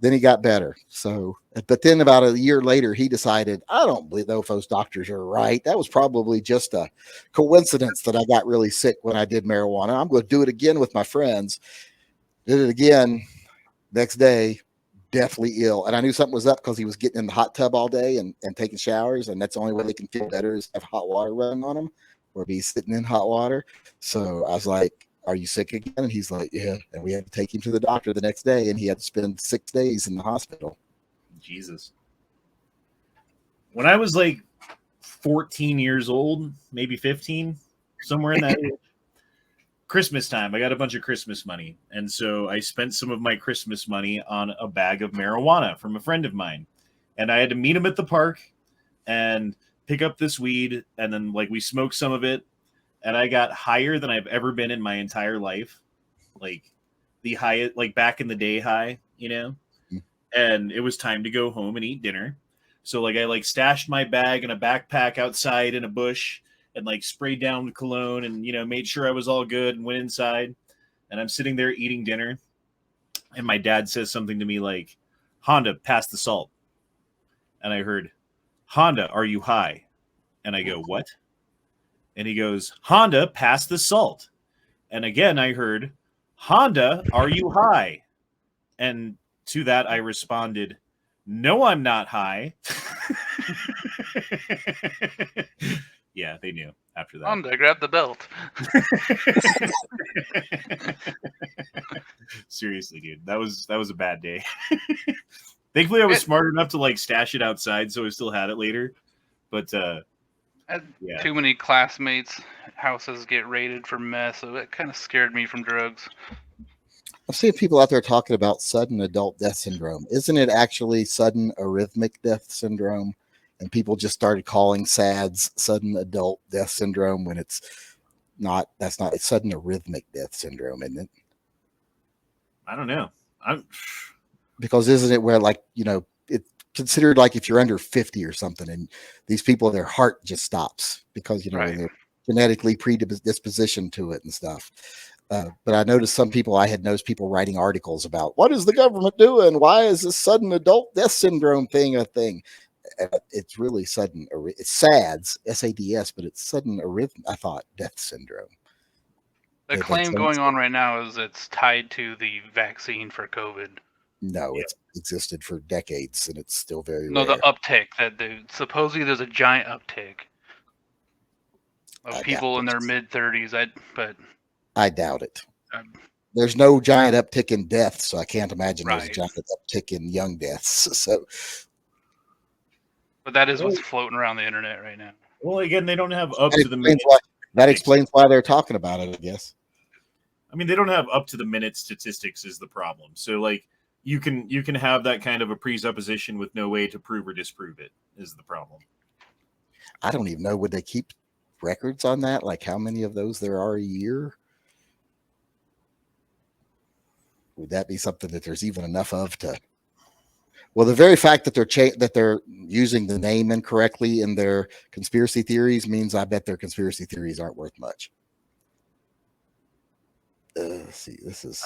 Then he got better. So, but then about a year later, he decided, I don't believe if those doctors are right. That was probably just a coincidence that I got really sick when I did marijuana. I'm going to do it again with my friends. Did it again. Next day, deathly ill. And I knew something was up because he was getting in the hot tub all day and taking showers. And that's the only way they can feel better is have hot water running on them or be sitting in hot water. So I was like, are you sick again? And he's like, yeah. And we had to take him to the doctor the next day, and he had to spend 6 days in the hospital. Jesus. When I was like 14 years old, maybe 15, somewhere in that age, Christmas time, I got a bunch of Christmas money. And so I spent some of my Christmas money on a bag of marijuana from a friend of mine. And I had to meet him at the park and pick up this weed. And then we smoked some of it. And I got higher than I've ever been in my entire life. Like the highest, back in the day high, and it was time to go home and eat dinner. So I stashed my bag in a backpack outside in a bush and sprayed down with cologne and, made sure I was all good and went inside. And I'm sitting there eating dinner. And my dad says something to me like, Honda, pass the salt. And I heard, Honda, are you high? And I go, what? And he goes, Honda, pass the salt. And again, I heard, Honda, are you high? And to that, I responded, no, I'm not high. Yeah, they knew after that. Honda, grab the belt. Seriously, dude, that was a bad day. Thankfully, I was smart enough to stash it outside, so I still had it later. But yeah. Too many classmates' houses get raided for meth, so it kind of scared me from drugs. I've seen people out there talking about sudden adult death syndrome. Isn't it actually sudden arrhythmic death syndrome? And people just started calling SADS sudden adult death syndrome when it's not. That's not. It's sudden arrhythmic death syndrome, isn't it? I don't know. Because isn't it where it's considered if you're under 50 or something, and these people, their heart just stops because they're genetically predispositioned to it and stuff. But I noticed some people, I had noticed people writing articles about what is the government doing? Why is this sudden adult death syndrome thing a thing? It's really sudden. It's SADS, SADS, but it's sudden arrhythmia. I thought death syndrome. The claim going on right now is it's tied to the vaccine for COVID. No, it's existed for decades, and it's still very no, rare. The uptick supposedly there's a giant uptick of people in their mid-30s. I doubt it. There's no giant uptick in deaths, so I can't imagine there's a giant uptick in young deaths. So, but that is what's floating around the internet right now. Well, again, they don't have up to the minute. That explains why they're talking about it, I guess. I mean, they don't have up to the minute statistics is the problem. So, you can have that kind of a presupposition with no way to prove or disprove it is the problem. I don't even know. Would they keep records on that? How many of those there are a year? Would that be something that there's even enough of to? Well, the very fact that they're using the name incorrectly in their conspiracy theories means I bet their conspiracy theories aren't worth much. See,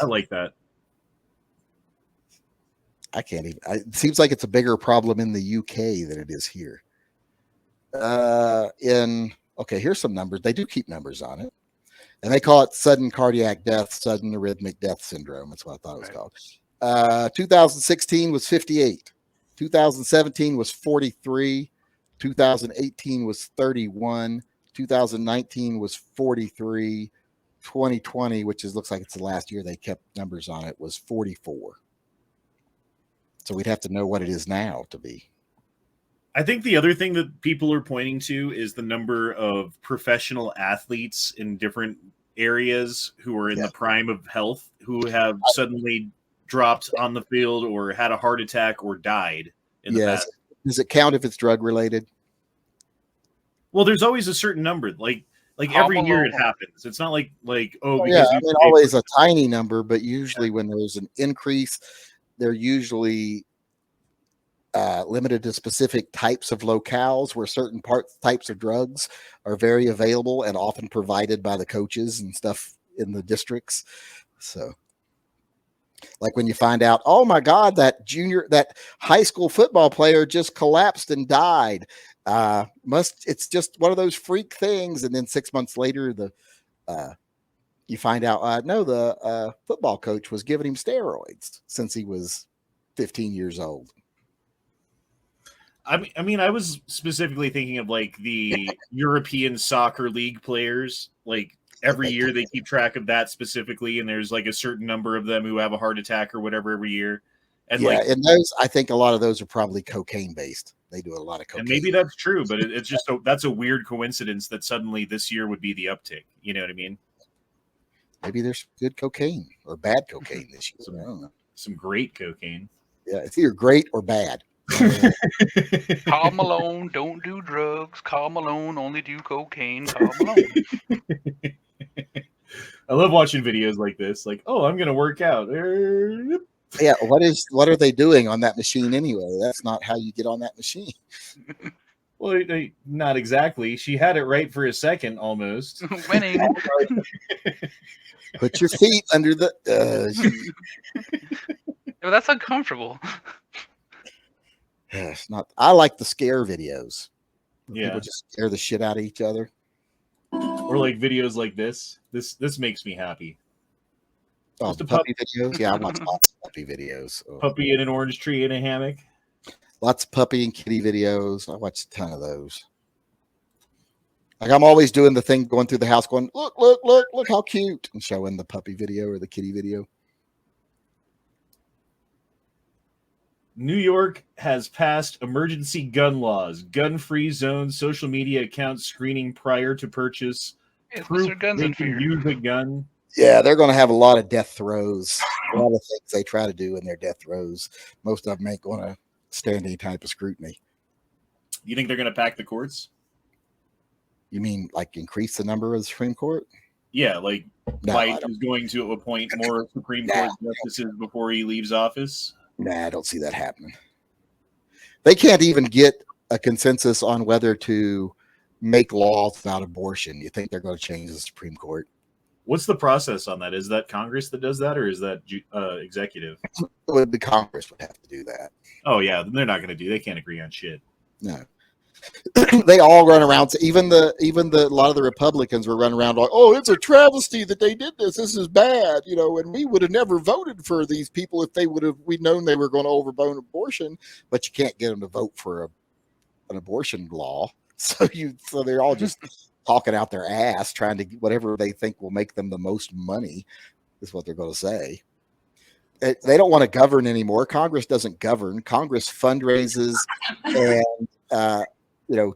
I like that. I can't even. It seems like it's a bigger problem in the UK than it is here. Here's some numbers. They do keep numbers on it. And they call it sudden cardiac death, sudden arrhythmic death syndrome. That's what I thought it was called. 2016 was 58. 2017 was 43. 2018 was 31. 2019 was 43. 2020, which looks like it's the last year they kept numbers on it, was 44. So we'd have to know what it is now to be. I think the other thing that people are pointing to is the number of professional athletes in different areas who are in Yeah. the prime of health who have suddenly dropped on the field or had a heart attack or died in the Yes. past. Does it count if it's drug related? Well, there's always a certain number. Like Home every year it Alone. happens. It's not like Oh, because yeah, you I mean, paid always for a tiny number, but usually when there's an increase, they're usually limited to specific types of locales where certain types of drugs are very available and often provided by the coaches and stuff in the districts. So, like when you find out, oh my God, that high school football player just collapsed and died. It's just one of those freak things. And then 6 months later, you find out, no, the football coach was giving him steroids since he was 15 years old. I mean, I was specifically thinking of like the European soccer league players. Like every year they keep track of that specifically, and there's like a certain number of them who have a heart attack or whatever every year. And yeah, like, and those, I think a lot of those are probably cocaine based. They do a lot of cocaine. and maybe that's true, but it's just that's a weird coincidence that suddenly this year would be the uptick. You know what I mean? Maybe there's good cocaine or bad cocaine this year. I don't know. Some great cocaine. Yeah, it's either great or bad. Call Malone, don't do drugs. Call Malone, only do cocaine. Call Malone. I love watching videos like this. Like, oh, I'm gonna work out. Yeah, what are they doing on that machine anyway? That's not how you get on that machine. Well, not exactly. She had it right for a second, almost. Winning. Put your feet under the. Yeah, that's uncomfortable. It's not. I like the scare videos. Yeah. People just scare the shit out of each other. Or like videos like this. This makes me happy. Oh, Just a puppy videos. Yeah, I watch lots of puppy videos. Oh. Puppy in an orange tree in a hammock. Lots of puppy and kitty videos. I watch a ton of those. Like I'm always doing the thing going through the house going, look how cute, and showing the puppy video or the kitty video. New York has passed emergency gun laws, gun-free zones, social media account screening prior to purchase, Yes, proof Mr. Guns they in can Fear. use a gun. Yeah, they're going to have a lot of death throws. A lot of things they try to do in their death throws. Most of them ain't going to stand any type of scrutiny. You think they're going to pack the courts? You mean like increase the number of the Supreme Court? Yeah, like No, Biden I don't. is going to appoint more Supreme Court justices before he leaves office. Nah, I don't see that happening. They can't even get a consensus on whether to make laws about abortion. You think they're going to change the Supreme Court? What's the process on that? Is that Congress that does that, or is that executive? The Congress would have to do that. Oh yeah, they're not going to do. They can't agree on shit. No. They all run around. Even a lot of the Republicans were running around like, "Oh, it's a travesty that they did this. This is bad," and we would have never voted for these people if we'd known they were going to overturn abortion. But you can't get them to vote for an abortion law, so they're all just talking out their ass, trying to get whatever they think will make them the most money. Is what they're going to say. They don't want to govern anymore. Congress doesn't govern. Congress fundraises and.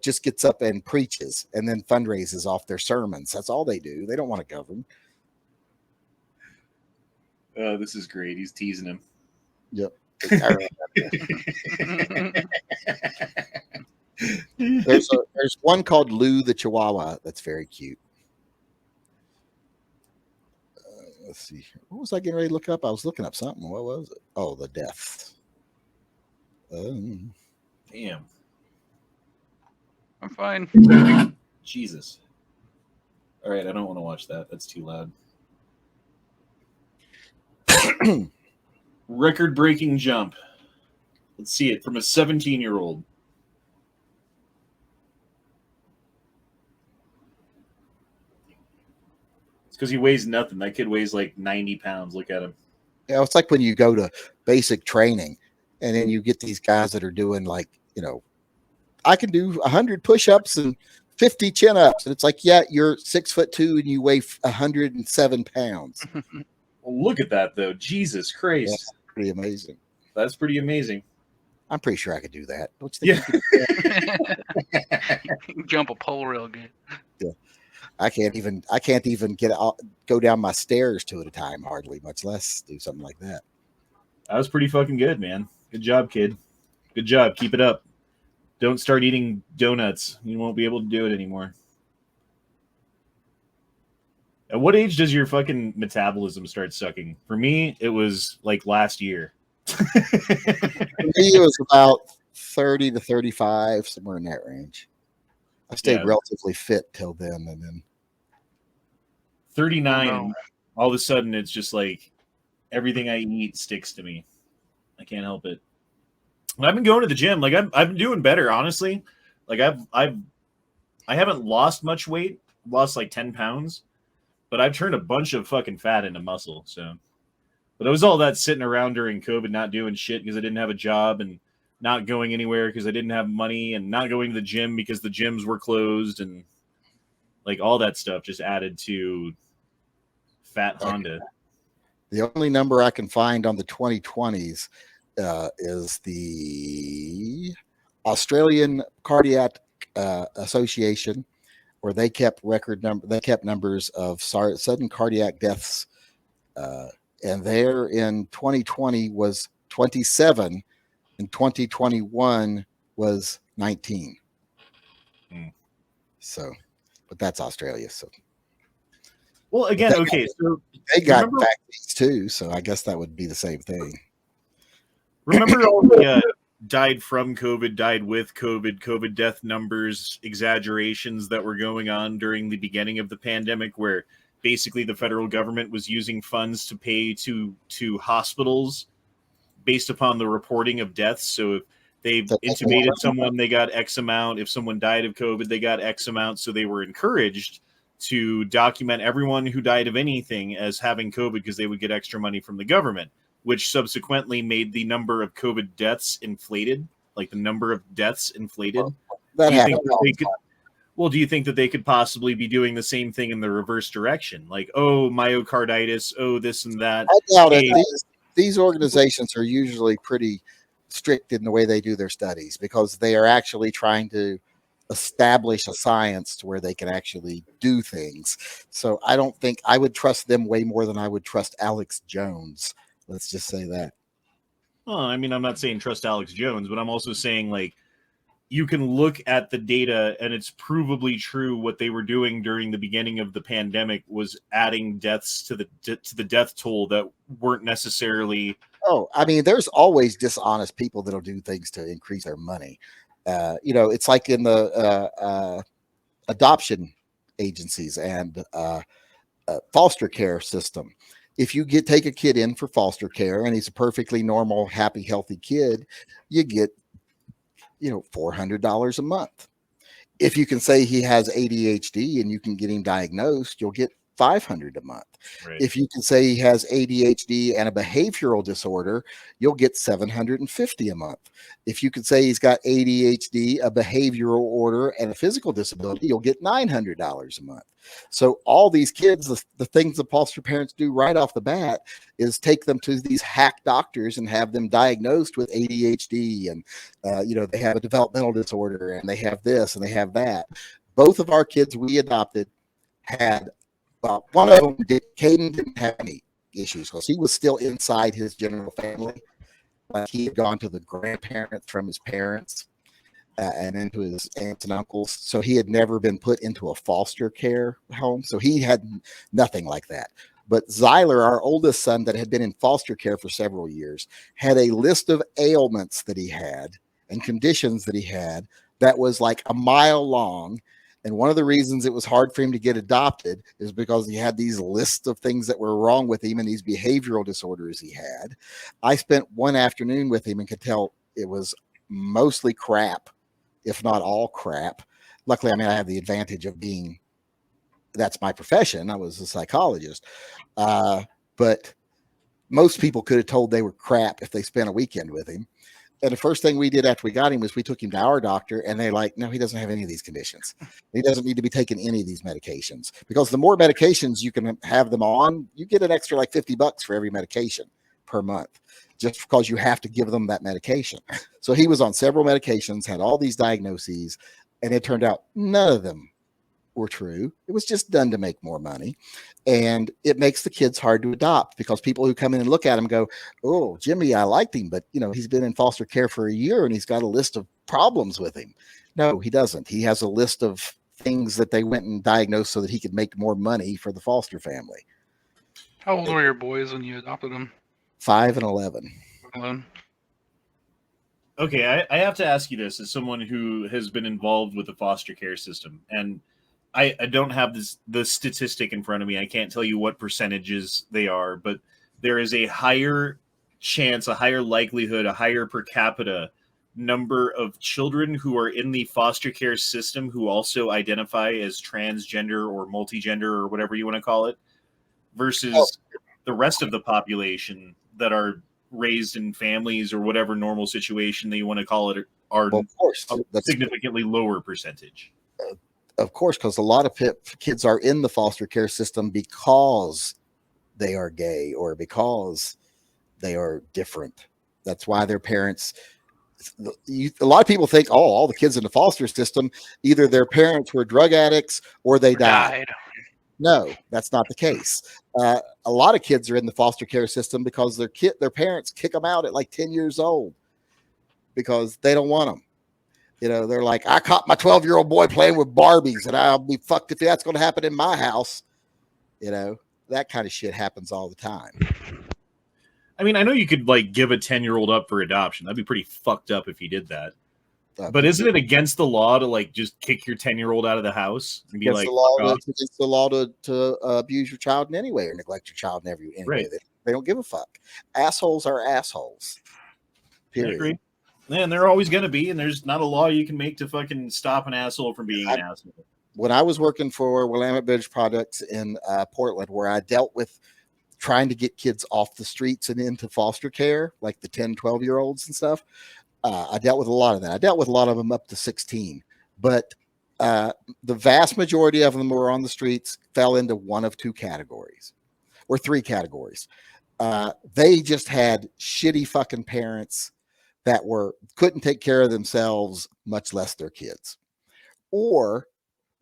Just gets up and preaches and then fundraises off their sermons. That's all they do. They don't want to govern. This is great. He's teasing him. Yep. There's one called Lou the Chihuahua that's very cute. Let's see. What was I getting ready to look up? I was looking up something. What was it? Oh, the death. Damn. I'm fine. Jesus. All right, I don't want to watch that. That's too loud. Record-breaking jump. Let's see it from a 17-year-old. It's because he weighs nothing. That kid weighs like 90 pounds. Look at him. Yeah, it's like when you go to basic training and then you get these guys that are doing like, I can do 100 push-ups and 50 chin-ups. And it's like, yeah, you're 6'2" and you weigh 107 pounds. Well, look at that, though. Jesus Christ. That's pretty amazing. That's pretty amazing. I'm pretty sure I could do that. Don't you think? Jump a pole real good. Yeah. I can't even get out, go down my stairs two at a time, hardly, much less do something like that. That was pretty fucking good, man. Good job, kid. Good job. Keep it up. Don't start eating donuts. You won't be able to do it anymore. At what age does your fucking metabolism start sucking? For me, it was like last year. For me, it was about 30 to 35, somewhere in that range. I stayed relatively fit till then, and then 39, Oh, no. all of a sudden it's just like everything I eat sticks to me. I can't help it. I've been going to the gym. Like I've been doing better, honestly. Like I haven't lost much weight, lost like 10 pounds, but I've turned a bunch of fucking fat into muscle. So, but it was all that sitting around during COVID, not doing shit because I didn't have a job, and not going anywhere because I didn't have money, and not going to the gym because the gyms were closed, and like all that stuff just added to fat Honda. the only number I can find on the 2020s is the Australian Cardiac Association, where they kept numbers of sudden cardiac deaths, and there in 2020 was 27, and 2021 was 19. So, but that's Australia. So, well, again, okay, so they got vaccines too, so I guess that would be the same thing. Remember all the died from COVID, died with COVID, COVID death numbers, exaggerations that were going on during the beginning of the pandemic, where basically the federal government was using funds to pay to hospitals based upon the reporting of deaths. So if they intubated someone, they got X amount. If someone died of COVID, they got X amount. So they were encouraged to document everyone who died of anything as having COVID because they would get extra money from the government, which subsequently made the number of COVID deaths inflated, like the number of deaths inflated. That happened. Do you think that they could possibly be doing the same thing in the reverse direction? Like, oh, myocarditis, oh, this and that. I doubt it. These organizations are usually pretty strict in the way they do their studies because they are actually trying to establish a science to where they can actually do things. So I don't think I would trust them way more than I would trust Alex Jones. Let's just say that. Well, I mean, I'm not saying trust Alex Jones, but I'm also saying, like, you can look at the data and it's provably true what they were doing during the beginning of the pandemic was adding deaths to the death toll that weren't necessarily. Oh, I mean, there's always dishonest people that'll do things to increase their money. It's like in the adoption agencies and foster care system. If you take a kid in for foster care and he's a perfectly normal, happy, healthy kid, you get, $400 a month. If you can say he has ADHD and you can get him diagnosed, you'll get $500 a month. Right. If you can say he has ADHD and a behavioral disorder, you'll get $750 a month. If you can say he's got ADHD, a behavioral order, and a physical disability, you'll get $900 a month. So all these kids, the things the foster parents do right off the bat is take them to these hack doctors and have them diagnosed with ADHD, and they have a developmental disorder, and they have this and they have that. Both of our kids we adopted had. Well, one of them, Caden, didn't have any issues because he was still inside his general family. Like he had gone to the grandparents from his parents and into his aunts and uncles. So he had never been put into a foster care home. So he had nothing like that. But Zyler, our oldest son that had been in foster care for several years, had a list of ailments that he had and conditions that he had that was like a mile long. And one of the reasons it was hard for him to get adopted is because he had these lists of things that were wrong with him and these behavioral disorders he had. I spent one afternoon with him and could tell it was mostly crap, if not all crap. Luckily, I have the advantage of that's my profession. I was a psychologist. But most people could have told they were crap if they spent a weekend with him. And the first thing we did after we got him was we took him to our doctor, and they're like, no, he doesn't have any of these conditions. He doesn't need to be taking any of these medications, because the more medications you can have them on, you get an extra like $50 for every medication per month, just because you have to give them that medication. So he was on several medications, had all these diagnoses, and it turned out none of them were true. It was just done to make more money. And it makes the kids hard to adopt because people who come in and look at him go, oh, Jimmy, I liked him, but he's been in foster care for a year and he's got a list of problems with him. No, he doesn't. He has a list of things that they went and diagnosed so that he could make more money for the foster family. How old were your boys when you adopted them? 5 and 11. 11. Okay, I have to ask you this as someone who has been involved with the foster care system, and I don't have the statistic in front of me. I can't tell you what percentages they are, but there is a higher chance, a higher likelihood, a higher per capita number of children who are in the foster care system who also identify as transgender or multigender or whatever you want to call it, versus the rest of the population that are raised in families or whatever normal situation that you want to call it are Well, of course, a that's significantly lower percentage. of course, because a lot of kids are in the foster care system because they are gay or because they are different. That's why their parents. A lot of people think, oh, all the kids in the foster system, either their parents were drug addicts or they died. No, that's not the case. A lot of kids are in the foster care system because their parents kick them out at like 10 years old because they don't want them. They're like, I caught my 12-year-old boy playing with Barbies and I'll be fucked if that's going to happen in my house. That kind of shit happens all the time. I mean, I know you could like give a 10-year-old up for adoption. That'd be pretty fucked up if you did that. But isn't it against the law to like just kick your 10-year-old out of the house and be like, it's against the law to abuse your child in any way or neglect your child in any way. Right. They don't give a fuck. Assholes are assholes. Period. I agree. And they're always going to be, and there's not a law you can make to fucking stop an asshole from being an asshole. When I was working for Willamette Village Products in Portland, where I dealt with trying to get kids off the streets and into foster care, like the 10, 12-year-olds and stuff, I dealt with a lot of that. I dealt with a lot of them up to 16, but the vast majority of them who were on the streets fell into one of two categories or three categories. They just had shitty fucking parents that couldn't take care of themselves, much less their kids. Or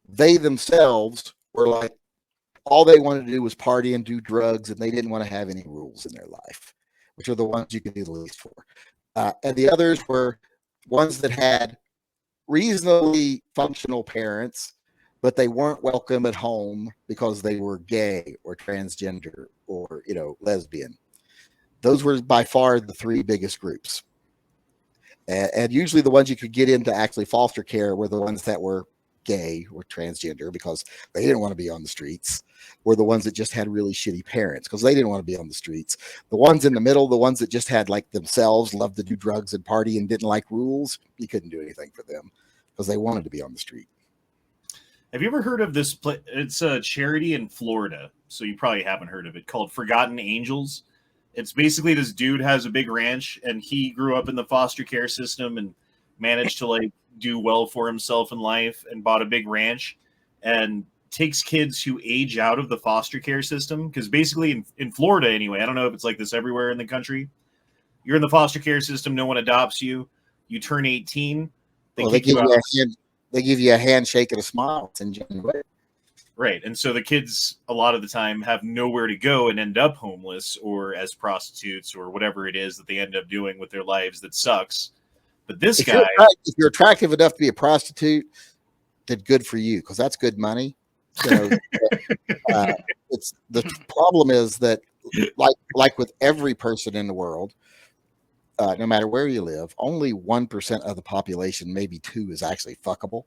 they themselves were like, all they wanted to do was party and do drugs, and they didn't want to have any rules in their life, which are the ones you can do the least for. And the others were ones that had reasonably functional parents, but they weren't welcome at home because they were gay or transgender or, lesbian. Those were by far the three biggest groups. And usually the ones you could get into actually foster care were the ones that were gay or transgender because they didn't want to be on the streets, were the ones that just had really shitty parents because they didn't want to be on the streets. The ones in the middle, the ones that just had like themselves, loved to do drugs and party and didn't like rules, you couldn't do anything for them because they wanted to be on the street. Have you ever heard of this? It's a charity in Florida, so you probably haven't heard of it, called Forgotten Angels. It's basically this dude has a big ranch and he grew up in the foster care system and managed to like do well for himself in life and bought a big ranch and takes kids who age out of the foster care system. Because basically in Florida anyway, I don't know if it's like this everywhere in the country. You're in the foster care system. No one adopts you. You turn 18. They give you a handshake and a smile. It's in January. Right. And so the kids, a lot of the time, have nowhere to go and end up homeless or as prostitutes or whatever it is that they end up doing with their lives that sucks. But this guy... If you're attractive enough to be a prostitute, then good for you, because that's good money. So it's the problem is that, like with every person in the world, no matter where you live, only 1% of the population, maybe 2%, is actually fuckable.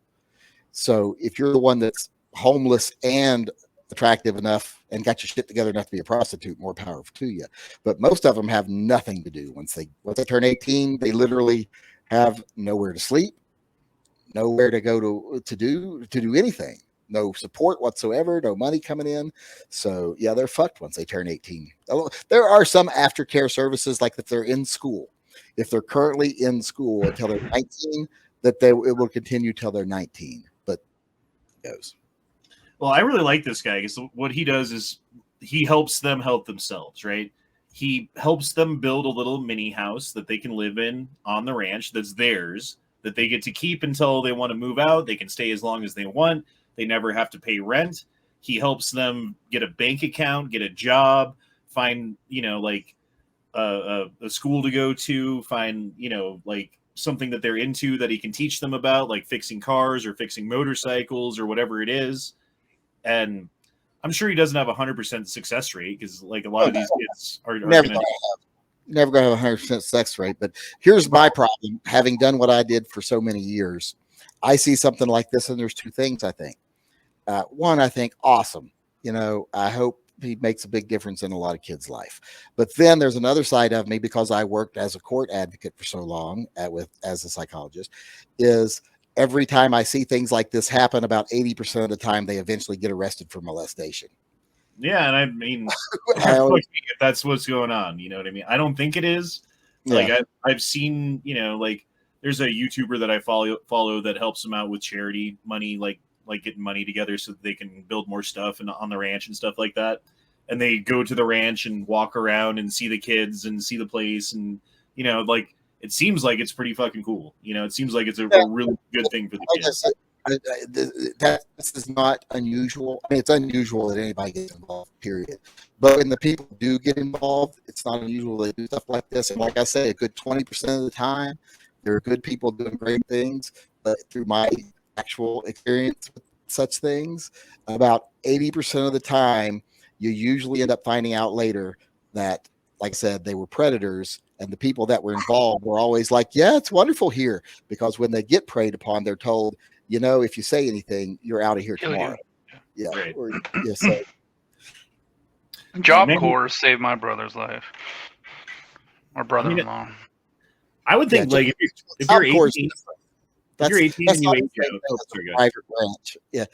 So if you're the one that's homeless and attractive enough and got your shit together enough to be a prostitute, more power to you. But most of them have nothing to do once they turn 18. They literally have nowhere to sleep, nowhere to go to do anything, no support whatsoever, no money coming in. So yeah, they're fucked once they turn 18. There are some aftercare services, like if they're in school, if they're currently in school until they're 19, that it will continue till they're 19. But it goes. Well, I really like this guy because what he does is he helps them help themselves, right? He helps them build a little mini house that they can live in on the ranch that's theirs, that they get to keep until they want to move out. They can stay as long as they want. They never have to pay rent. He helps them get a bank account, get a job, find, like a school to go to, find, like something that they're into that he can teach them about, like fixing cars or fixing motorcycles or whatever it is. And I'm sure he doesn't have 100% success rate because, like, a lot of these kids are Never going to. Never going to have 100% success rate. But here's my problem. Having done what I did for so many years, I see something like this, and there's two things I think. One, I think, awesome. I hope he makes a big difference in a lot of kids' life. But then there's another side of me, because I worked as a court advocate for so long as a psychologist, is every time I see things like this happen, about 80% of the time they eventually get arrested for molestation. Yeah, and I mean, if that's what's going on, you know what I mean? I don't think it is. Like, I've seen, like, there's a YouTuber that I follow that helps them out with charity money, like getting money together so that they can build more stuff on the ranch and stuff like that. And they go to the ranch and walk around and see the kids and see the place, and like, it seems like it's pretty fucking cool. It seems like it's a really good thing for the kids. This is not unusual. I mean, it's unusual that anybody gets involved, period. But when the people do get involved, it's not unusual they do stuff like this. And like I say, a good 20% of the time, there are good people doing great things. But through my actual experience with such things, about 80% of the time, you usually end up finding out later that, like I said, they were predators. And the people that were involved were always like, yeah, it's wonderful here. Because when they get preyed upon, they're told, if you say anything, you're out of here tomorrow. Yeah. Right. So. Job Corps saved my brother's life. My brother-in-law. I would think, like, if you're 18, if you're 18 and you age out, private ranch. Yeah.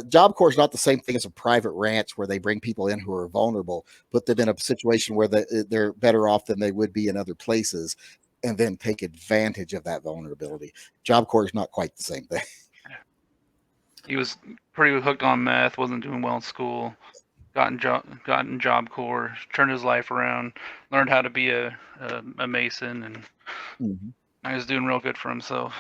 Job Corps is not the same thing as a private ranch where they bring people in who are vulnerable, put them in a situation where they're better off than they would be in other places, and then take advantage of that vulnerability. Job Corps is not quite the same thing. He was pretty hooked on meth, wasn't doing well in school, got in Job Corps, turned his life around, learned how to be a mason, and he was doing real good for himself.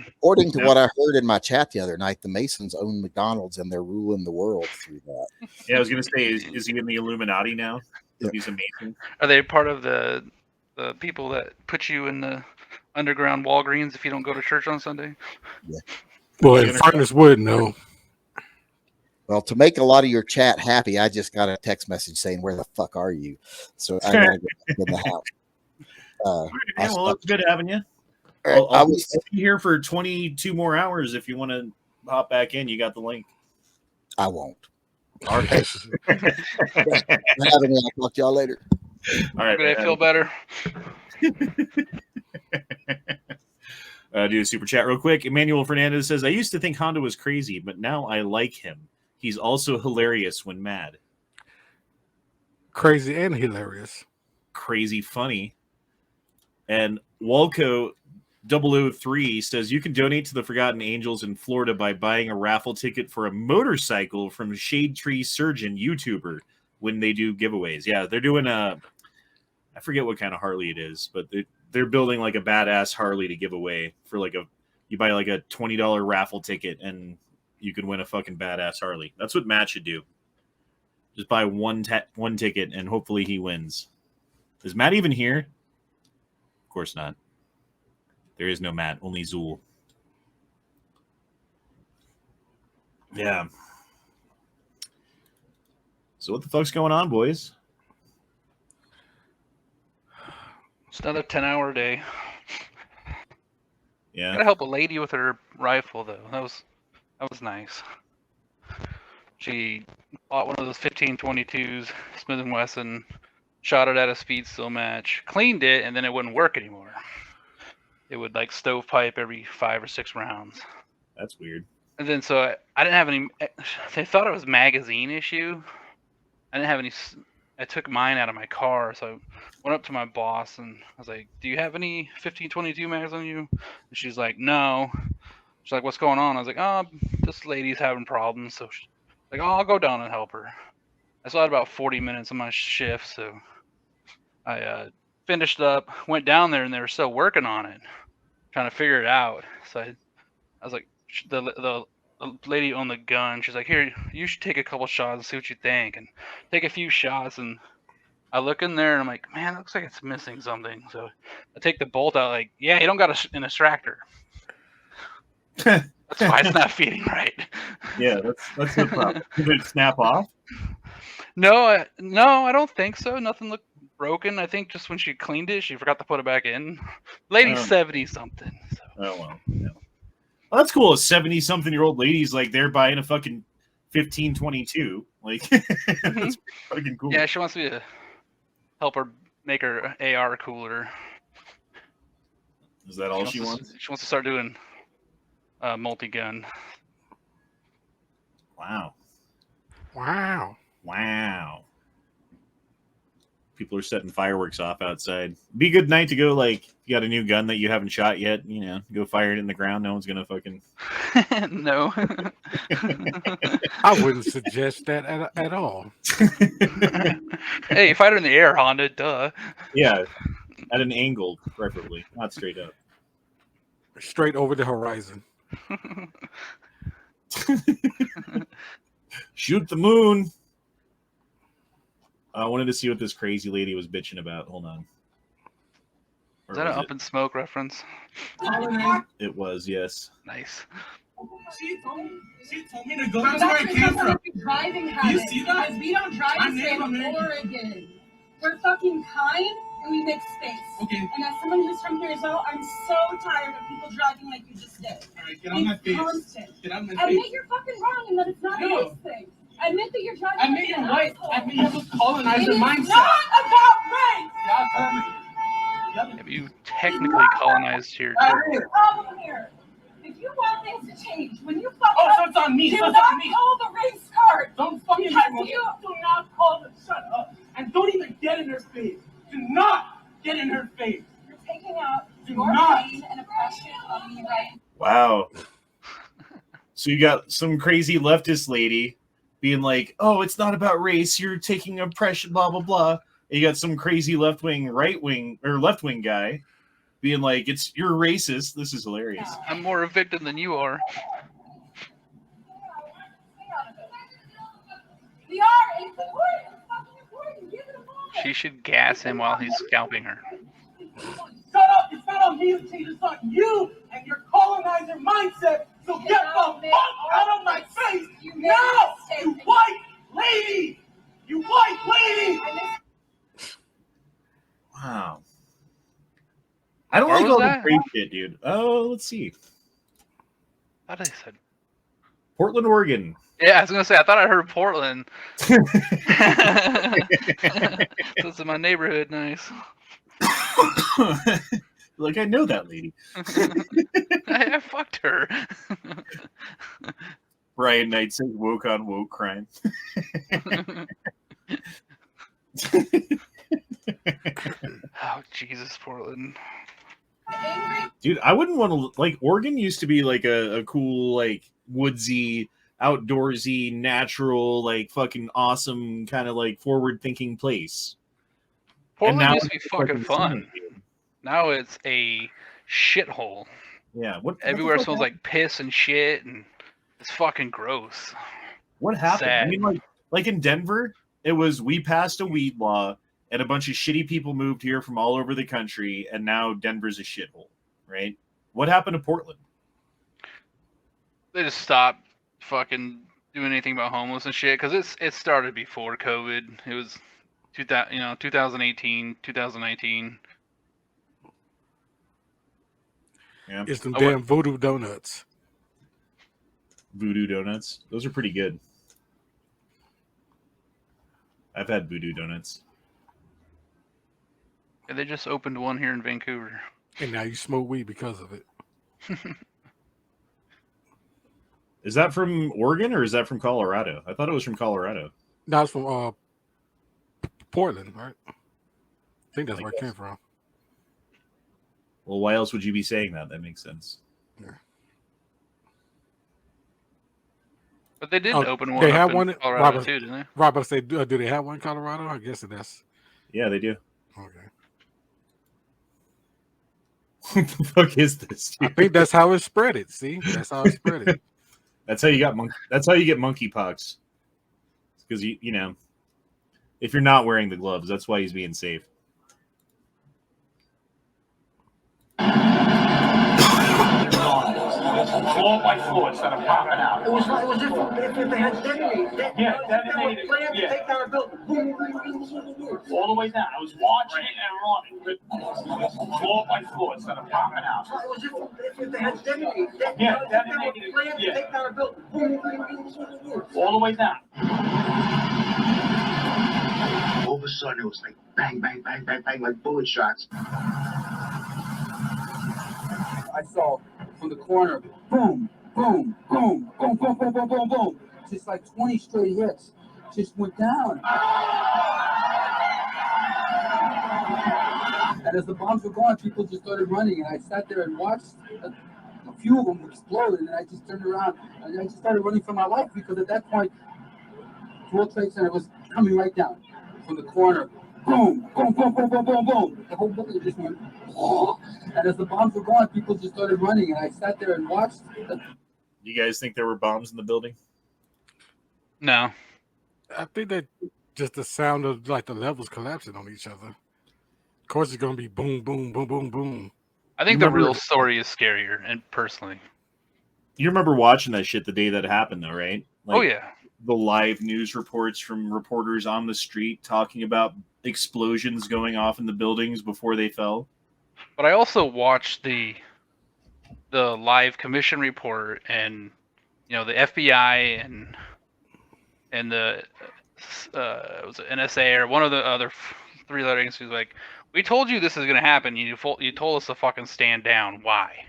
According to what I heard in my chat the other night, the Masons own McDonald's and they're ruling the world through that. Yeah, I was going to say, is he in the Illuminati now? Yeah. He's a Mason. Are they part of the people that put you in the underground Walgreens if you don't go to church on Sunday? Yeah. Well, in Furnace Wood, no. Well, to make a lot of your chat happy, I just got a text message saying, "Where the fuck are you?" So I gotta go back in the house. Well, it's good having you. I'll be here for 22 more hours if you want to hop back in. You got the link. I won't. All right. I'll talk to y'all later. All right. I feel better. Do a super chat real quick. Emmanuel Fernandez says, I used to think Honda was crazy, but now I like him. He's also hilarious when mad. Crazy and hilarious. Crazy funny. And Walco 003 says, you can donate to the Forgotten Angels in Florida by buying a raffle ticket for a motorcycle from Shade Tree Surgeon YouTuber when they do giveaways. Yeah, they're doing I forget what kind of Harley it is, but they're building like a badass Harley to give away for you buy like a $20 raffle ticket and you can win a fucking badass Harley. That's what Matt should do. Just buy one ticket and hopefully he wins. Is Matt even here? Of course not. There is no Matt, only Zool. Yeah. So what the fuck's going on, boys? It's another 10-hour day. Yeah. Gotta help a lady with her rifle though. That was nice. She bought one of those 1522s, Smith & Wesson, shot it at a speed still match, cleaned it, and then it wouldn't work anymore. It would like stovepipe every 5 or 6 rounds. That's weird. And then so I didn't have any. They thought it was magazine issue. I didn't have any. I took mine out of my car, so I went up to my boss and I was like, "Do you have any 1522 mags on you?" And she's like, "No." She's like, "What's going on?" I was like, "Oh, this lady's having problems." So she's like, "Oh, I'll go down and help her." I still had about 40 minutes on my shift, so I finished up, went down there, and they were still working on it, trying to figure it out. So I was like, the the lady owned the gun. She's like, "Here, you should take a couple shots and see what you think." And take a few shots, and I look in there and I'm like, "Man, it looks like it's missing something." So I take the bolt out. Like, yeah, you don't got an extractor. That's why it's not feeding right. Yeah, that's the problem. Did it snap off? No, I don't think so. Nothing looked broken. I think just when she cleaned it, she forgot to put it back in. Lady's 70 something. So. Oh well. Yeah. Well, that's cool. A 70-something-year-old lady's like they're buying a fucking 1522. Like that's fucking cool. Yeah, she wants me to help her make her AR cooler. Is that all she wants? She wants to start doing multi-gun. Wow. Wow. Wow. People are setting fireworks off outside. Be a good night to go, like, you got a new gun that you haven't shot yet, you know, go fire it in the ground. No one's going to fucking... No. I wouldn't suggest that at all. Hey, fight it in the air, Honda, duh. Yeah, at an angle, preferably, not straight up. Straight over the horizon. Shoot the moon. I wanted to see what this crazy lady was bitching about. Hold on. Is that an Up in Smoke reference? It was, yes. Nice. She told me to go back to where I came from. Driving Do you see that? Because we don't drive My the state of neighborhood. Oregon. We're fucking kind and we make space. Okay. And as someone who's from here as well, I'm so tired of people driving like you just did. Alright, get on my face. Constant. Get on my face. Admit you're fucking wrong and that it's not a No. race thing. Admit that you're driving Admit like you're an white. asshole. Admit you have a colonizer It is mindset. not about race. Yeah, tell me. Have you technically colonized your That's territory? the problem here. If you want things to change, when you fuck Oh, up, so it's on me. do So it's not on me. call the race card. Don't fucking Because do not call them. Shut up. And don't even get in her face. Do not get in her face. You're taking out Do your not. pain and oppression on me right Wow. So you got some crazy leftist lady being like, oh, it's not about race. You're taking oppression, blah, blah, blah. And you got some crazy left-wing, right-wing, or left-wing guy being like, you're racist. This is hilarious. I'm more a victim than you are. We are. It's important. It's fucking important. Give it a moment. She should gas him while he's scalping her. Shut up. It's not on me to change. It's on you and your colonizer mindset. So get the fuck out of my face now, you white lady. You white lady. Wow. I don't Where like was all that? the crazy shit, dude. Oh, let's see. I thought I said. Portland, Oregon. Yeah, I was gonna say. I thought I heard Portland. This is my neighborhood. Nice. Like, I know that lady. I fucked her. Brian Knight says woke on woke crime. Oh Jesus, Portland. Dude, I wouldn't want to, like, Oregon used to be like a cool, like, woodsy, outdoorsy, natural, like, fucking awesome kind of like forward thinking place. Portland now used to be it's fucking fun. insane, dude. Now it's a shithole. Yeah, what Everywhere the fuck smells happened? like piss and shit, and it's fucking gross. What happened? I sad. mean, like in Denver, it was we passed a weed law, and a bunch of shitty people moved here from all over the country, and now Denver's a shithole, right? What happened to Portland? They just stopped fucking doing anything about homeless and shit because it started before COVID. It was 2018, 2019. Yeah, It's them I damn voodoo donuts. Voodoo donuts. Those are pretty good. I've had voodoo donuts. And they just opened one here in Vancouver. And now you smoke weed because of it. Is that from Oregon or is that from Colorado? I thought it was from Colorado. Now it's from Portland, right? I think that's I where it came from. Well, why else would you be saying that? That makes sense. But they did Oh, open one they up have in one? Colorado Robert. too, didn't they? Robert said, do they have one in Colorado? I guess that's Yeah, they do. okay. What the fuck is this, I dude? think that's how it spread it. See, that's how it spread it. That's how you got That's how you get monkeypox. Because you know, if you're not wearing the gloves, that's why he's being safe. Floor by floor instead of popping out. It was if they had detonated. Yeah, detonated. Yeah. Take down a building. All the way down. I was watching and running. Floor by floor instead of popping out. It was if they had detonated. Yeah, detonated. Yeah. Take down a building. All the way down. All of a sudden, it was like bang, bang, bang, bang, bang, like bullet shots. I saw from the corner, boom, boom, boom, boom, boom, boom, boom, boom, boom. Just like 20 straight hits. Just went down. And as the bombs were going, people just started running. And I sat there and watched a few of them explode. And I just turned around and I just started running for my life because at that point, the World Trade Center was coming right down from the corner. Boom, boom, boom, boom, boom, boom, boom. The whole building just went, oh. And as the bombs were going, people just started running, and I sat there and watched. You guys think there were bombs in the building? No. I think that just the sound of like the levels collapsing on each other. Of course, it's gonna be boom, boom, boom, boom, boom. I think the real story is scarier, and personally. You remember watching that shit the day that happened, though, right? Like, oh yeah. The live news reports from reporters on the street talking about explosions going off in the buildings before they fell. But I also watched the live commission report, and you know the FBI and the it was NSA or one of the other three-letter agencies like, we told you this is gonna happen. You told us to fucking stand down. Why?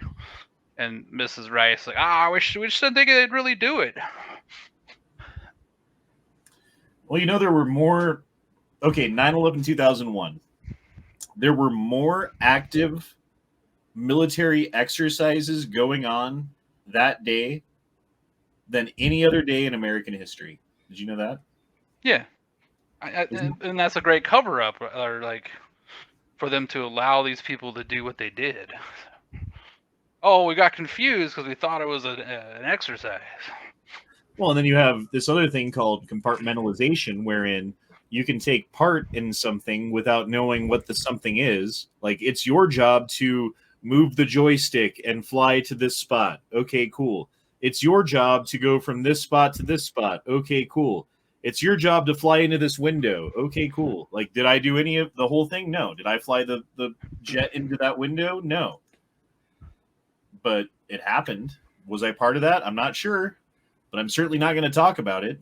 And Mrs. Rice like, we just didn't think they'd really do it. Well, you know, there were more. Okay, 9/11 2001. There were more active military exercises going on that day than any other day in American history. Did you know that? Yeah. And that's a great cover-up, or like, for them to allow these people to do what they did. Oh, we got confused because we thought it was an exercise. Well, and then you have this other thing called compartmentalization, wherein you can take part in something without knowing what the something is. Like, it's your job to move the joystick and fly to this spot. Okay, cool. It's your job to go from this spot to this spot. Okay, cool. It's your job to fly into this window. Okay, cool. Like, did I do any of the whole thing? No. Did I fly the jet into that window? No. But it happened. Was I part of that? I'm not sure. But I'm certainly not going to talk about it.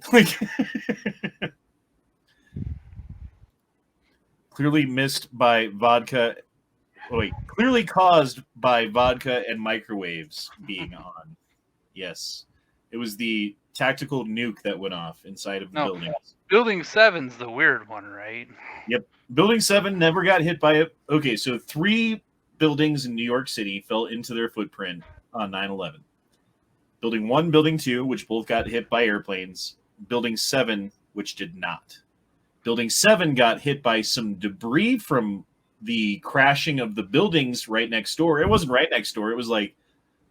Clearly missed by vodka. Wait, clearly caused by vodka and microwaves being on. Yes. It was the tactical nuke that went off inside of the building. Building 7's the weird one, right? Yep. Building 7 never got hit by it. Okay, so 3 buildings in New York City fell into their footprint on 9/11. Building 1, Building 2, which both got hit by airplanes. Building 7, which did not. Building 7 got hit by some debris from the crashing of the buildings right next door. It wasn't right next door. It was like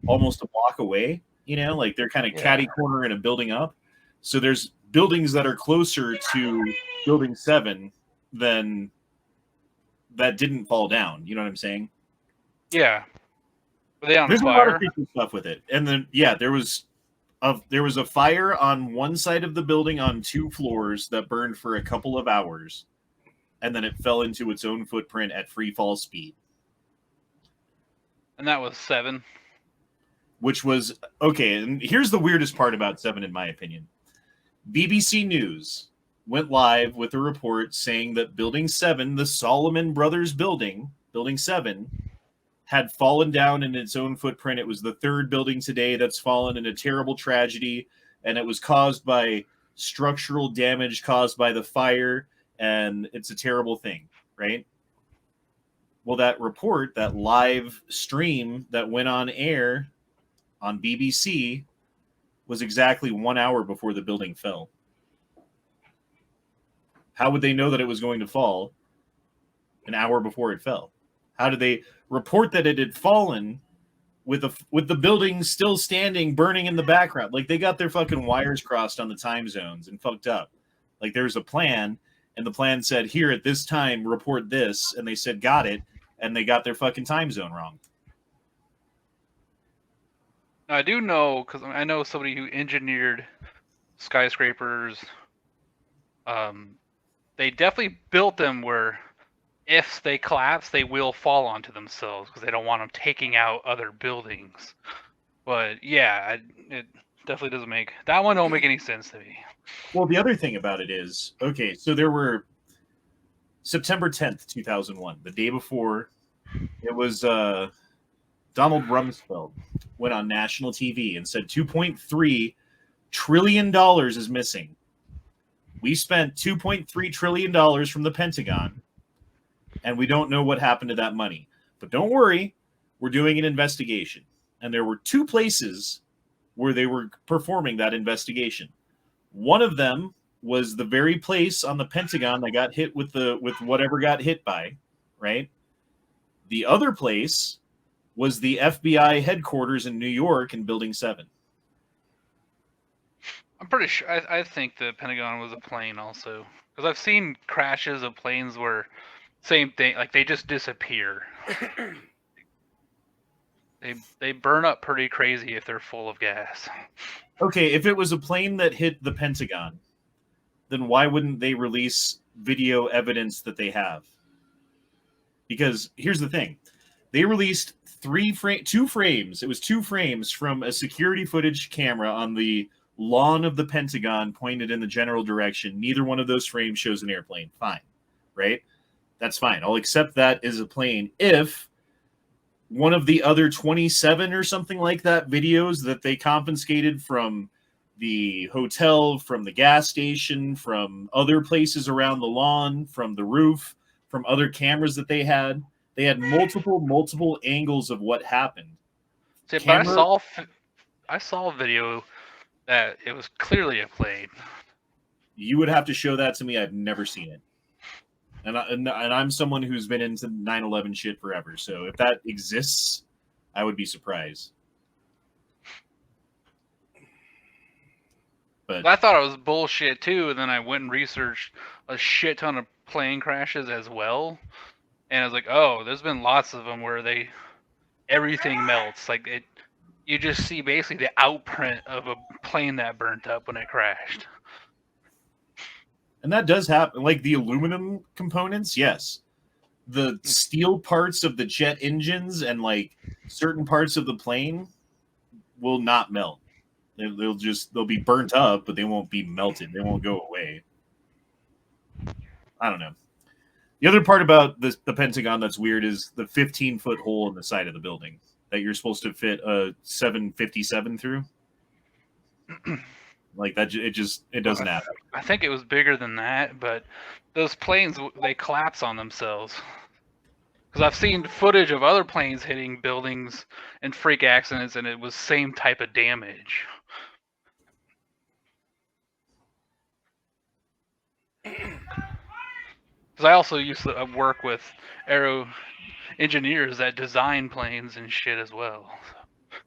almost a block away. You know, like they're kind of catty corner in a building up. So there's buildings that are closer to Building 7 than that didn't fall down. You know what I'm saying? Yeah. Were they on There's fire? a lot of creepy stuff with it. And then, there was a fire on one side of the building on 2 floors that burned for a couple of hours. And then it fell into its own footprint at free fall speed. And that was 7. Which was, okay, and here's the weirdest part about 7, in my opinion. BBC News went live with a report saying that Building 7, the Solomon Brothers building, Building 7, had fallen down in its own footprint. It was the 3rd building today that's fallen in a terrible tragedy, and it was caused by structural damage caused by the fire, and it's a terrible thing, right? Well, that report, that live stream that went on air on BBC, was exactly 1 hour before the building fell. How would they know that it was going to fall an hour before it fell? How did they report that it had fallen with the building still standing, burning in the background. Like they got their fucking wires crossed on the time zones and fucked up. Like there's a plan, and the plan said, here at this time, report this, and they said, got it, and they got their fucking time zone wrong. I do know, because I know somebody who engineered skyscrapers. They definitely built them where if they collapse, they will fall onto themselves because they don't want them taking out other buildings. But yeah, it definitely doesn't make that one don't make any sense to me. Well, the other thing about it is, okay, so there were September 10th, 2001, the day before, it was Donald Rumsfeld went on national TV and said $2.3 trillion is missing. We spent $2.3 trillion from the Pentagon, and we don't know what happened to that money. But don't worry, we're doing an investigation. And there were two places where they were performing that investigation. One of them was the very place on the Pentagon that got hit with whatever got hit by, right? The other place was the FBI headquarters in New York in Building 7. I'm pretty sure. I think the Pentagon was a plane also, because I've seen crashes of planes where same thing, like they just disappear. They burn up pretty crazy if they're full of gas. Okay, if it was a plane that hit the Pentagon, then why wouldn't they release video evidence that they have? Because here's the thing. They released two frames. It was 2 frames from a security footage camera on the lawn of the Pentagon pointed in the general direction. Neither one of those frames shows an airplane. Fine, right? That's fine. I'll accept that as a plane if one of the other 27 or something like that videos that they confiscated from the hotel, from the gas station, from other places around the lawn, from the roof, from other cameras that they had multiple angles of what happened. See, but I saw a video that it was clearly a plane. You would have to show that to me. I've never seen it. And I'm someone who's been into 9/11 shit forever. So if that exists, I would be surprised. But I thought it was bullshit too, and then I went and researched a shit ton of plane crashes as well. And I was like, oh, there's been lots of them where everything melts. Like you just see basically the outprint of a plane that burnt up when it crashed. And that does happen. Like the aluminum components, yes. The steel parts of the jet engines and like certain parts of the plane will not melt. They'll be burnt up, but they won't be melted. They won't go away. I don't know. The other part about the Pentagon that's weird is the 15-foot hole in the side of the building that you're supposed to fit a 757 through. Like that, it doesn't happen. I think it was bigger than that, but those planes, they collapse on themselves. Because I've seen footage of other planes hitting buildings and freak accidents, and it was same type of damage. Because I also used to work with aero engineers that design planes and shit as well.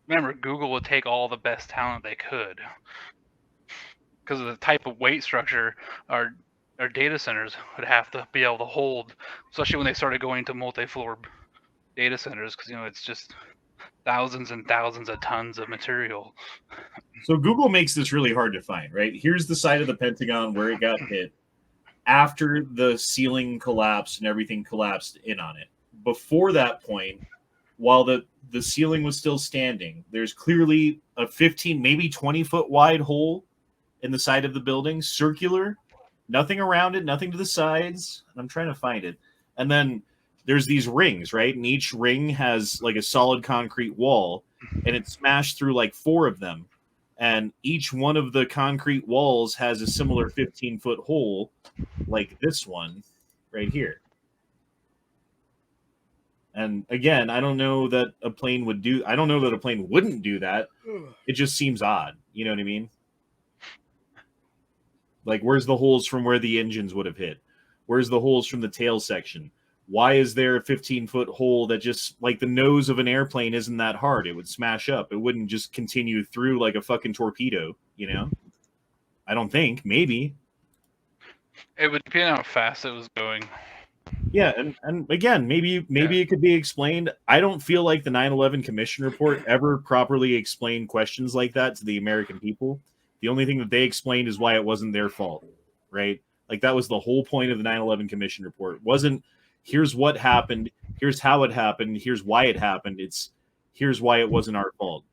Remember, Google would take all the best talent they could. Because of the type of weight structure our data centers would have to be able to hold, especially when they started going to multi-floor data centers, because it's just thousands and thousands of tons of material. So Google makes this really hard to find, right? Here's the side of the Pentagon where it got hit after the ceiling collapsed and everything collapsed in on it. Before that point, while the ceiling was still standing, there's clearly a 15, maybe 20-foot wide hole in the side of the building, circular, nothing around it, nothing to the sides. I'm trying to find it. And then there's these rings, right? And each ring has like a solid concrete wall, and it's smashed through like 4 of them. And each one of the concrete walls has a similar 15-foot hole like this one right here. And again, I don't know that a plane would do, I don't know that a plane wouldn't do that. It just seems odd. You know what I mean? Like, where's the holes from where the engines would have hit? Where's the holes from the tail section? Why is there a 15-foot hole that just like the nose of an airplane isn't that hard? It would smash up. It wouldn't just continue through like a fucking torpedo, you know? I don't think. Maybe. It would depend on how fast it was going. Yeah, and again, maybe it could be explained. I don't feel like the 9/11 Commission report ever properly explained questions like that to the American people. The only thing that they explained is why it wasn't their fault, right? Like that was the whole point of the 9/11 Commission report. It wasn't here's what happened, here's how it happened, here's why it happened. It's here's why it wasn't our fault.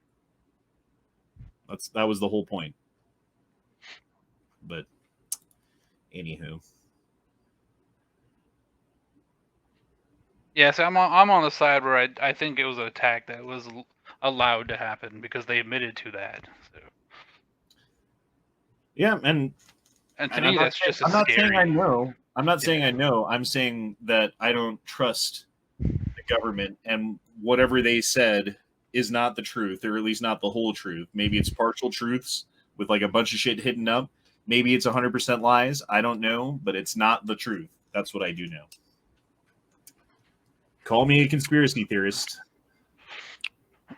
That was the whole point. But anywho. Yes, I'm on the side where I think it was an attack that was allowed to happen because they admitted to that. So. Yeah, and to me that's just I'm not scary. saying I know. I'm not saying I know. I'm saying that I don't trust the government, and whatever they said is not the truth, or at least not the whole truth. Maybe it's partial truths with like a bunch of shit hidden up. Maybe it's 100% lies. I don't know, but it's not the truth. That's what I do know. Call me a conspiracy theorist.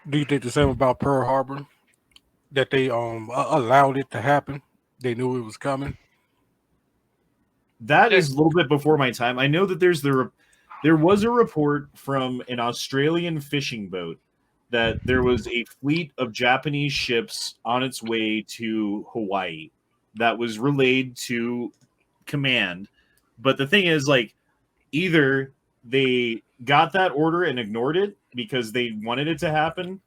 Do you think the same about Pearl Harbor? That they allowed it to happen? They knew it was coming? That is a little bit before my time. I know that there was a report from an Australian fishing boat that there was a fleet of Japanese ships on its way to Hawaii that was relayed to command. But the thing is, like, either they got that order and ignored it because they wanted it to happen,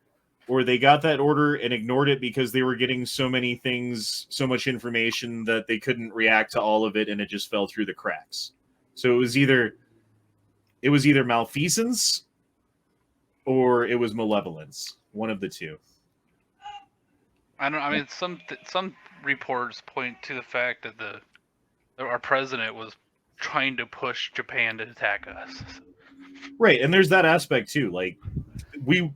or they got that order and ignored it because they were getting so many things, so much information that they couldn't react to all of it, and it just fell through the cracks. So it was either malfeasance or it was malevolence, one of the two. I mean, some reports point to the fact that our president was trying to push Japan to attack us. Right, and there's that aspect too. Like, we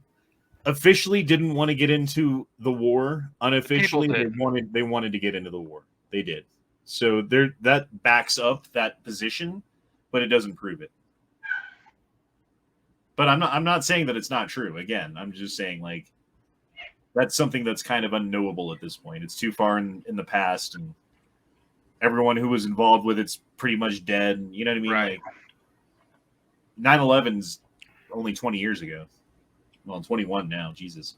officially didn't want to get into the war. Unofficially, they wanted to get into the war. They did. So that backs up that position, but it doesn't prove it. But I'm not saying that it's not true. Again, I'm just saying, like, that's something that's kind of unknowable at this point. It's too far in the past, and everyone who was involved with it's pretty much dead. You know what I mean? Right. Like, 9/11's only 20 years ago. Well, 21 now. Jesus.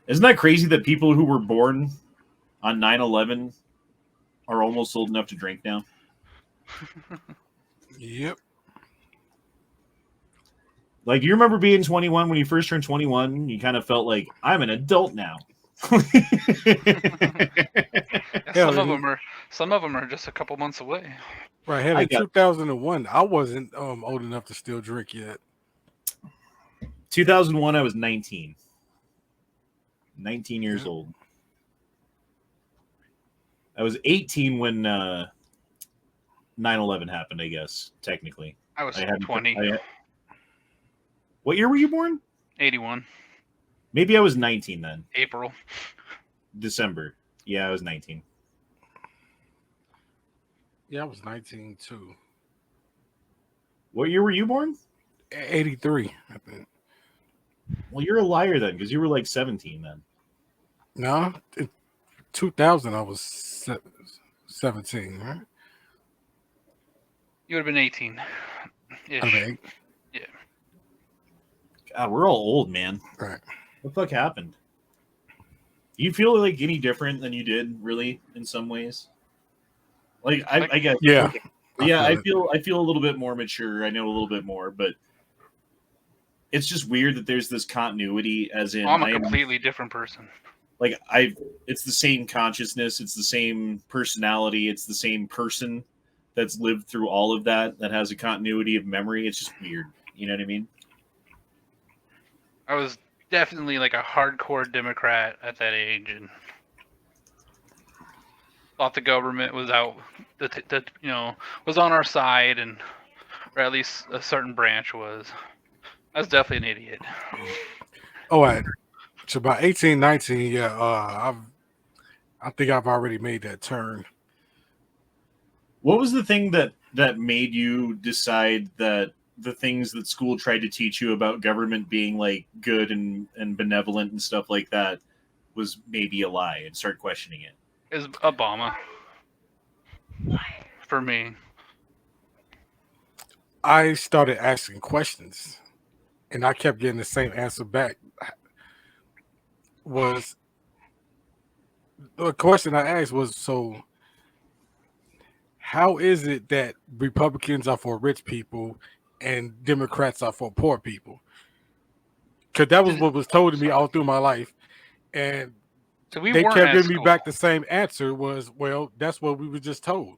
Isn't that crazy that people who were born on 9/11 are almost old enough to drink now? Yep. Like, you remember being 21 when you first turned 21? You kind of felt like, I'm an adult now. Some of them are just a couple months away. Right. Hell, in 2001, I wasn't old enough to still drink yet. 2001, I was 19. 19 years old. I was 18 when 9/11 happened, I guess, technically. I was 20. What year were you born? 81. Maybe I was 19 then. April. December. Yeah, I was 19. Yeah, I was 19 too. What year were you born? 83, I think. Well, you're a liar then, because you were like 17 then. No, in 2000 I was 17, right? You would have been 18. Okay. Yeah. God, we're all old, man. Right. What the fuck happened? Do you feel like any different than you did, really, in some ways? Like, I guess. Yeah. Okay. Yeah, I feel a little bit more mature. I know a little bit more, but it's just weird that there's this continuity, as in I'm a completely different person. Like, it's the same consciousness, it's the same personality, it's the same person that's lived through all of that has a continuity of memory. It's just weird. You know what I mean? I was definitely like a hardcore Democrat at that age, and thought the government was out, was on our side, and or at least a certain branch was. I was definitely an idiot. Oh, right. So about 18, 19, yeah, I think I've already made that turn. What was the thing that that made you decide that the things that school tried to teach you about government being like good and benevolent and stuff like that was maybe a lie, and start questioning it? Is Obama for me. I started asking questions, and I kept getting the same answer back. Was the question I asked was, so how is it that Republicans are for rich people and Democrats are for poor people? Because that was what was told to me all through my life, and So we they weren't kept at giving me school. back the same answer. Was, well, that's what we were just told.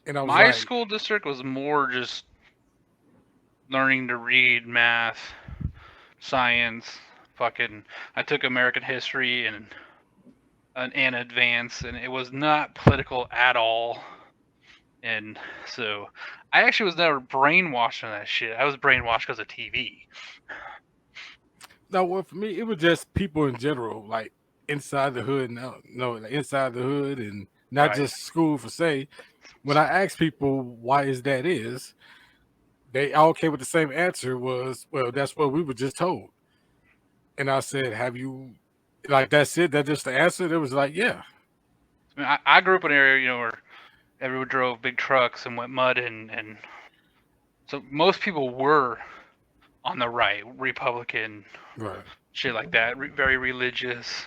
And I was My like, school district was more just learning to read, math, science, fucking. I took American history and advance, and it was not political at all. And so, I actually was never brainwashed on that shit. I was brainwashed because of TV. no, well, for me, it was just people in general, like inside the hood. No, like inside the hood, and not Right. just school for say. When I asked people why is that is, they all came with the same answer. Was, well, that's what we were just told. And I said, have you, like, that's it? That's just the answer? It was like, yeah. I mean, I grew up in an area, you know, where everyone drove big trucks and went mud, and so most people were on the right, Republican, Right. shit like that, very religious.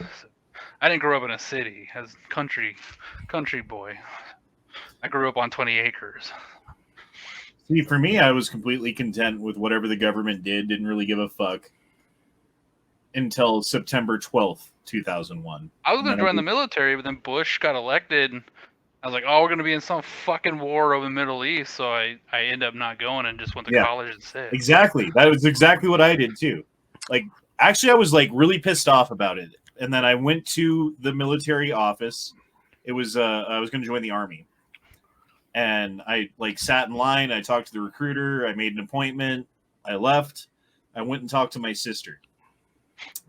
I didn't grow up in a city. As country boy. I grew up on 20 acres. See, for me, I was completely content with whatever the government did. Didn't really give a fuck until September 12th, 2001. I was going to join the military, but then Bush got elected. And I was like, oh, we're going to be in some fucking war over the Middle East. So I ended up not going and just went to college instead. Exactly. That was exactly what I did too. Like, actually, I was like really pissed off about it. And then I went to the military office. It was, I was going to join the Army. And I like sat in line. I talked to the recruiter. I made an appointment. I left. I went and talked to my sister.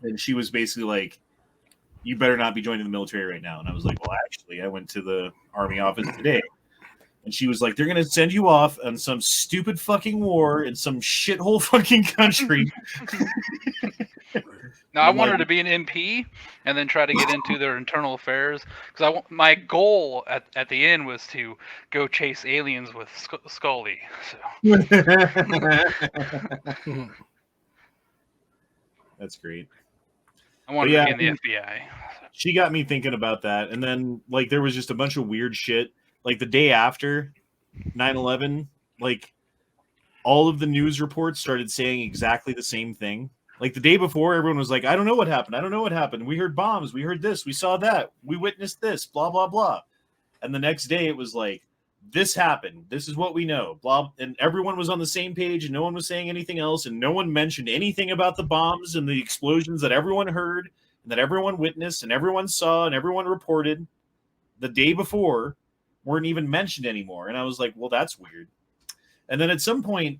And she was basically like, you better not be joining the military right now. And I was like, well, actually, I went to the Army office today. And she was like, they're going to send you off on some stupid fucking war in some shithole fucking country. Now, I wanted to be an MP and then try to get into their internal affairs. Because my goal at the end was to go chase aliens with Scully. So. That's great. I wanted to be in the FBI. She got me thinking about that. And then, like, there was just a bunch of weird shit. Like, the day after 9/11, like, all of the news reports started saying exactly the same thing. Like, the day before, everyone was like, I don't know what happened. I don't know what happened. We heard bombs. We heard this. We saw that. We witnessed this. Blah, blah, blah. And the next day, it was like, this happened. This is what we know. Blah. And everyone was on the same page, and no one was saying anything else, and no one mentioned anything about the bombs and the explosions that everyone heard and that everyone witnessed and everyone saw and everyone reported the day before weren't even mentioned anymore. And I was like, well, that's weird. And then at some point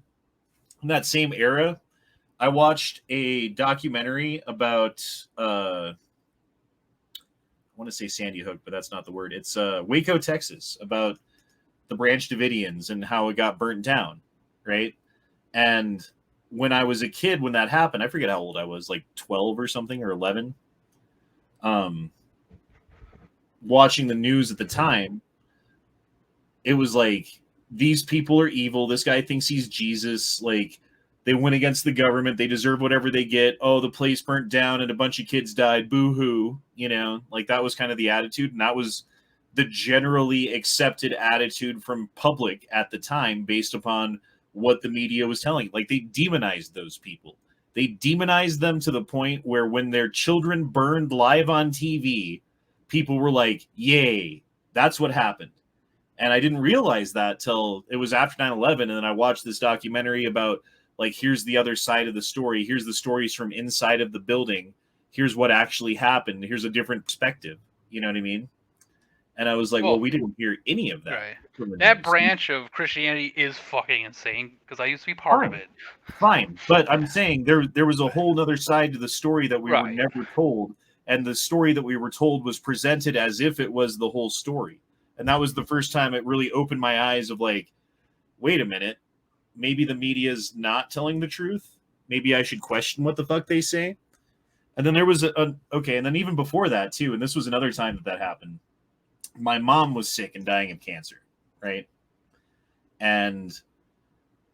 in that same era, I watched a documentary about I want to say Sandy Hook, but that's not the word. It's Waco, Texas, about the Branch Davidians and how it got burnt down, right? And when I was a kid, when that happened, I forget how old I was, like 12 or something, or 11. Watching the news at the time, it was like, these people are evil. This guy thinks he's Jesus. Like, they went against the government. They deserve whatever they get. Oh, the place burnt down and a bunch of kids died. Boo-hoo. You know, like, that was kind of the attitude. And that was the generally accepted attitude from public at the time based upon what the media was telling. Like, they demonized those people. They demonized them to the point where when their children burned live on TV, people were like, yay, that's what happened. And I didn't realize that till it was after 9/11. And then I watched this documentary about, like, here's the other side of the story. Here's the stories from inside of the building. Here's what actually happened. Here's a different perspective. You know what I mean? And I was like, well, we didn't hear any of that. Right. That branch of Christianity is fucking insane because I used to be part of it. Fine. But I'm saying there was a whole other side to the story that we were never told. And the story that we were told was presented as if it was the whole story. And that was the first time it really opened my eyes of like, wait a minute, maybe the media is not telling the truth. Maybe I should question what the fuck they say. And then there was okay, and then even before that too, and this was another time that happened. My mom was sick and dying of cancer, right? And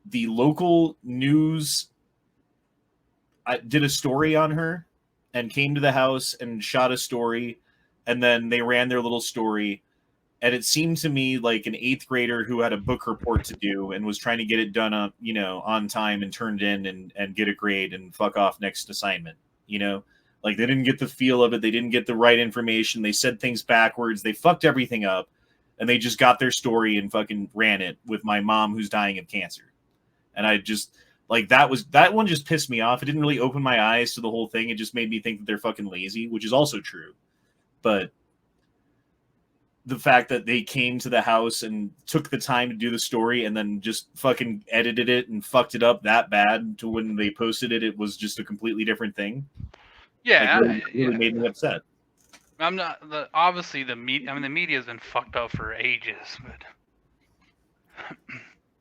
the local news did a story on her and came to the house and shot a story, and then they ran their little story. And it seemed to me like an 8th grader who had a book report to do and was trying to get it done on, on time and turned in and get a grade and fuck off next assignment. Like they didn't get the feel of it. They didn't get the right information. They said things backwards. They fucked everything up, and they just got their story and fucking ran it with my mom who's dying of cancer. And I just like that one just pissed me off. It didn't really open my eyes to the whole thing. It just made me think that they're fucking lazy, which is also true. But the fact that they came to the house and took the time to do the story and then just fucking edited it and fucked it up that bad to when they posted it, it was just a completely different thing. Yeah, like, really made me upset. I'm not obviously the media. I mean, the media's been fucked up for ages, but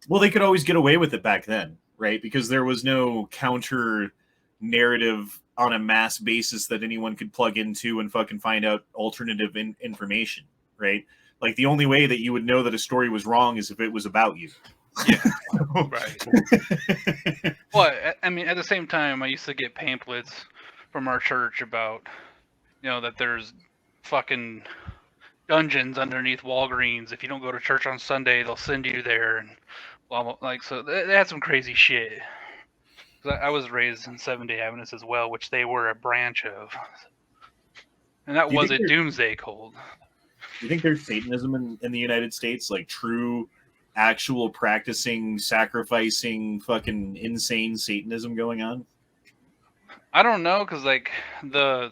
well, they could always get away with it back then, right? Because there was no counter narrative on a mass basis that anyone could plug into and fucking find out alternative information, right? Like the only way that you would know that a story was wrong is if it was about you. Yeah, right. Well, I mean, at the same time, I used to get pamphlets from our church about, that there's fucking dungeons underneath Walgreens. If you don't go to church on Sunday, they'll send you there, and blah, blah. Like, so they had some crazy shit. I was raised in Seventh-day Adventists as well, which they were a branch of, and that was a doomsday cult. Do you think there's Satanism in the United States, like true, actual practicing, sacrificing, fucking insane Satanism going on? I don't know, because like the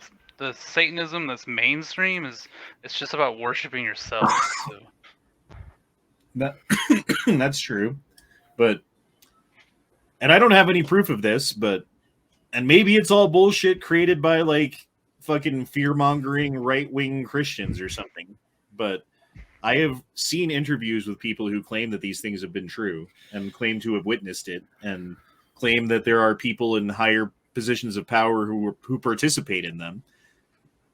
Satanism that's mainstream it's just about worshiping yourself. So. That's true, and I don't have any proof of this, and maybe it's all bullshit created by like fucking fear-mongering right-wing Christians or something. But I have seen interviews with people who claim that these things have been true and claim to have witnessed it and claim that there are people in higher positions of power who participate in them.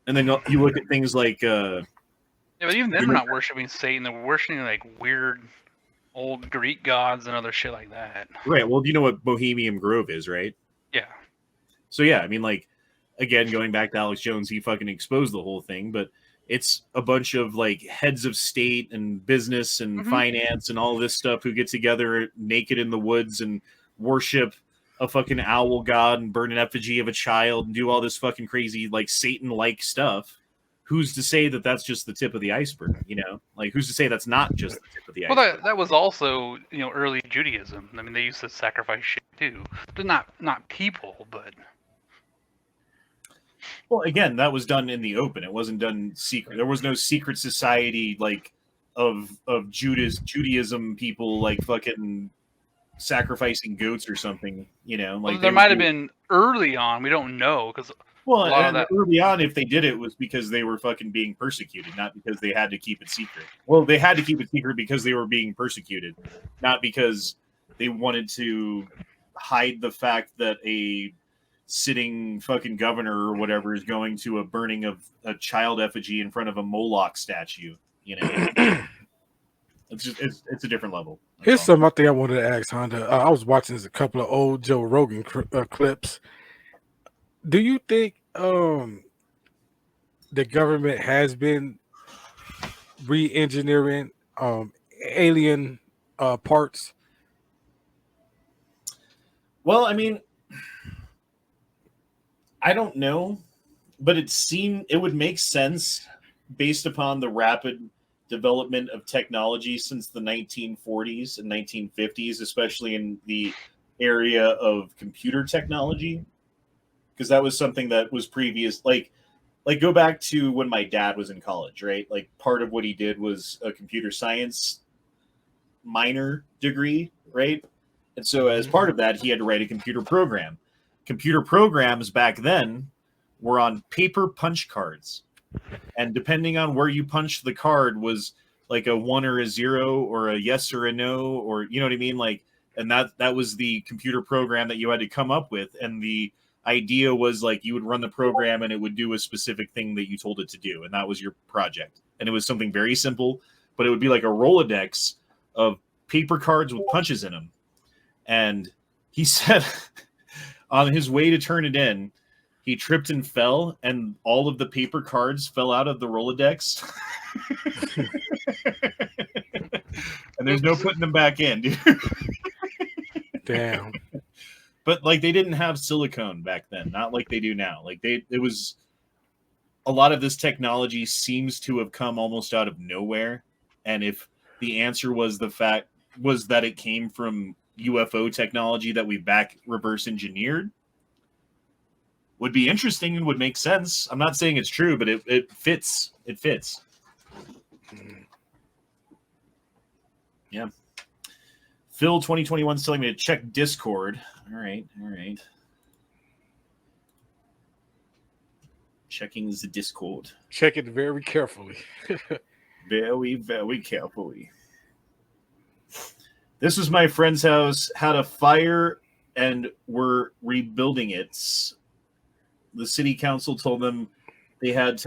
And then you look at things like yeah, but even then they're not worshiping Satan. They're worshiping like weird old Greek gods and other shit like that. Right. Well, you know what Bohemian Grove is, right? Yeah. So yeah, I mean, like, again, going back to Alex Jones, he fucking exposed the whole thing, but it's a bunch of like heads of state and business and finance and all this stuff who get together naked in the woods and worship a fucking owl god and burn an effigy of a child and do all this fucking crazy like Satan-like stuff. Who's to say that that's just the tip of the iceberg? Like who's to say that's not just the tip of the iceberg? Well, that was also early Judaism. I mean, they used to sacrifice shit too, but not people, but. Well, again, that was done in the open. It wasn't done secret. There was no secret society like of Judaism people like fucking sacrificing goats or something. Like well, there might have been early on. We don't know because. Well, and early on, if they did it, was because they were fucking being persecuted, not because they had to keep it secret. Well, they had to keep it secret because they were being persecuted, not because they wanted to hide the fact that a sitting fucking governor or whatever is going to a burning of a child effigy in front of a Moloch statue. It's just it's a different level. Here's something I think I wanted to ask Honda. I was watching a couple of old Joe Rogan clips. Do you think the government has been re-engineering alien parts? Well, I mean, I don't know, but it would make sense based upon the rapid development of technology since the 1940s and 1950s, especially in the area of computer technology. Because that was something that was previous, like go back to when my dad was in college, right? Like part of what he did was a computer science minor degree, right? And so as part of that, he had to write a computer program. Computer programs back then were on paper punch cards. And depending on where you punched the card was like a 1 or a 0 or a yes or a no, or you know what I mean? Like, and that was the computer program that you had to come up with. And the idea was like you would run the program and it would do a specific thing that you told it to do. And that was your project. And it was something very simple, but it would be like a Rolodex of paper cards with punches in them. And he said on his way to turn it in, he tripped and fell, and all of the paper cards fell out of the Rolodex. And there's no putting them back in, dude. Damn. But like they didn't have silicone back then, not like they do now. Like it was a lot of this technology seems to have come almost out of nowhere. And if the answer was that it came from UFO technology that we back reverse engineered, would be interesting and would make sense. I'm not saying it's true, but it fits. It fits. Yeah. Phil 2021 is telling me to check Discord. All right. Checking the Discord. Check it very carefully. Very, very carefully. This was my friend's house. Had a fire and were rebuilding it. The city council told them they had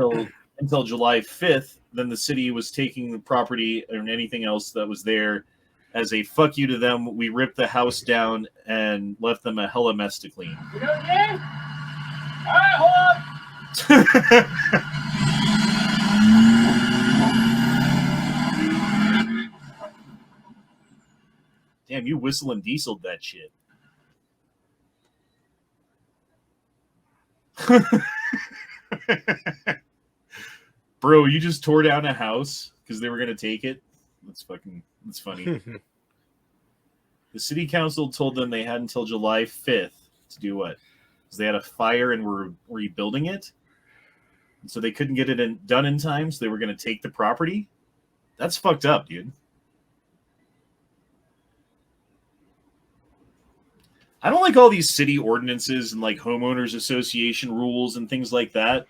until July 5th. Then the city was taking the property and anything else that was there. As a fuck you to them, we ripped the house down and left them a hella mess to clean. You know what I mean? All right, hold on. Damn, you whistle and dieseled that shit. Bro, you just tore down a house because they were going to take it? That's funny. The city council told them they had until July 5th to do what? Because they had a fire and were rebuilding it. And so they couldn't get it done in time, so they were going to take the property? That's fucked up, dude. I don't like all these city ordinances and like homeowners association rules and things like that.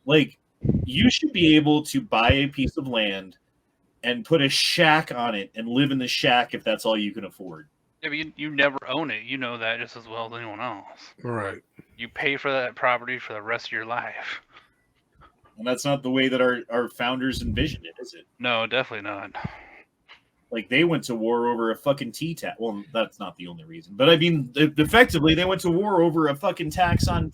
Like, you should be able to buy a piece of land and put a shack on it and live in the shack if that's all you can afford. Yeah, but you never own it. You know that just as well as anyone else. Right. You pay for that property for the rest of your life. And that's not the way that our founders envisioned it, is it? No, definitely not. Like, they went to war over a fucking T-tax. Well, that's not the only reason. But, I mean, effectively, they went to war over a fucking tax on...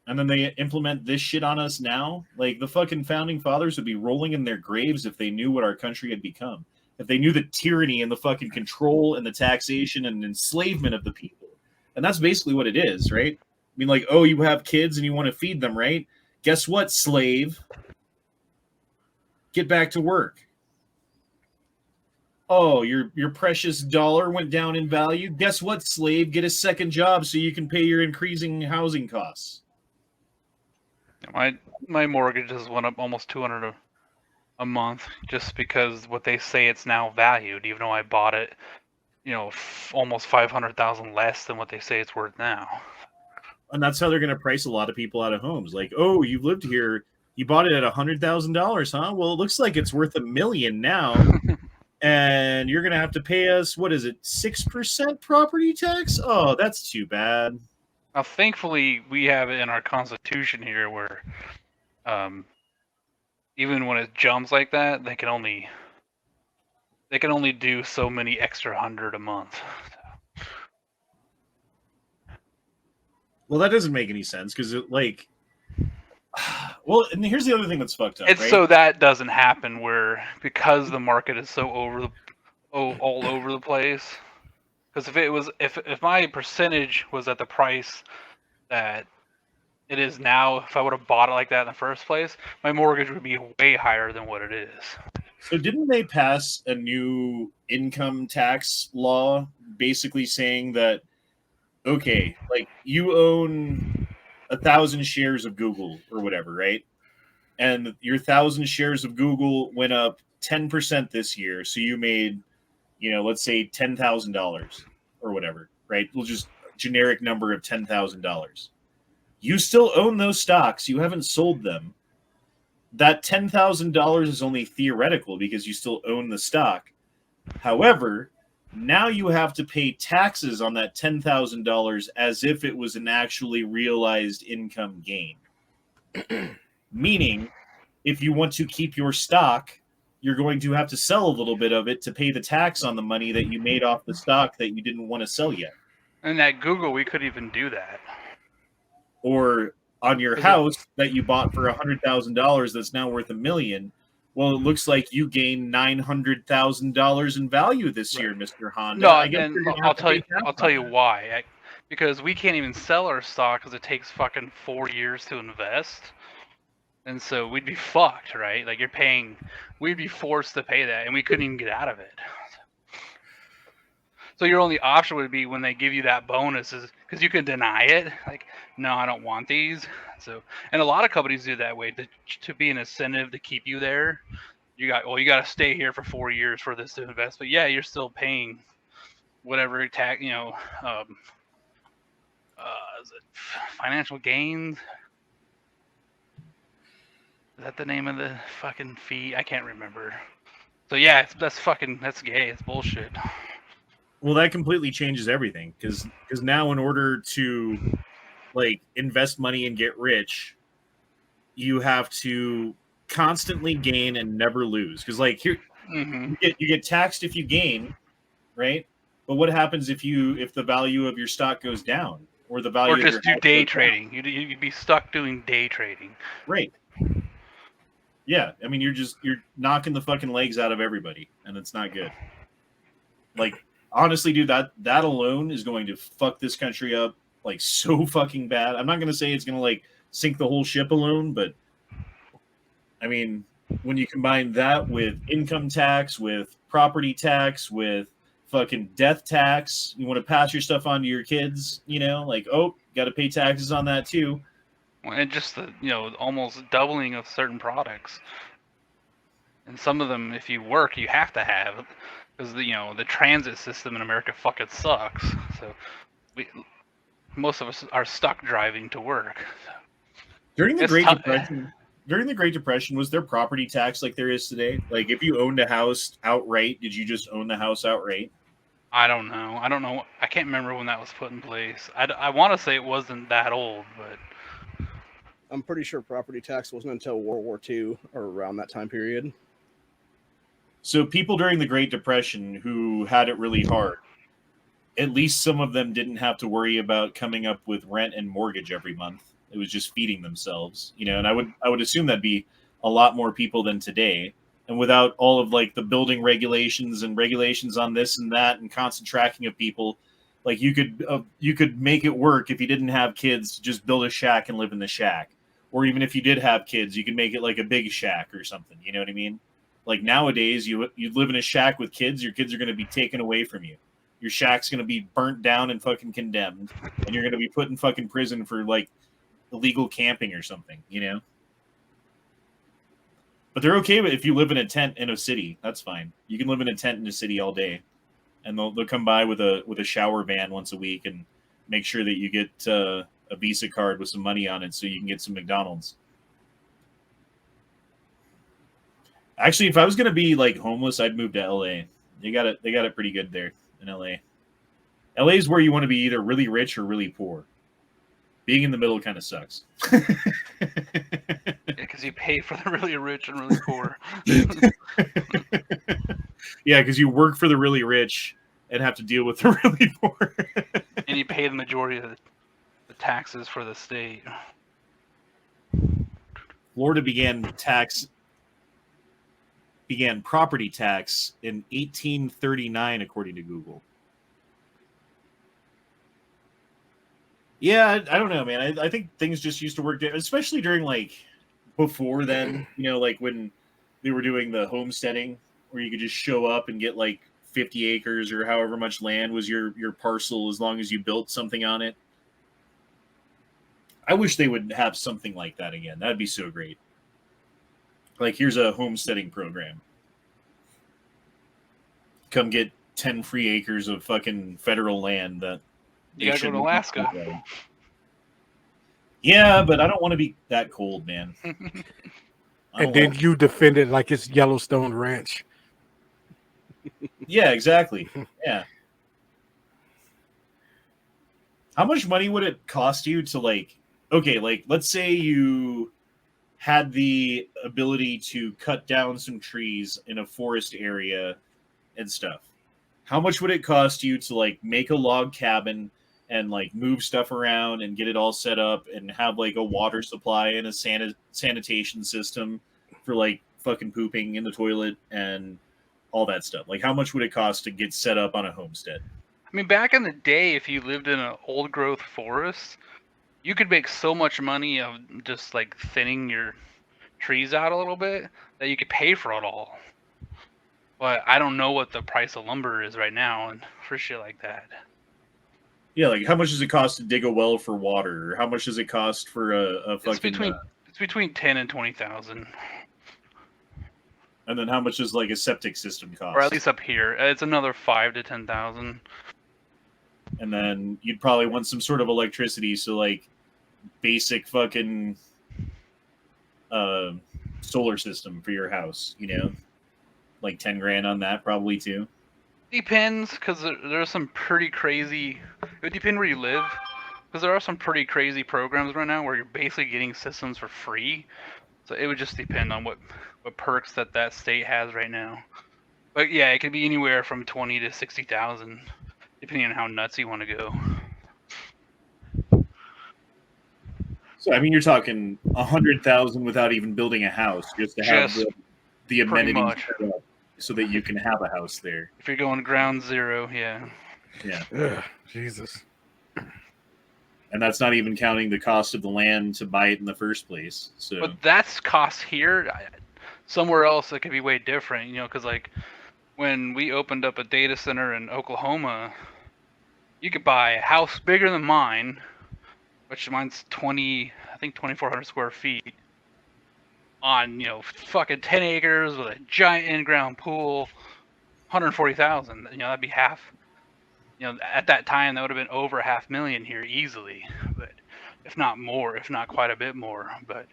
And then they implement this shit on us now? Like, the fucking founding fathers would be rolling in their graves if they knew what our country had become. If they knew the tyranny and the fucking control and the taxation and enslavement of the people. And that's basically what it is, right? I mean, like, oh, you have kids and you want to feed them, right? Guess what, slave? Get back to work. Oh, your precious dollar went down in value. Guess what, slave? Get a second job so you can pay your increasing housing costs. My mortgage has went up almost $200 a month just because what they say it's now valued, even though I bought it, almost $500,000 less than what they say it's worth now. And that's how they're going to price a lot of people out of homes. Like, oh, you've lived here, you bought it at $100,000, huh? Well, it looks like it's worth $1 million now, and you're going to have to pay us, what is it, 6% property tax? Oh, that's too bad. Now, thankfully, we have it in our Constitution here where, even when it jumps like that, they can only do so many extra $100 a month. Well, that doesn't make any sense because well, and here's the other thing that's fucked up. It's right? so that doesn't happen because the market is so all over the place. Because if my percentage was at the price that it is now, if I would have bought it like that in the first place, my mortgage would be way higher than what it is. So didn't they pass a new income tax law basically saying that, okay, like you own 1,000 shares of Google or whatever, right? And your 1,000 shares of Google went up 10% this year. So you made, let's say $10,000 or whatever, right? We'll just generic number of $10,000. You still own those stocks. You haven't sold them. that $10,000 is only theoretical because you still own the stock. However, now you have to pay taxes on that $10,000 as if it was an actually realized income gain. Meaning, if you want to keep your stock, you're going to have to sell a little bit of it to pay the tax on the money that you made off the stock that you didn't want to sell yet. And at Google, we could even do that. Or on your house that you bought for $100,000 that's now worth $1 million. Well, it looks like you gained $900,000 in value this year, Mr. Honda. No, I guess and you're gonna I'll have to tell pay you. tax I'll on tell you that. why. Because we can't even sell our stock because it takes fucking 4 years to invest, and so we'd be fucked, right? Like we'd be forced to pay that, and we couldn't even get out of it. So your only option would be when they give you that bonus is because you can deny it. Like, no, I don't want these. So, and a lot of companies do that way to be an incentive to keep you there. You got to stay here for 4 years for this to invest. But yeah, you're still paying whatever tax, is it financial gains? Is that the name of the fucking fee? I can't remember. So yeah, that's gay. It's bullshit. Well, that completely changes everything because now in order to like invest money and get rich, you have to constantly gain and never lose. Because like here, you get taxed if you gain, right? But what happens if the value of your stock goes down or the value or just of your do day trading? You'd be stuck doing day trading. Right. Yeah, I mean you're knocking the fucking legs out of everybody, and it's not good. Like honestly, dude, that alone is going to fuck this country up like so fucking bad. I'm not gonna say it's gonna like sink the whole ship alone, but I mean when you combine that with income tax, with property tax, with fucking death tax, you want to pass your stuff on to your kids, like, oh, got to pay taxes on that too. And just the almost doubling of certain products, and some of them, if you work, you have to have, because the transit system in America fucking sucks. So most of us are stuck driving to work. During the Great Depression, was there property tax like there is today? Like if you owned a house outright, did you just own the house outright? I don't know. I can't remember when that was put in place. I want to say it wasn't that old, but I'm pretty sure property tax wasn't until World War II or around that time period. So people during the Great Depression who had it really hard, at least some of them didn't have to worry about coming up with rent and mortgage every month. It was just feeding themselves, and I would assume that'd be a lot more people than today. And without all of like the building regulations and regulations on this and that and constant tracking of people, like you could make it work if you didn't have kids to just build a shack and live in the shack. Or even if you did have kids, you could make it like a big shack or something. You know what I mean? Like nowadays, you live in a shack with kids, your kids are going to be taken away from you. Your shack's going to be burnt down and fucking condemned, and you're going to be put in fucking prison for like illegal camping or something, But they're okay with if you live in a tent in a city, that's fine. You can live in a tent in a city all day, and they'll come by with a shower van once a week and make sure that you get a Visa card with some money on it so you can get some McDonald's. Actually, if I was gonna be like homeless, I'd move to LA. They got it pretty good there in LA. LA is where you want to be either really rich or really poor. Being in the middle kind of sucks. because you pay for the really rich and really poor. Yeah, because you work for the really rich and have to deal with the really poor. And you pay the majority of the taxes for the state. Florida began property tax in 1839, according to Google. Yeah, I don't know, man. I think things just used to work, especially during like before then, like when they were doing the homesteading, where you could just show up and get like 50 acres or however much land was your parcel as long as you built something on it. I wish they would have something like that again. That'd be so great. Like, here's a homesteading program. Come get 10 free acres of fucking federal land that you gotta go to Alaska. Yeah, but I don't want to be that cold, man. And then you defend it like it's Yellowstone Ranch. Yeah, exactly. Yeah. How much money would it cost you to let's say you had the ability to cut down some trees in a forest area and stuff. How much would it cost you to make a log cabin and move stuff around and get it all set up and have a water supply and a sanitation system for fucking pooping in the toilet and all that stuff? How much would it cost to get set up on a homestead? I mean, back in the day, if you lived in an old growth forest, you could make so much money of just thinning your trees out a little bit that you could pay for it all. But I don't know what the price of lumber is right now and for shit like that. Yeah, how much does it cost to dig a well for water? Or how much does it cost for a fucking? It's between 10 and 20,000. And then how much does a septic system cost? Or at least up here, it's another 5 to 10,000. And then you'd probably want some sort of electricity, so basic fucking solar system for your house, 10 grand on that probably too. Depends, because there's some pretty crazy. It would depend where you live, because there are some pretty crazy programs right now where you're basically getting systems for free. So it would just depend on what perks that state has right now. But yeah, it could be anywhere from 20 to 60,000, depending on how nuts you want to go. So I mean, you're talking 100,000 without even building a house, just to have the amenities set up so that you can have a house there. If you're going ground zero, yeah. Yeah. Ugh, Jesus. And that's not even counting the cost of the land to buy it in the first place. So, but that's cost here. Somewhere else, it could be way different, because when we opened up a data center in Oklahoma, you could buy a house bigger than mine, which mine's 2,400 square feet, on fucking 10 acres with a giant in-ground pool, 140,000. That'd be half. At that time that would have been over $500,000 here easily, but if not more, if not quite a bit more. But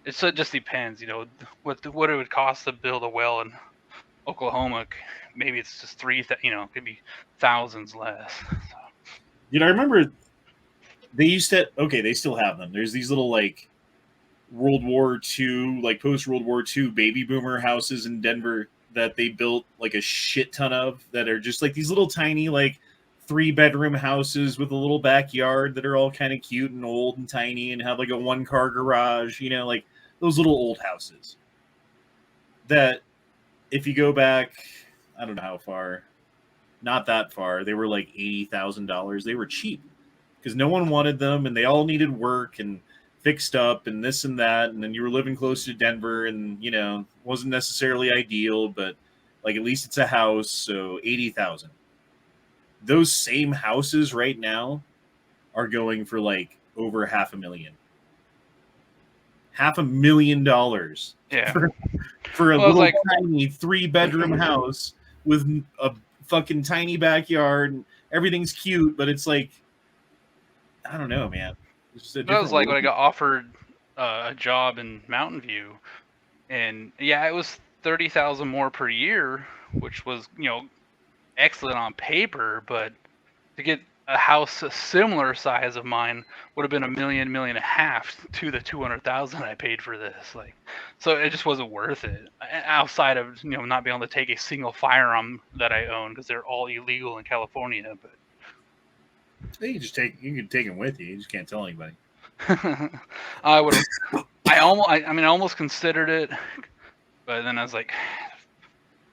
it just depends, what it would cost to build a well in Oklahoma. Maybe it's just it could be thousands less. So. I remember they used to. Okay, they still have them. There's these little World War II, post World War II baby boomer houses in Denver that they built a shit ton of, that are just these little tiny 3-bedroom houses with a little backyard that are all kind of cute and old and tiny and have a 1-car garage, those little old houses. That if you go back, I don't know how far, not that far, they were $80,000. They were cheap because no one wanted them and they all needed work and fixed up and this and that. And then you were living close to Denver and, wasn't necessarily ideal, but at least it's a house. So 80,000. Those same houses right now are going for over $500,000. $500,000. Yeah. For a little tiny 3-bedroom house with a fucking tiny backyard and everything's cute, but it's I don't know, man. That was when I got offered a job in Mountain View, and yeah, it was 30,000 more per year, which was excellent on paper, but to get a house a similar size of mine would have been $1.5 million to the 200,000 I paid for this. So it just wasn't worth it. Outside of not being able to take a single firearm that I own because they're all illegal in California. But you can take them with you. You just can't tell anybody. I would. I almost considered it, but then I was like,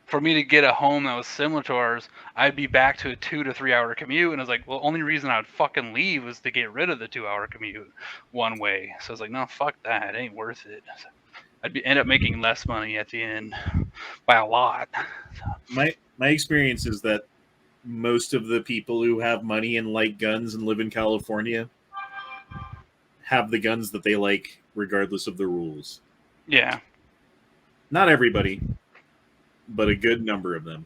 for me to get a home that was similar to ours, I'd be back to a 2 to 3 hour commute. And I was like, well, only reason I would fucking leave was to get rid of the 2-hour commute one way. So I was like, no, fuck that. It ain't worth it. So I'd end up making less money at the end by a lot. My experience is that most of the people who have money and like guns and live in California have the guns that they like regardless of the rules. Yeah. Not everybody, but a good number of them.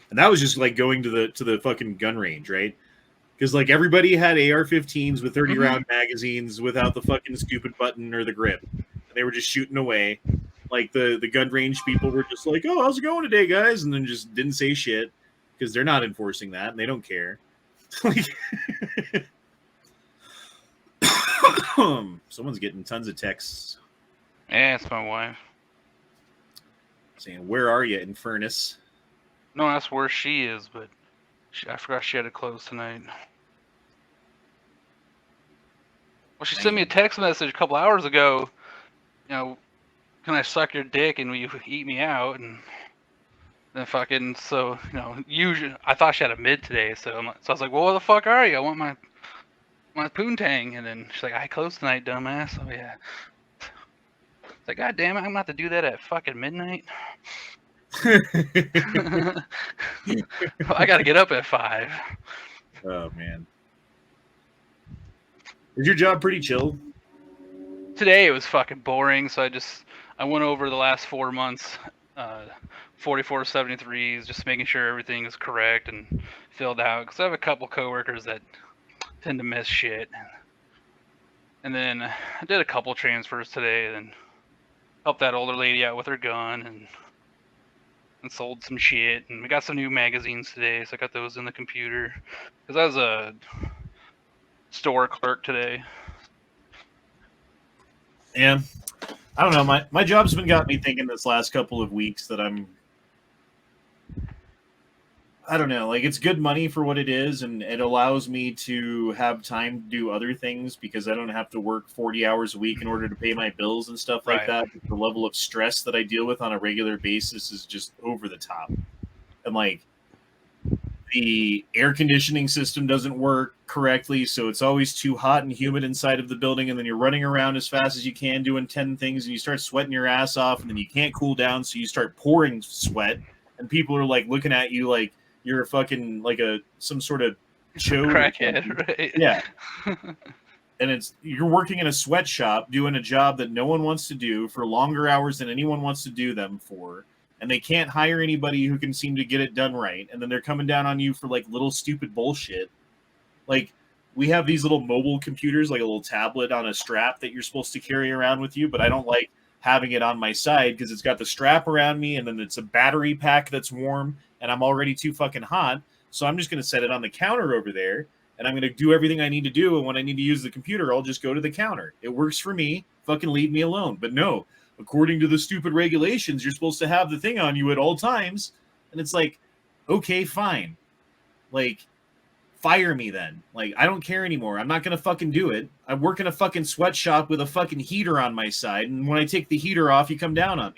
And that was just going to the fucking gun range, right? Because everybody had AR-15s with 30 round magazines without the fucking stupid button or the grip. They were just shooting away. Like the gun range people were just like, "Oh, how's it going today, guys?" And then just didn't say shit because they're not enforcing that and they don't care. Like, someone's getting tons of texts Yeah, it's my wife. saying, "Where are you, in Furnace?" No, that's where she is, but I forgot she had to close tonight. Well, she sent me a text message a couple hours ago. You know, can I suck your dick and will you eat me out? And then fucking, so, you know, usually I thought she had a mid today, so I was like, well, where the fuck are you? I want my poontang. And then she's like, I close tonight, dumbass. Oh yeah. It's like, God damn it, I'm gonna have to do that at fucking midnight. I gotta get up at 5. Oh man, is your job pretty chill? Today it was fucking boring, so I went over the last 4 months, 4473s, just making sure everything is correct and filled out. Because I have a couple coworkers that tend to miss shit. And then I did a couple transfers today, and helped that older lady out with her gun, and sold some shit. And we got some new magazines today, so I got those in the computer. Because I was a store clerk today. Yeah, I don't know. My job's been got me thinking this last couple of weeks that I don't know, like it's good money for what it is, and it allows me to have time to do other things because I don't have to work 40 hours a week in order to pay my bills and stuff like that. The level of stress that I deal with on a regular basis is just over the top. And like the air conditioning system doesn't work correctly, so it's always too hot and humid inside of the building, and then you're running around as fast as you can doing 10 things, and you start sweating your ass off, and then you can't cool down, so you start pouring sweat, and people are like looking at you like you're a fucking like some sort of chode. Crackhead, right? Yeah. And you're working in a sweatshop doing a job that no one wants to do for longer hours than anyone wants to do them for. And they can't hire anybody who can seem to get it done right. And then they're coming down on you for like little stupid bullshit. Like we have these little mobile computers, like a little tablet on a strap that you're supposed to carry around with you, but I don't like having it on my side because it's got the strap around me and then it's a battery pack that's warm and I'm already too fucking hot. So I'm just going to set it on the counter over there and I'm going to do everything I need to do. And when I need to use the computer, I'll just go to the counter. It works for me. Fucking leave me alone. But no, according to the stupid regulations, you're supposed to have the thing on you at all times. And it's like, okay, fine. Like, fire me then. Like, I don't care anymore. I'm not going to fucking do it. I work in a fucking sweatshop with a fucking heater on my side. And when I take the heater off, you come down on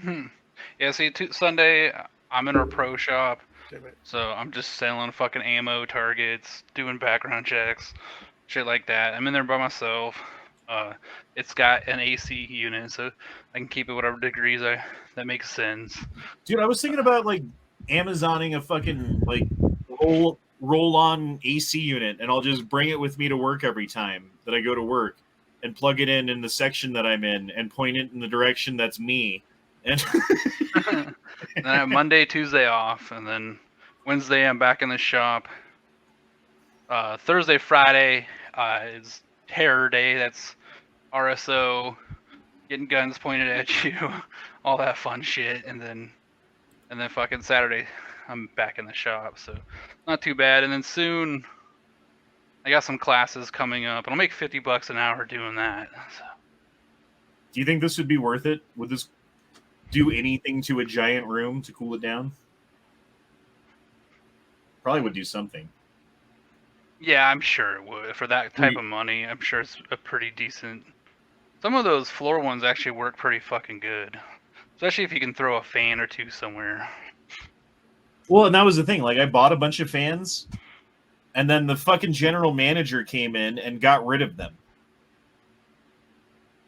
me. Yeah, see, Sunday, I'm in our pro shop. So I'm just selling fucking ammo targets, doing background checks, shit like that. I'm in there by myself. It's got an AC unit, so I can keep it whatever degrees that makes sense. Dude, I was thinking about like Amazoning a fucking like roll-on AC unit, and I'll just bring it with me to work every time that I go to work, and plug it in the section that I'm in, and point it in the direction that's me. And then I have Monday, Tuesday off, and then Wednesday I'm back in the shop. Thursday, Friday is terror day. That's RSO, getting guns pointed at you, all that fun shit, and then fucking Saturday I'm back in the shop, so not too bad. And then soon I got some classes coming up, and I'll make $50 an hour doing that. So. Do you think this would be worth it? Would this do anything to a giant room to cool it down? Probably would do something. Yeah, I'm sure it would. For that type of money, I'm sure it's a pretty decent. Some of those floor ones actually work pretty fucking good. Especially if you can throw a fan or two somewhere. Well, and that was the thing. Like, I bought a bunch of fans, and then the fucking general manager came in and got rid of them.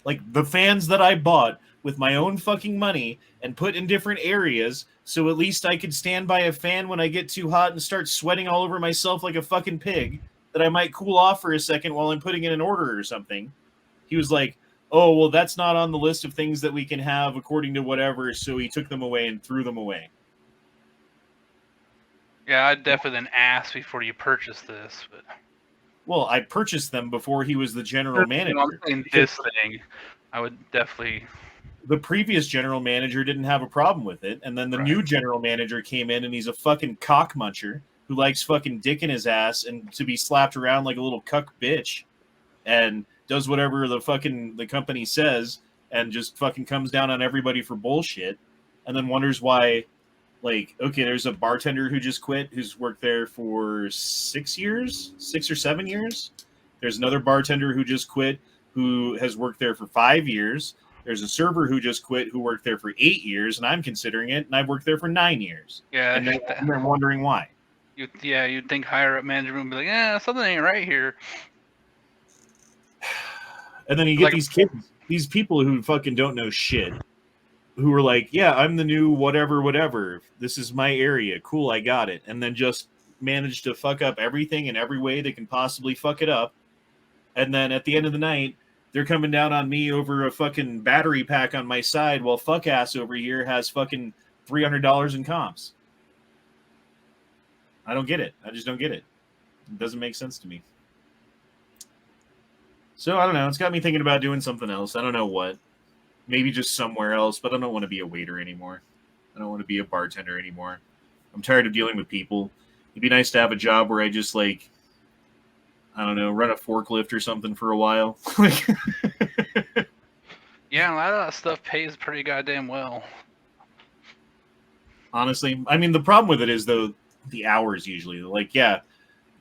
Like, the fans that I bought with my own fucking money and put in different areas, so at least I could stand by a fan when I get too hot and start sweating all over myself like a fucking pig, that I might cool off for a second while I'm putting in an order or something. He was like, oh, well, that's not on the list of things that we can have according to whatever, so he took them away and threw them away. Yeah, I'd definitely then ask before you purchase this. But well, I purchased them before he was the general manager. I'm saying this thing. I would definitely. The previous general manager didn't have a problem with it, and then the new general manager came in, and he's a fucking cock muncher who likes fucking dick in his ass and to be slapped around like a little cuck bitch, and does whatever the company says, and just fucking comes down on everybody for bullshit, and then wonders why. Like, okay, there's a bartender who just quit who's worked there for 6 or 7 years. There's another bartender who just quit who has worked there for 5 years. There's a server who just quit who worked there for 8 years, and I'm considering it, and I've worked there for 9 years. Yeah, and I'm wondering why. You'd think higher up management would be like, yeah, something ain't right here. And then you get these kids, these people who fucking don't know shit, who are like, yeah, I'm the new whatever. This is my area. Cool, I got it. And then just manage to fuck up everything in every way they can possibly fuck it up. And then at the end of the night, they're coming down on me over a fucking battery pack on my side while fuck ass over here has fucking $300 in comps. I don't get it. I just don't get it. It doesn't make sense to me. So I don't know. It's got me thinking about doing something else. I don't know what. Maybe just somewhere else, but I don't want to be a waiter anymore. I don't want to be a bartender anymore. I'm tired of dealing with people. It'd be nice to have a job where I just, like, I don't know, run a forklift or something for a while. Yeah, a lot of that stuff pays pretty goddamn well. Honestly, I mean, the problem with it is, though, the hours usually. Like, yeah,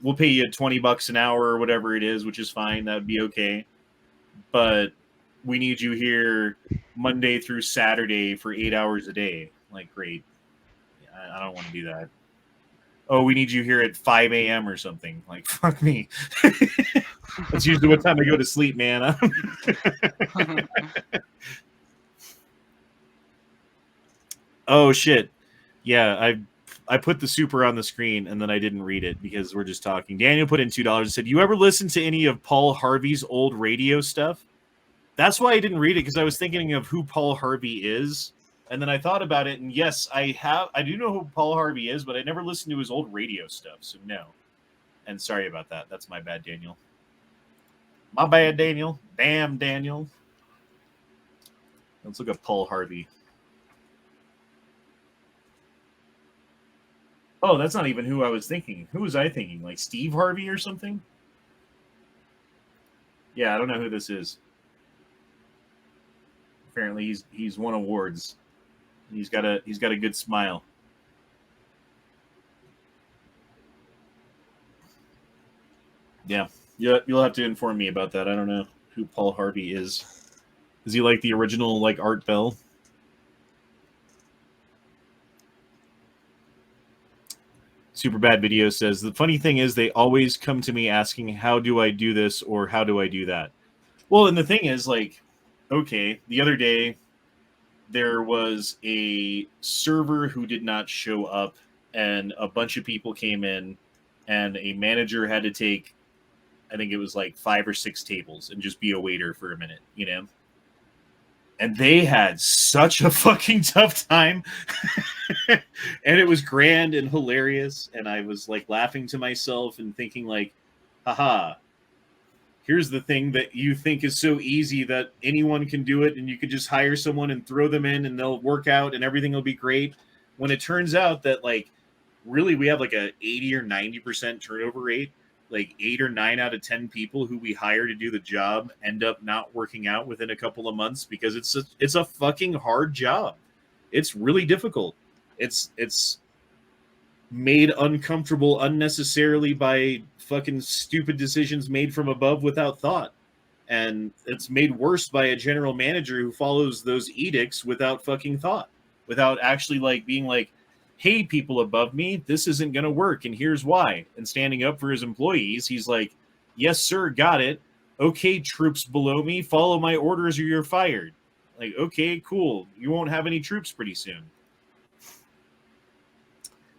we'll pay you $20 an hour or whatever it is, which is fine. That would be okay. But we need you here Monday through Saturday for 8 hours a day. Like, great. I don't want to do that. Oh, we need you here at 5 a.m. or something. Like, fuck me. That's usually what time I go to sleep, man. Oh, shit. Yeah, I put the super on the screen, and then I didn't read it because we're just talking. Daniel put in $2 and said, you ever listen to any of Paul Harvey's old radio stuff? That's why I didn't read it, because I was thinking of who Paul Harvey is. And then I thought about it, and yes, I do know who Paul Harvey is, but I never listened to his old radio stuff, so no. And sorry about that. That's my bad, Daniel. My bad, Daniel. Damn, Daniel. Let's look at Paul Harvey. Oh, that's not even who I was thinking. Who was I thinking? Like Steve Harvey or something? Yeah, I don't know who this is. Apparently he's won awards. He's got a good smile. Yeah, you'll have to inform me about that. I don't know who Paul Harvey is. Is he like the original like Art Bell? Super Bad Video says, the funny thing is they always come to me asking, how do I do this or how do I do that? Well, and the thing is, like, okay, the other day there was a server who did not show up, and a bunch of people came in, and a manager had to take, I think it was like 5 or 6 tables and just be a waiter for a minute, you know? And they had such a fucking tough time. And it was grand and hilarious. And I was like laughing to myself and thinking like, haha, here's the thing that you think is so easy that anyone can do it. And you could just hire someone and throw them in and they'll work out and everything will be great. When it turns out that like, really we have like a 80 or 90% turnover rate. Like 8 or 9 out of 10 people who we hire to do the job end up not working out within a couple of months because it's a fucking hard job. It's really difficult. It's made uncomfortable unnecessarily by fucking stupid decisions made from above without thought. And it's made worse by a general manager who follows those edicts without fucking thought, without actually like being like, hey, people above me, this isn't going to work, and here's why. And standing up for his employees, he's like, yes, sir, got it. Okay, troops below me, follow my orders or you're fired. Like, okay, cool. You won't have any troops pretty soon.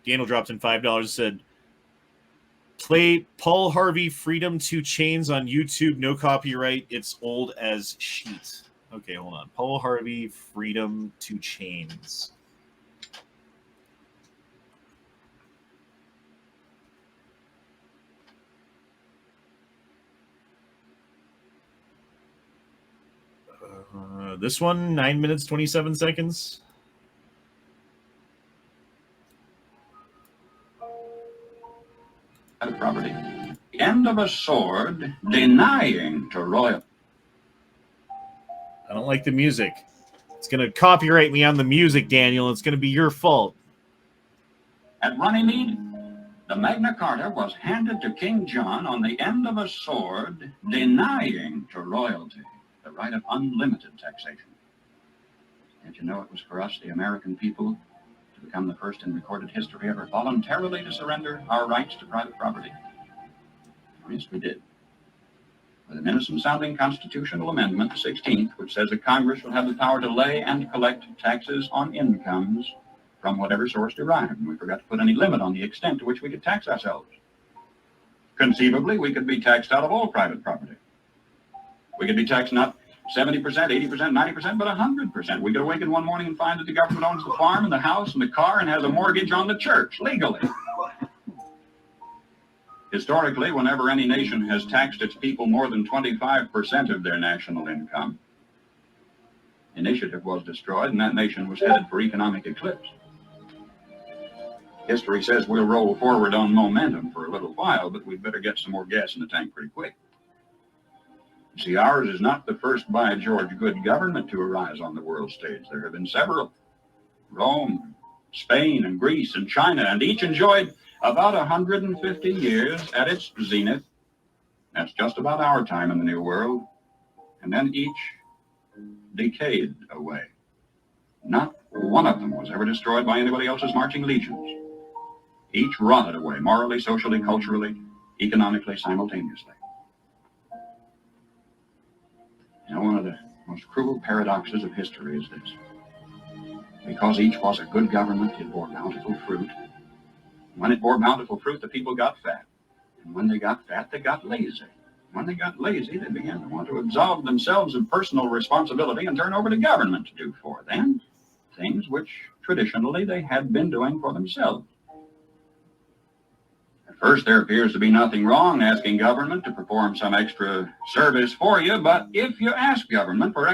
Daniel dropped in $5 and said, play Paul Harvey Freedom 2 Chains on YouTube, no copyright. It's old as sheet. Okay, hold on. Paul Harvey Freedom 2 Chains. This one, 9 minutes, 27 seconds. Property. The end of a sword denying to royal. I don't like the music. It's going to copyright me on the music, Daniel. It's going to be your fault. At Runnymede, the Magna Carta was handed to King John on the end of a sword denying to royalty the right of unlimited taxation. Did you know it was for us, the American people, to become the first in recorded history ever voluntarily to surrender our rights to private property? Yes, we did. With an innocent-sounding constitutional amendment, the 16th, which says that Congress will have the power to lay and collect taxes on incomes from whatever source derived. And we forgot to put any limit on the extent to which we could tax ourselves. Conceivably, we could be taxed out of all private property. We could be taxed not 70%, 80%, 90%, but 100%. We could awaken one morning and find that the government owns the farm and the house and the car and has a mortgage on the church, legally. Historically, whenever any nation has taxed its people more than 25% of their national income, initiative was destroyed and that nation was headed for economic eclipse. History says we'll roll forward on momentum for a little while, but we'd better get some more gas in the tank pretty quick. You see, ours is not the first by George good government to arise on the world stage. There have been several. Rome, Spain, and Greece, and China, and each enjoyed about 150 years at its zenith. That's just about our time in the New World. And then each decayed away. Not one of them was ever destroyed by anybody else's marching legions. Each rotted away, morally, socially, culturally, economically, simultaneously. You know, one of the most cruel paradoxes of history is this. Because each was a good government, it bore bountiful fruit. When it bore bountiful fruit, the people got fat. And when they got fat, they got lazy. When they got lazy, they began to want to absolve themselves of personal responsibility and turn over to government to do for them things which traditionally they had been doing for themselves. At first, there appears to be nothing wrong asking government to perform some extra service for you, but if you ask government for